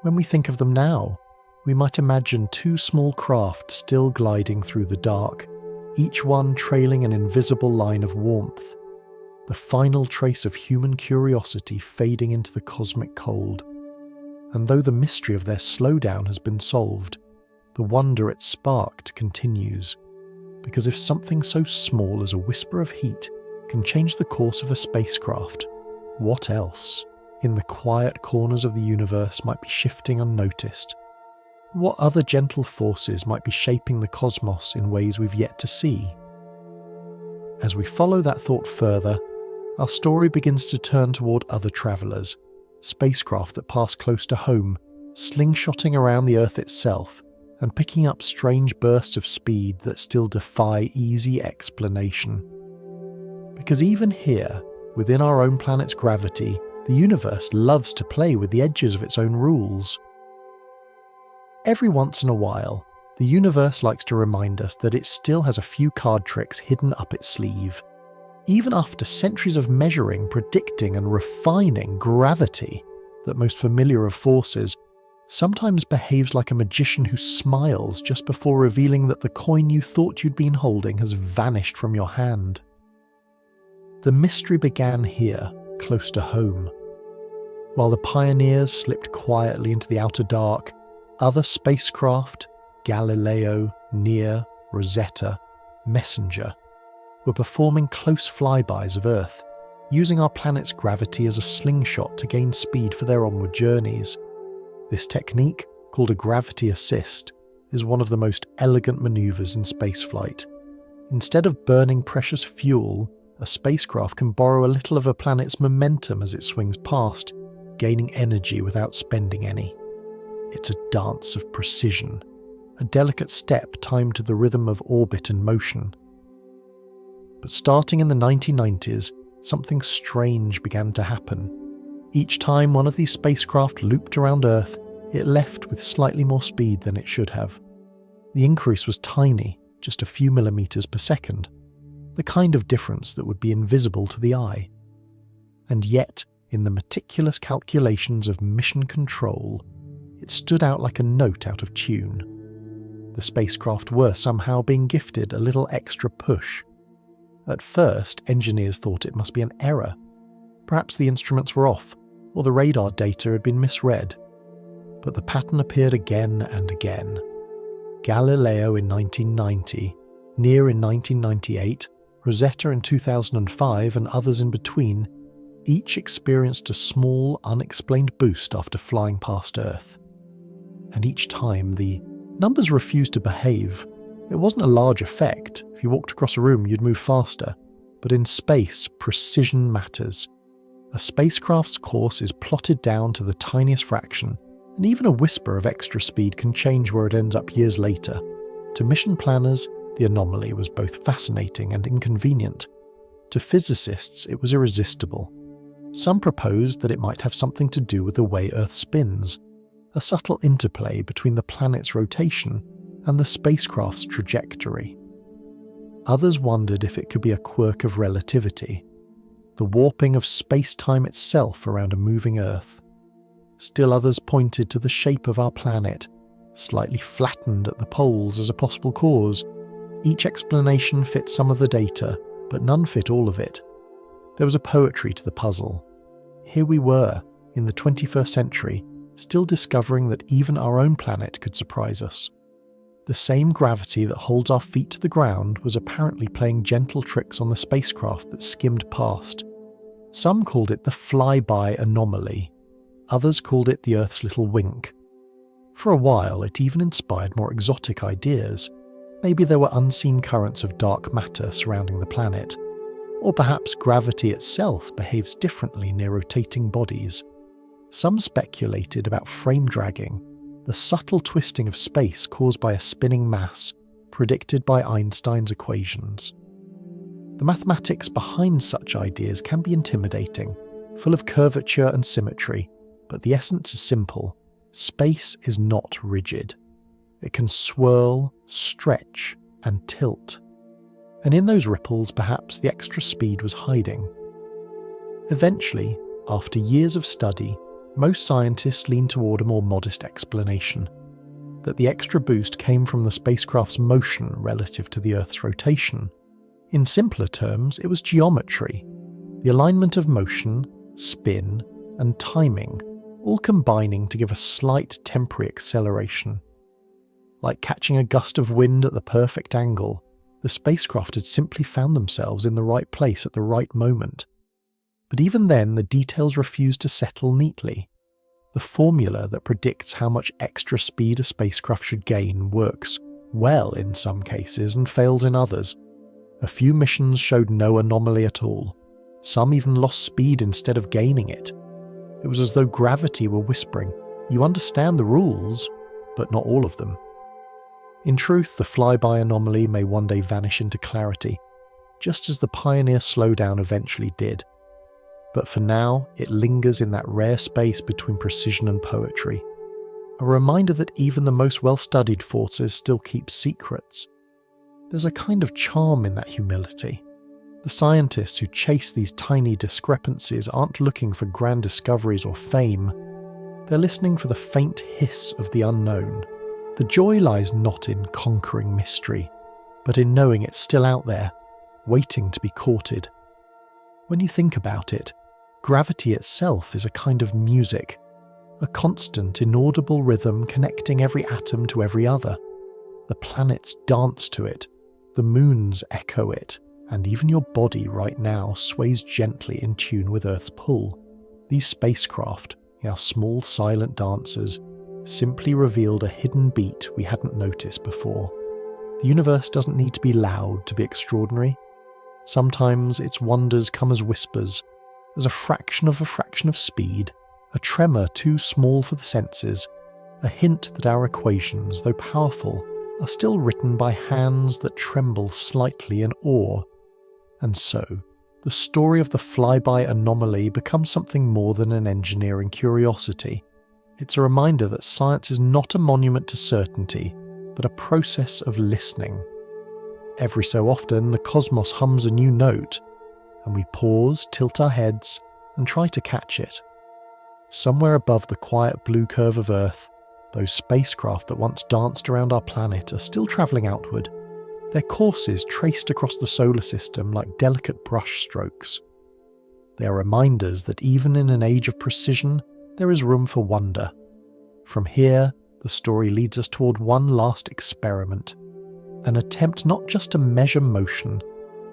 When we think of them now, we might imagine two small craft still gliding through the dark, each one trailing an invisible line of warmth, the final trace of human curiosity fading into the cosmic cold. and though the mystery of their slowdown has been solved, the wonder it sparked continues. Because if something so small as a whisper of heat can change the course of a spacecraft, what else, in the quiet corners of the universe, might be shifting unnoticed? What other gentle forces might be shaping the cosmos in ways we've yet to see? As we follow that thought further, our story begins to turn toward other travellers, spacecraft that pass close to home, slingshotting around the Earth itself, and picking up strange bursts of speed that still defy easy explanation. Because even here, within our own planet's gravity, the universe loves to play with the edges of its own rules. Every once in a while, the universe likes to remind us that it still has a few card tricks hidden up its sleeve. Even after centuries of measuring, predicting and refining gravity, that most familiar of forces, sometimes behaves like a magician who smiles just before revealing that the coin you thought you'd been holding has vanished from your hand. The mystery began here, close to home. While the pioneers slipped quietly into the outer dark, other spacecraft, Galileo, Near, Rosetta, Messenger, were performing close flybys of Earth, using our planet's gravity as a slingshot to gain speed for their onward journeys. This technique, called a gravity assist, is one of the most elegant maneuvers in spaceflight. Instead of burning precious fuel, a spacecraft can borrow a little of a planet's momentum as it swings past, gaining energy without spending any. It's a dance of precision, a delicate step timed to the rhythm of orbit and motion. But starting in the 1990s, something strange began to happen. Each time one of these spacecraft looped around Earth, it left with slightly more speed than it should have. The increase was tiny, just a few millimeters per second, the kind of difference that would be invisible to the eye. And yet, in the meticulous calculations of mission control, it stood out like a note out of tune. The spacecraft were somehow being gifted a little extra push. At first, engineers thought it must be an error. Perhaps the instruments were off, or the radar data had been misread. But the pattern appeared again and again. Galileo in 1990, Near in 1998, Rosetta in 2005 and others in between, each experienced a small, unexplained boost after flying past Earth. And each time, the numbers refused to behave. It wasn't a large effect. If you walked across a room, you'd move faster. But in space, precision matters. A spacecraft's course is plotted down to the tiniest fraction, and even a whisper of extra speed can change where it ends up years later. To mission planners, the anomaly was both fascinating and inconvenient. To physicists, it was irresistible. Some proposed that it might have something to do with the way Earth spins, a subtle interplay between the planet's rotation and the spacecraft's trajectory. Others wondered if it could be a quirk of relativity, the warping of space-time itself around a moving Earth. Still others pointed to the shape of our planet, slightly flattened at the poles as a possible cause. Each explanation fit some of the data, but none fit all of it. There was a poetry to the puzzle. Here we were, in the 21st century, still discovering that even our own planet could surprise us. The same gravity that holds our feet to the ground was apparently playing gentle tricks on the spacecraft that skimmed past. Some called it the flyby anomaly. Others called it the Earth's little wink. For a while, it even inspired more exotic ideas. Maybe there were unseen currents of dark matter surrounding the planet. Or perhaps gravity itself behaves differently near rotating bodies. Some speculated about frame dragging, the subtle twisting of space caused by a spinning mass, predicted by Einstein's equations. The mathematics behind such ideas can be intimidating, full of curvature and symmetry, but the essence is simple. Space is not rigid. It can swirl, stretch, and tilt. And in those ripples, perhaps the extra speed was hiding. Eventually, after years of study, most scientists lean toward a more modest explanation, that the extra boost came from the spacecraft's motion relative to the Earth's rotation. In simpler terms, it was geometry, the alignment of motion, spin, and timing all combining to give a slight temporary acceleration. Like catching a gust of wind at the perfect angle, the spacecraft had simply found themselves in the right place at the right moment. But even then, the details refused to settle neatly. The formula that predicts how much extra speed a spacecraft should gain works well in some cases and fails in others. A few missions showed no anomaly at all. Some even lost speed instead of gaining it. It was as though gravity were whispering, "You understand the rules, but not all of them." In truth, the flyby anomaly may one day vanish into clarity, just as the Pioneer slowdown eventually did. But for now, it lingers in that rare space between precision and poetry. A reminder that even the most well-studied forces still keep secrets. There's a kind of charm in that humility. The scientists who chase these tiny discrepancies aren't looking for grand discoveries or fame. They're listening for the faint hiss of the unknown. The joy lies not in conquering mystery, but in knowing it's still out there, waiting to be courted. When you think about it, gravity itself is a kind of music, a constant, inaudible rhythm connecting every atom to every other. The planets dance to it, the moons echo it, and even your body right now sways gently in tune with Earth's pull. These spacecraft, our small silent dancers, simply revealed a hidden beat we hadn't noticed before. The universe doesn't need to be loud to be extraordinary. Sometimes its wonders come as whispers, as a fraction of speed, a tremor too small for the senses, a hint that our equations, though powerful, are still written by hands that tremble slightly in awe. And so, the story of the flyby anomaly becomes something more than an engineering curiosity. It's a reminder that science is not a monument to certainty, but a process of listening. Every so often, the cosmos hums a new note, and we pause, tilt our heads, and try to catch it. Somewhere above the quiet blue curve of Earth, those spacecraft that once danced around our planet are still travelling outward, their courses traced across the solar system like delicate brush strokes. They are reminders that even in an age of precision, there is room for wonder. From here, the story leads us toward one last experiment, an attempt not just to measure motion,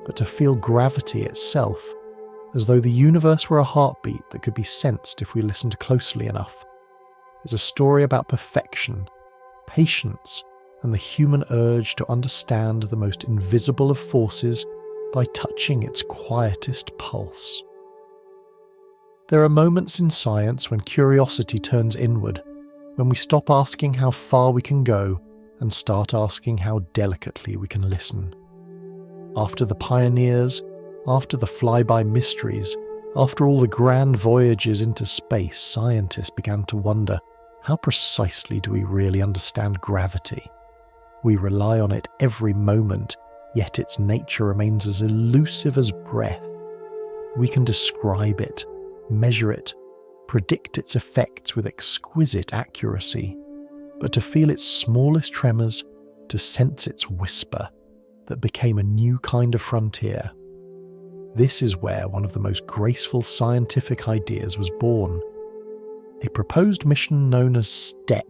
but to feel gravity itself, as though the universe were a heartbeat that could be sensed if we listened closely enough. It's a story about perfection, patience, and the human urge to understand the most invisible of forces by touching its quietest pulse. There are moments in science when curiosity turns inward, when we stop asking how far we can go and start asking how delicately we can listen. After the pioneers, after the flyby mysteries, after all the grand voyages into space, scientists began to wonder, how precisely do we really understand gravity? We rely on it every moment, yet its nature remains as elusive as breath. We can describe it, measure it, predict its effects with exquisite accuracy, but to feel its smallest tremors, to sense its whisper, that became a new kind of frontier. This is where one of the most graceful scientific ideas was born. A proposed mission known as STEP,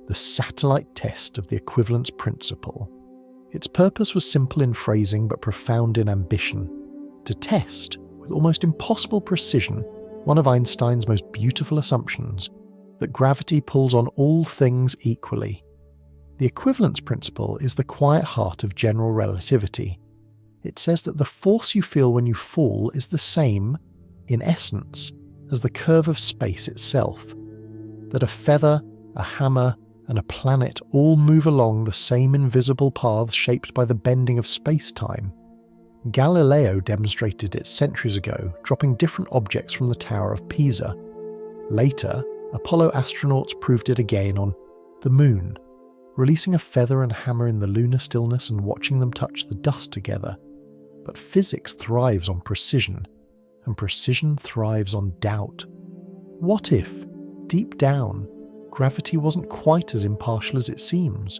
the satellite test of the equivalence principle. Its purpose was simple in phrasing but profound in ambition: to test, with almost impossible precision, one of Einstein's most beautiful assumptions, that gravity pulls on all things equally. The equivalence principle is the quiet heart of general relativity. It says that the force you feel when you fall is the same, in essence, as the curve of space itself. That a feather, a hammer, and a planet all move along the same invisible paths shaped by the bending of space-time. Galileo demonstrated it centuries ago, dropping different objects from the Tower of Pisa. Later, Apollo astronauts proved it again on the Moon, releasing a feather and hammer in the lunar stillness and watching them touch the dust together. But physics thrives on precision, and precision thrives on doubt. What if, deep down, gravity wasn't quite as impartial as it seems?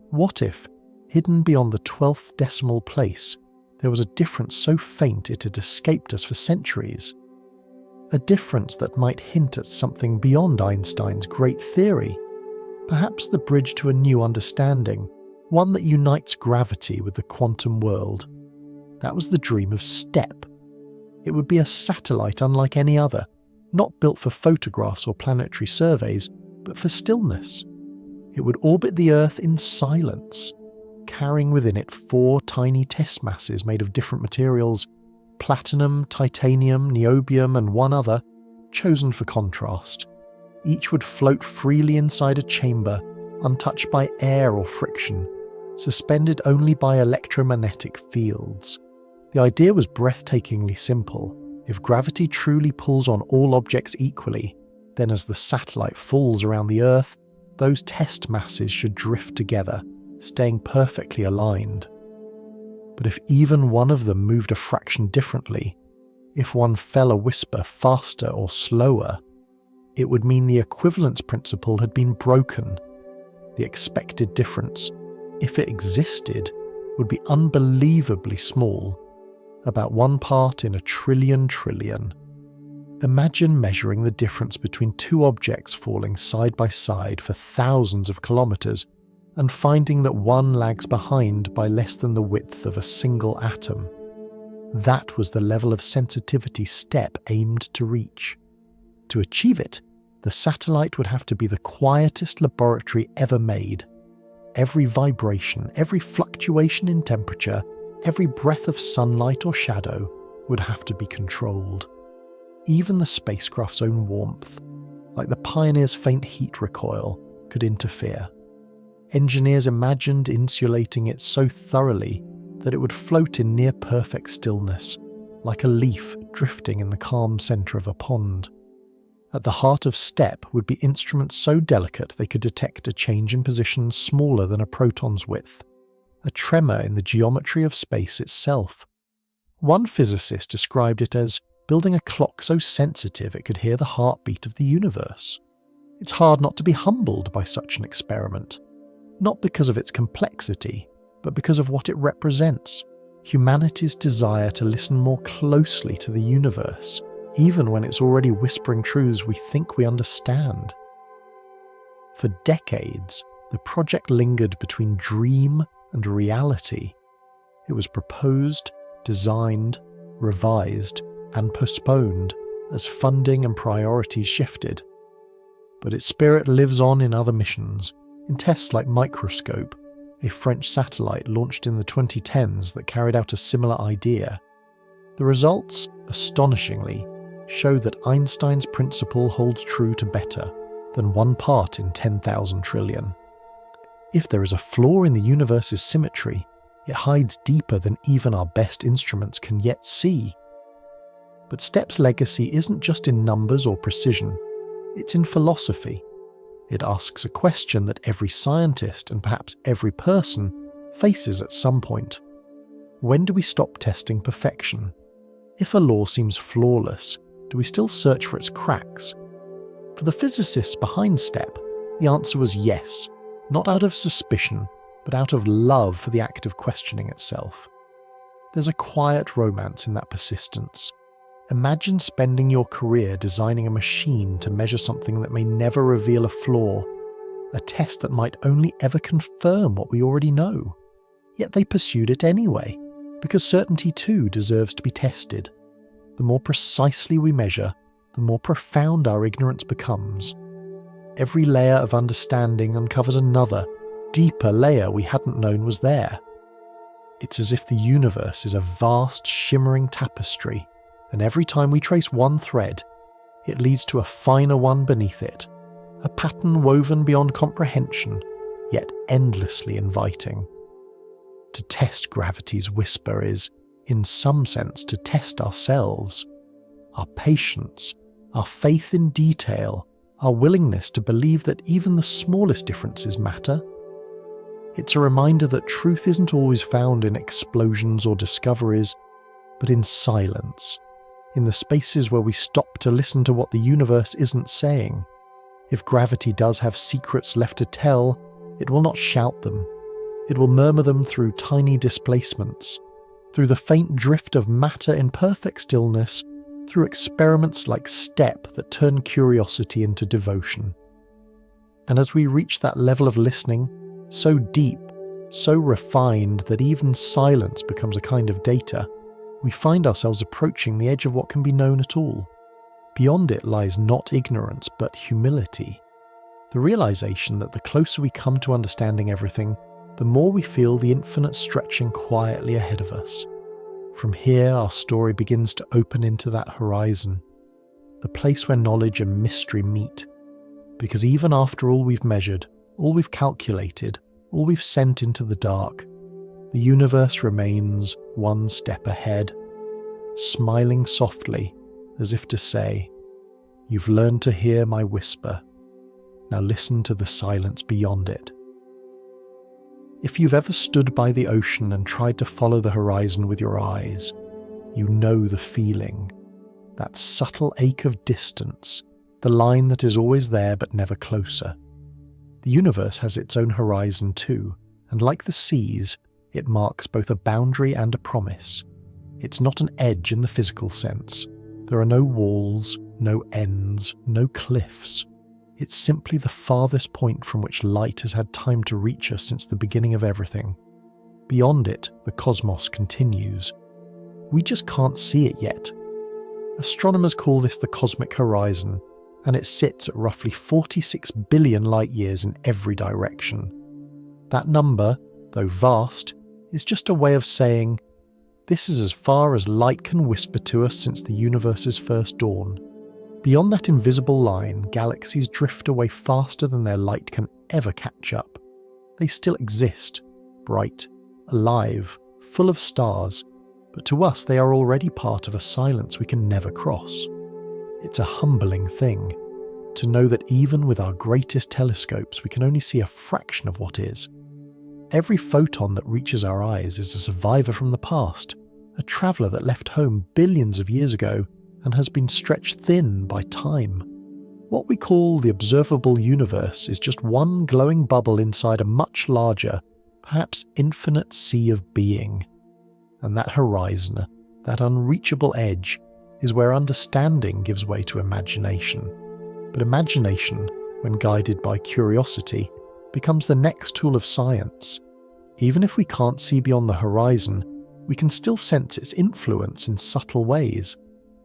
What if, hidden beyond the 12th decimal place, there was a difference so faint it had escaped us for centuries? a difference that might hint at something beyond Einstein's great theory, perhaps the bridge to a new understanding, one that unites gravity with the quantum world. That was the dream of STEP. It would be a satellite unlike any other, not built for photographs or planetary surveys, but for stillness. It would orbit the Earth in silence, carrying within it 4 tiny test masses made of different materials: platinum, titanium, niobium, and one other, chosen for contrast. Each would float freely inside a chamber, untouched by air or friction, suspended only by electromagnetic fields. The idea was breathtakingly simple. If gravity truly pulls on all objects equally, then as the satellite falls around the Earth, those test masses should drift together, staying perfectly aligned. But if even one of them moved a fraction differently, if one fell a whisper faster or slower, it would mean the equivalence principle had been broken. The expected difference, if it existed, would be unbelievably small, about 1 part in a trillion trillion. Imagine measuring the difference between 2 objects falling side by side for thousands of kilometers and finding that one lags behind by less than the width of a single atom. That was the level of sensitivity STEP aimed to reach. To achieve it, the satellite would have to be the quietest laboratory ever made. Every vibration, every fluctuation in temperature, every breath of sunlight or shadow would have to be controlled. Even the spacecraft's own warmth, like the Pioneer's faint heat recoil, could interfere. Engineers imagined insulating it so thoroughly that it would float in near-perfect stillness, like a leaf drifting in the calm centre of a pond. At the heart of STEP would be instruments so delicate they could detect a change in position smaller than a proton's width, a tremor in the geometry of space itself. One physicist described it as building a clock so sensitive it could hear the heartbeat of the universe. It's hard not to be humbled by such an experiment, not because of its complexity, but because of what it represents: humanity's desire to listen more closely to the universe, even when it's already whispering truths we think we understand. For decades, the project lingered between dream and reality. It was proposed, designed, revised, and postponed as funding and priorities shifted. But its spirit lives on in other missions, in tests like Microscope, a French satellite launched in the 2010s that carried out a similar idea. The results, astonishingly, show that Einstein's principle holds true to better than 1 part in 10,000 trillion. If there is a flaw in the universe's symmetry, it hides deeper than even our best instruments can yet see. But STEP's legacy isn't just in numbers or precision, it's in philosophy. It asks a question that every scientist and perhaps every person faces at some point. When do we stop testing perfection? If a law seems flawless, do we still search for its cracks? For the physicists behind STEP, the answer was yes, not out of suspicion, but out of love for the act of questioning itself. There's a quiet romance in that persistence. Imagine spending your career designing a machine to measure something that may never reveal a flaw, a test that might only ever confirm what we already know. Yet they pursued it anyway, because certainty too deserves to be tested. The more precisely we measure, the more profound our ignorance becomes. Every layer of understanding uncovers another, deeper layer we hadn't known was there. It's as if the universe is a vast, shimmering tapestry, and every time we trace one thread, it leads to a finer one beneath it, a pattern woven beyond comprehension, yet endlessly inviting. To test gravity's whisper is, in some sense, to test ourselves, our patience, our faith in detail, our willingness to believe that even the smallest differences matter. It's a reminder that truth isn't always found in explosions or discoveries, but in silence, in the spaces where we stop to listen to what the universe isn't saying. If gravity does have secrets left to tell, it will not shout them. It will murmur them through tiny displacements, through the faint drift of matter in perfect stillness, through experiments like STEP that turn curiosity into devotion. And as we reach that level of listening, so deep, so refined that even silence becomes a kind of data, we find ourselves approaching the edge of what can be known at all. Beyond it lies not ignorance, but humility. The realization that the closer we come to understanding everything, the more we feel the infinite stretching quietly ahead of us. From here, our story begins to open into that horizon, the place where knowledge and mystery meet. Because even after all we've measured, all we've calculated, all we've sent into the dark, the universe remains one step ahead, smiling softly as if to say, "You've learned to hear my whisper. Now listen to the silence beyond it." If you've ever stood by the ocean and tried to follow the horizon with your eyes, you know the feeling, that subtle ache of distance, the line that is always there but never closer. The universe has its own horizon too, and like the seas, it marks both a boundary and a promise. It's not an edge in the physical sense. There are no walls, no ends, no cliffs. It's simply the farthest point from which light has had time to reach us since the beginning of everything. Beyond it, the cosmos continues. We just can't see it yet. Astronomers call this the cosmic horizon, and it sits at roughly 46 billion light-years in every direction. That number, though vast, is just a way of saying, this is as far as light can whisper to us since the universe's first dawn. Beyond that invisible line, galaxies drift away faster than their light can ever catch up. They still exist, bright, alive, full of stars, but to us they are already part of a silence we can never cross. It's a humbling thing, to know that even with our greatest telescopes we can only see a fraction of what is. Every photon that reaches our eyes is a survivor from the past, a traveller that left home billions of years ago and has been stretched thin by time. What we call the observable universe is just one glowing bubble inside a much larger, perhaps infinite sea of being. And that horizon, that unreachable edge, is where understanding gives way to imagination. But imagination, when guided by curiosity, becomes the next tool of science. Even if we can't see beyond the horizon, we can still sense its influence in subtle ways.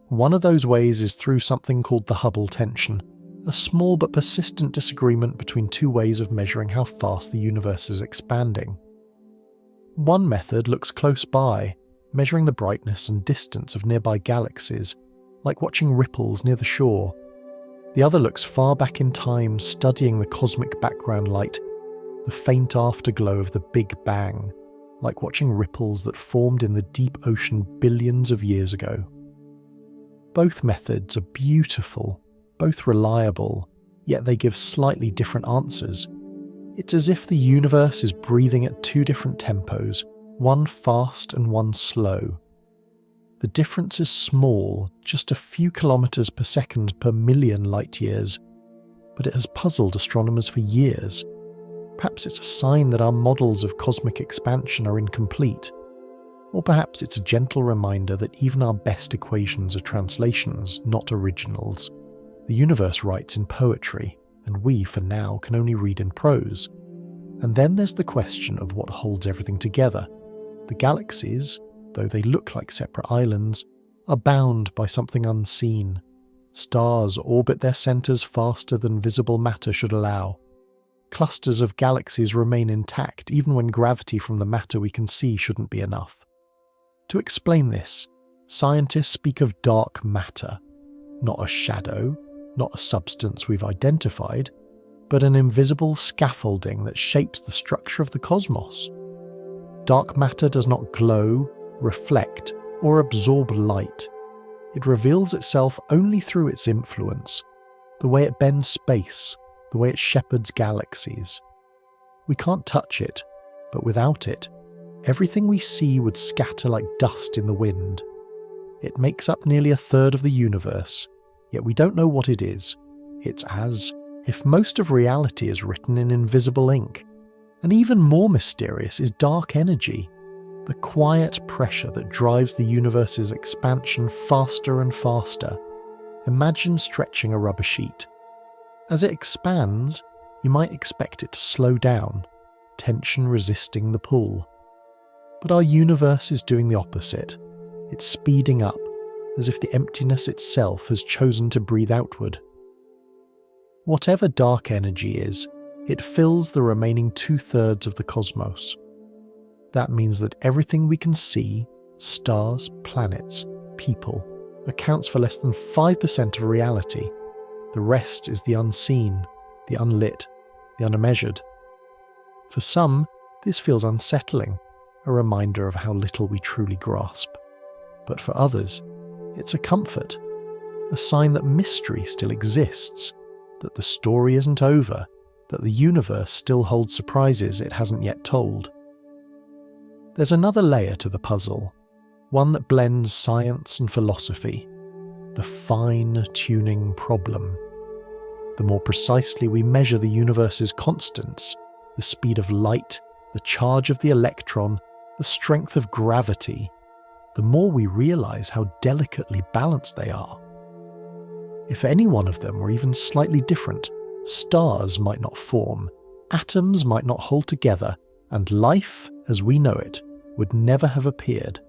One of those ways is through something called the Hubble tension, a small but persistent disagreement between two ways of measuring how fast the universe is expanding. One method looks close by, measuring the brightness and distance of nearby galaxies, like watching ripples near the shore. The other looks far back in time, studying the cosmic background light, the faint afterglow of the Big Bang, like watching ripples that formed in the deep ocean billions of years ago. Both methods are beautiful, both reliable, yet they give slightly different answers. It's as if the universe is breathing at two different tempos, one fast and one slow. The difference is small, just a few kilometers per second per million light-years, but it has puzzled astronomers for years. Perhaps it's a sign that our models of cosmic expansion are incomplete. Or perhaps it's a gentle reminder that even our best equations are translations, not originals. The universe writes in poetry, and we, for now, can only read in prose. And then there's the question of what holds everything together. The galaxies, though they look like separate islands, are bound by something unseen. Stars orbit their centres faster than visible matter should allow. Clusters of galaxies remain intact even when gravity from the matter we can see shouldn't be enough. To explain this, scientists speak of dark matter, not a shadow, not a substance we've identified, but an invisible scaffolding that shapes the structure of the cosmos. Dark matter does not glow, reflect, or absorb light. It reveals itself only through its influence, the way it bends space, the way it shepherds galaxies. We can't touch it, but without it, everything we see would scatter like dust in the wind. It makes up nearly a third of the universe, yet we don't know what it is. It's as if most of reality is written in invisible ink. And even more mysterious is dark energy, the quiet pressure that drives the universe's expansion faster and faster. Imagine stretching a rubber sheet. As it expands, you might expect it to slow down, tension resisting the pull. But our universe is doing the opposite. It's speeding up, as if the emptiness itself has chosen to breathe outward. Whatever dark energy is, it fills the remaining 2/3 of the cosmos. That means that everything we can see, stars, planets, people, accounts for less than 5% of reality. The rest is the unseen, the unlit, the unmeasured. For some, this feels unsettling, a reminder of how little we truly grasp. But for others, it's a comfort, a sign that mystery still exists, that the story isn't over, that the universe still holds surprises it hasn't yet told. There's another layer to the puzzle, one that blends science and philosophy, the fine-tuning problem. The more precisely we measure the universe's constants, the speed of light, the charge of the electron, the strength of gravity, the more we realize how delicately balanced they are. If any one of them were even slightly different, stars might not form, atoms might not hold together, and life, as we know it, would never have appeared.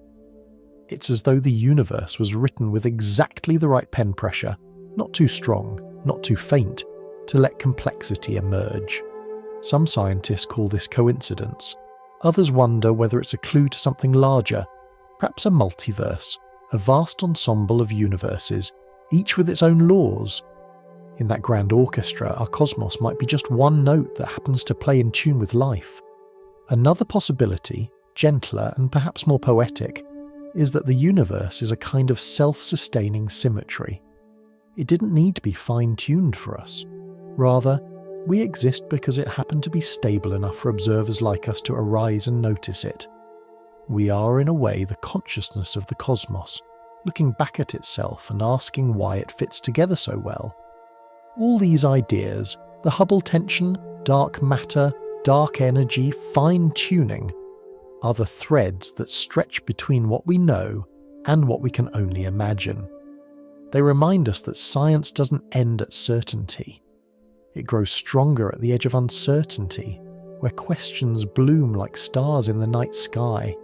It's as though the universe was written with exactly the right pen pressure, not too strong, not too faint, to let complexity emerge. Some scientists call this coincidence. Others wonder whether it's a clue to something larger, perhaps a multiverse, a vast ensemble of universes, each with its own laws. In that grand orchestra, our cosmos might be just one note that happens to play in tune with life. Another possibility, gentler and perhaps more poetic, is that the universe is a kind of self-sustaining symmetry. It didn't need to be fine-tuned for us. Rather, we exist because it happened to be stable enough for observers like us to arise and notice it. We are, in a way, the consciousness of the cosmos, looking back at itself and asking why it fits together so well. All these ideas, the Hubble tension, dark matter, dark energy, fine-tuning, are the threads that stretch between what we know and what we can only imagine. They remind us that science doesn't end at certainty. It grows stronger at the edge of uncertainty, where questions bloom like stars in the night sky.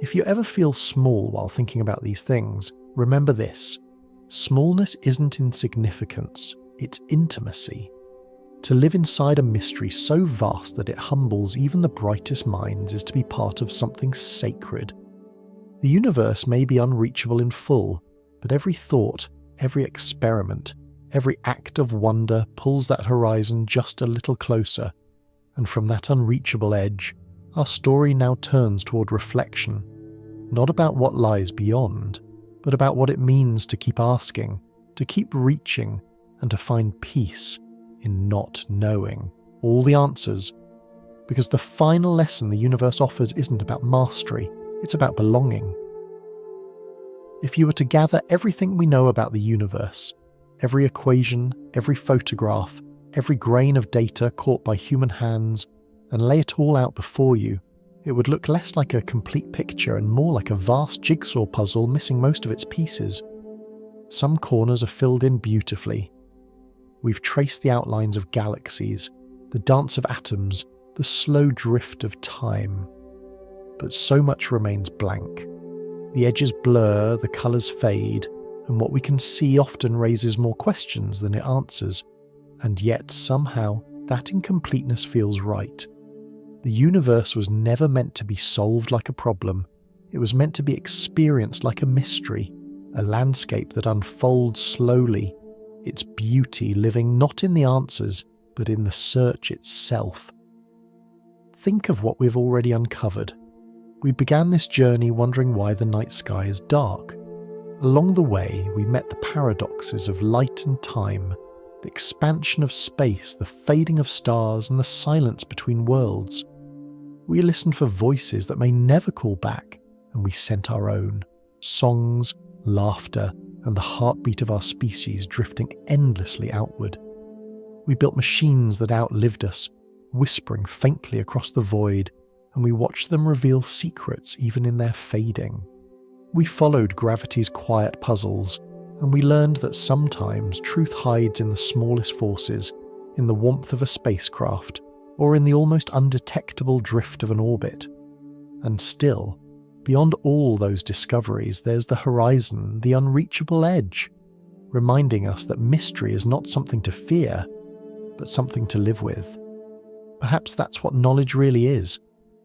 If you ever feel small while thinking about these things, remember this: smallness isn't insignificance, it's intimacy. To live inside a mystery so vast that it humbles even the brightest minds is to be part of something sacred. The universe may be unreachable in full, but every thought, every experiment, every act of wonder pulls that horizon just a little closer, and from that unreachable edge, our story now turns toward reflection, not about what lies beyond, but about what it means to keep asking, to keep reaching, and to find peace in not knowing all the answers, because the final lesson the universe offers isn't about mastery, it's about belonging. If you were to gather everything we know about the universe, every equation, every photograph, every grain of data caught by human hands, and lay it all out before you, it would look less like a complete picture and more like a vast jigsaw puzzle missing most of its pieces. Some corners are filled in beautifully. We've traced the outlines of galaxies, the dance of atoms, the slow drift of time. But so much remains blank. The edges blur, the colours fade, and what we can see often raises more questions than it answers. And yet, somehow, that incompleteness feels right. The universe was never meant to be solved like a problem. It was meant to be experienced like a mystery, a landscape that unfolds slowly, its beauty living not in the answers, but in the search itself. Think of what we've already uncovered. We began this journey wondering why the night sky is dark. Along the way, we met the paradoxes of light and time, the expansion of space, the fading of stars, and the silence between worlds. We listened for voices that may never call back, and we sent our own. Songs, laughter, and the heartbeat of our species drifting endlessly outward. We built machines that outlived us, whispering faintly across the void, and we watched them reveal secrets even in their fading. We followed gravity's quiet puzzles, and we learned that sometimes truth hides in the smallest forces, in the warmth of a spacecraft, or in the almost undetectable drift of an orbit. And still, beyond all those discoveries, there's the horizon, the unreachable edge, reminding us that mystery is not something to fear, but something to live with. Perhaps that's what knowledge really is,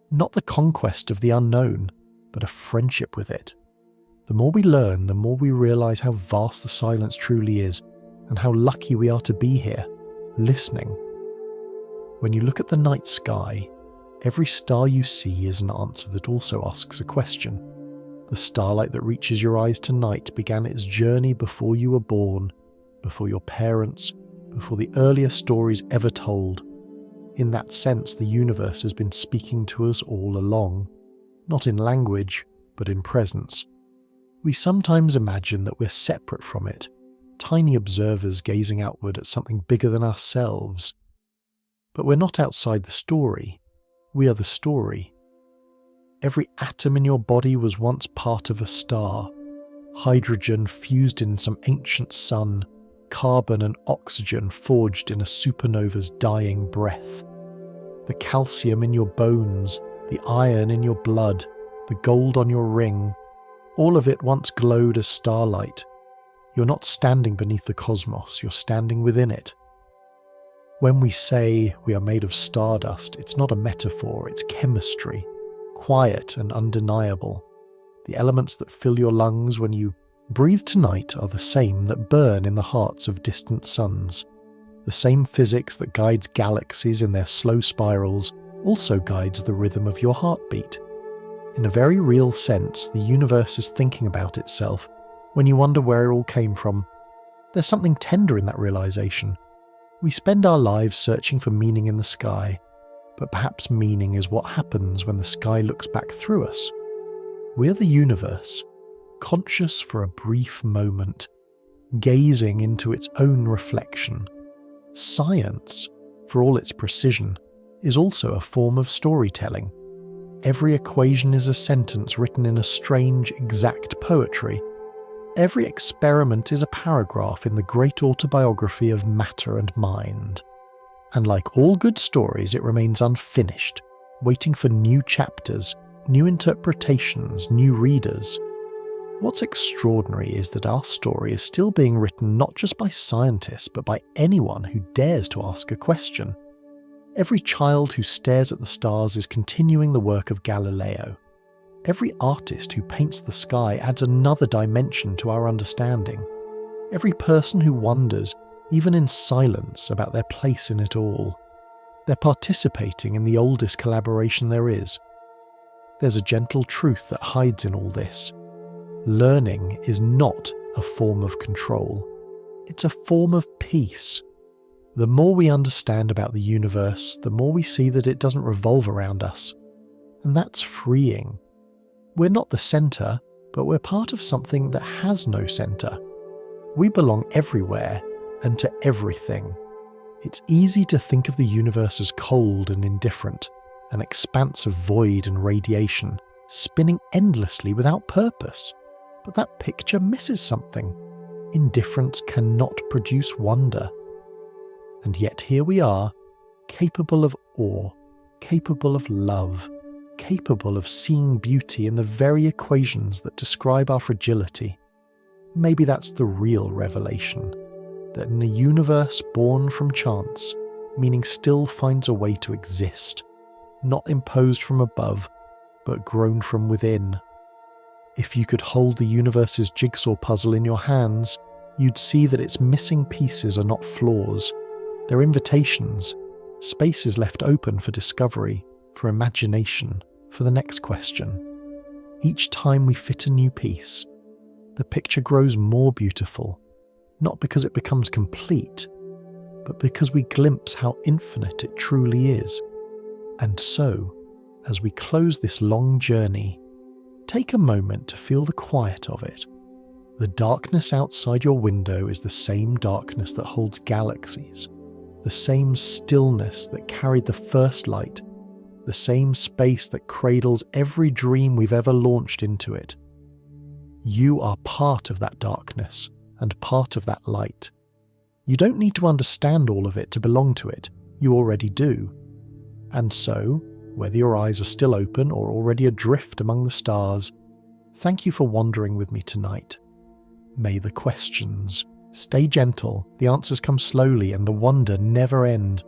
not the conquest of the unknown, but a friendship with it. The more we learn, the more we realise how vast the silence truly is, and how lucky we are to be here, listening. When you look at the night sky, every star you see is an answer that also asks a question. The starlight that reaches your eyes tonight began its journey before you were born, before your parents, before the earliest stories ever told. In that sense, the universe has been speaking to us all along, not in language, but in presence. We sometimes imagine that we're separate from it, tiny observers gazing outward at something bigger than ourselves. But we're not outside the story. We are the story. Every atom in your body was once part of a star. Hydrogen fused in some ancient sun, carbon and oxygen forged in a supernova's dying breath. The calcium in your bones, the iron in your blood, the gold on your ring, all of it once glowed as starlight. You're not standing beneath the cosmos, you're standing within it. When we say we are made of stardust, it's not a metaphor, it's chemistry, quiet and undeniable. The elements that fill your lungs when you breathe tonight are the same that burn in the hearts of distant suns. The same physics that guides galaxies in their slow spirals also guides the rhythm of your heartbeat. In a very real sense, the universe is thinking about itself when you wonder where it all came from. There's something tender in that realization. We spend our lives searching for meaning in the sky, but perhaps meaning is what happens when the sky looks back through us. We're the universe, conscious for a brief moment, gazing into its own reflection. Science, for all its precision, is also a form of storytelling. Every equation is a sentence written in a strange, exact poetry. Every experiment is a paragraph in the great autobiography of matter and mind. And like all good stories, it remains unfinished, waiting for new chapters, new interpretations, new readers. What's extraordinary is that our story is still being written not just by scientists, but by anyone who dares to ask a question. Every child who stares at the stars is continuing the work of Galileo. Every artist who paints the sky adds another dimension to our understanding. Every person who wonders, even in silence, about their place in it all. They're participating in the oldest collaboration there is. There's a gentle truth that hides in all this. Learning is not a form of control. It's a form of peace. The more we understand about the universe, the more we see that it doesn't revolve around us. And that's freeing. We're not the centre, but we're part of something that has no centre. We belong everywhere and to everything. It's easy to think of the universe as cold and indifferent, an expanse of void and radiation, spinning endlessly without purpose. But that picture misses something. Indifference cannot produce wonder. And yet here we are, capable of awe, capable of love, capable of seeing beauty in the very equations that describe our fragility. Maybe that's the real revelation, that in a universe born from chance, meaning still finds a way to exist, not imposed from above, but grown from within. If you could hold the universe's jigsaw puzzle in your hands, you'd see that its missing pieces are not flaws. They're invitations, spaces left open for discovery, for imagination, for the next question. Each time we fit a new piece, the picture grows more beautiful, not because it becomes complete, but because we glimpse how infinite it truly is. And so, as we close this long journey, take a moment to feel the quiet of it. The darkness outside your window is the same darkness that holds galaxies, the same stillness that carried the first light, the same space that cradles every dream we've ever launched into it. You are part of that darkness and part of that light. You don't need to understand all of it to belong to it, you already do. And so, whether your eyes are still open or already adrift among the stars, thank you for wandering with me tonight. May the questions stay gentle, the answers come slowly, and the wonder never end.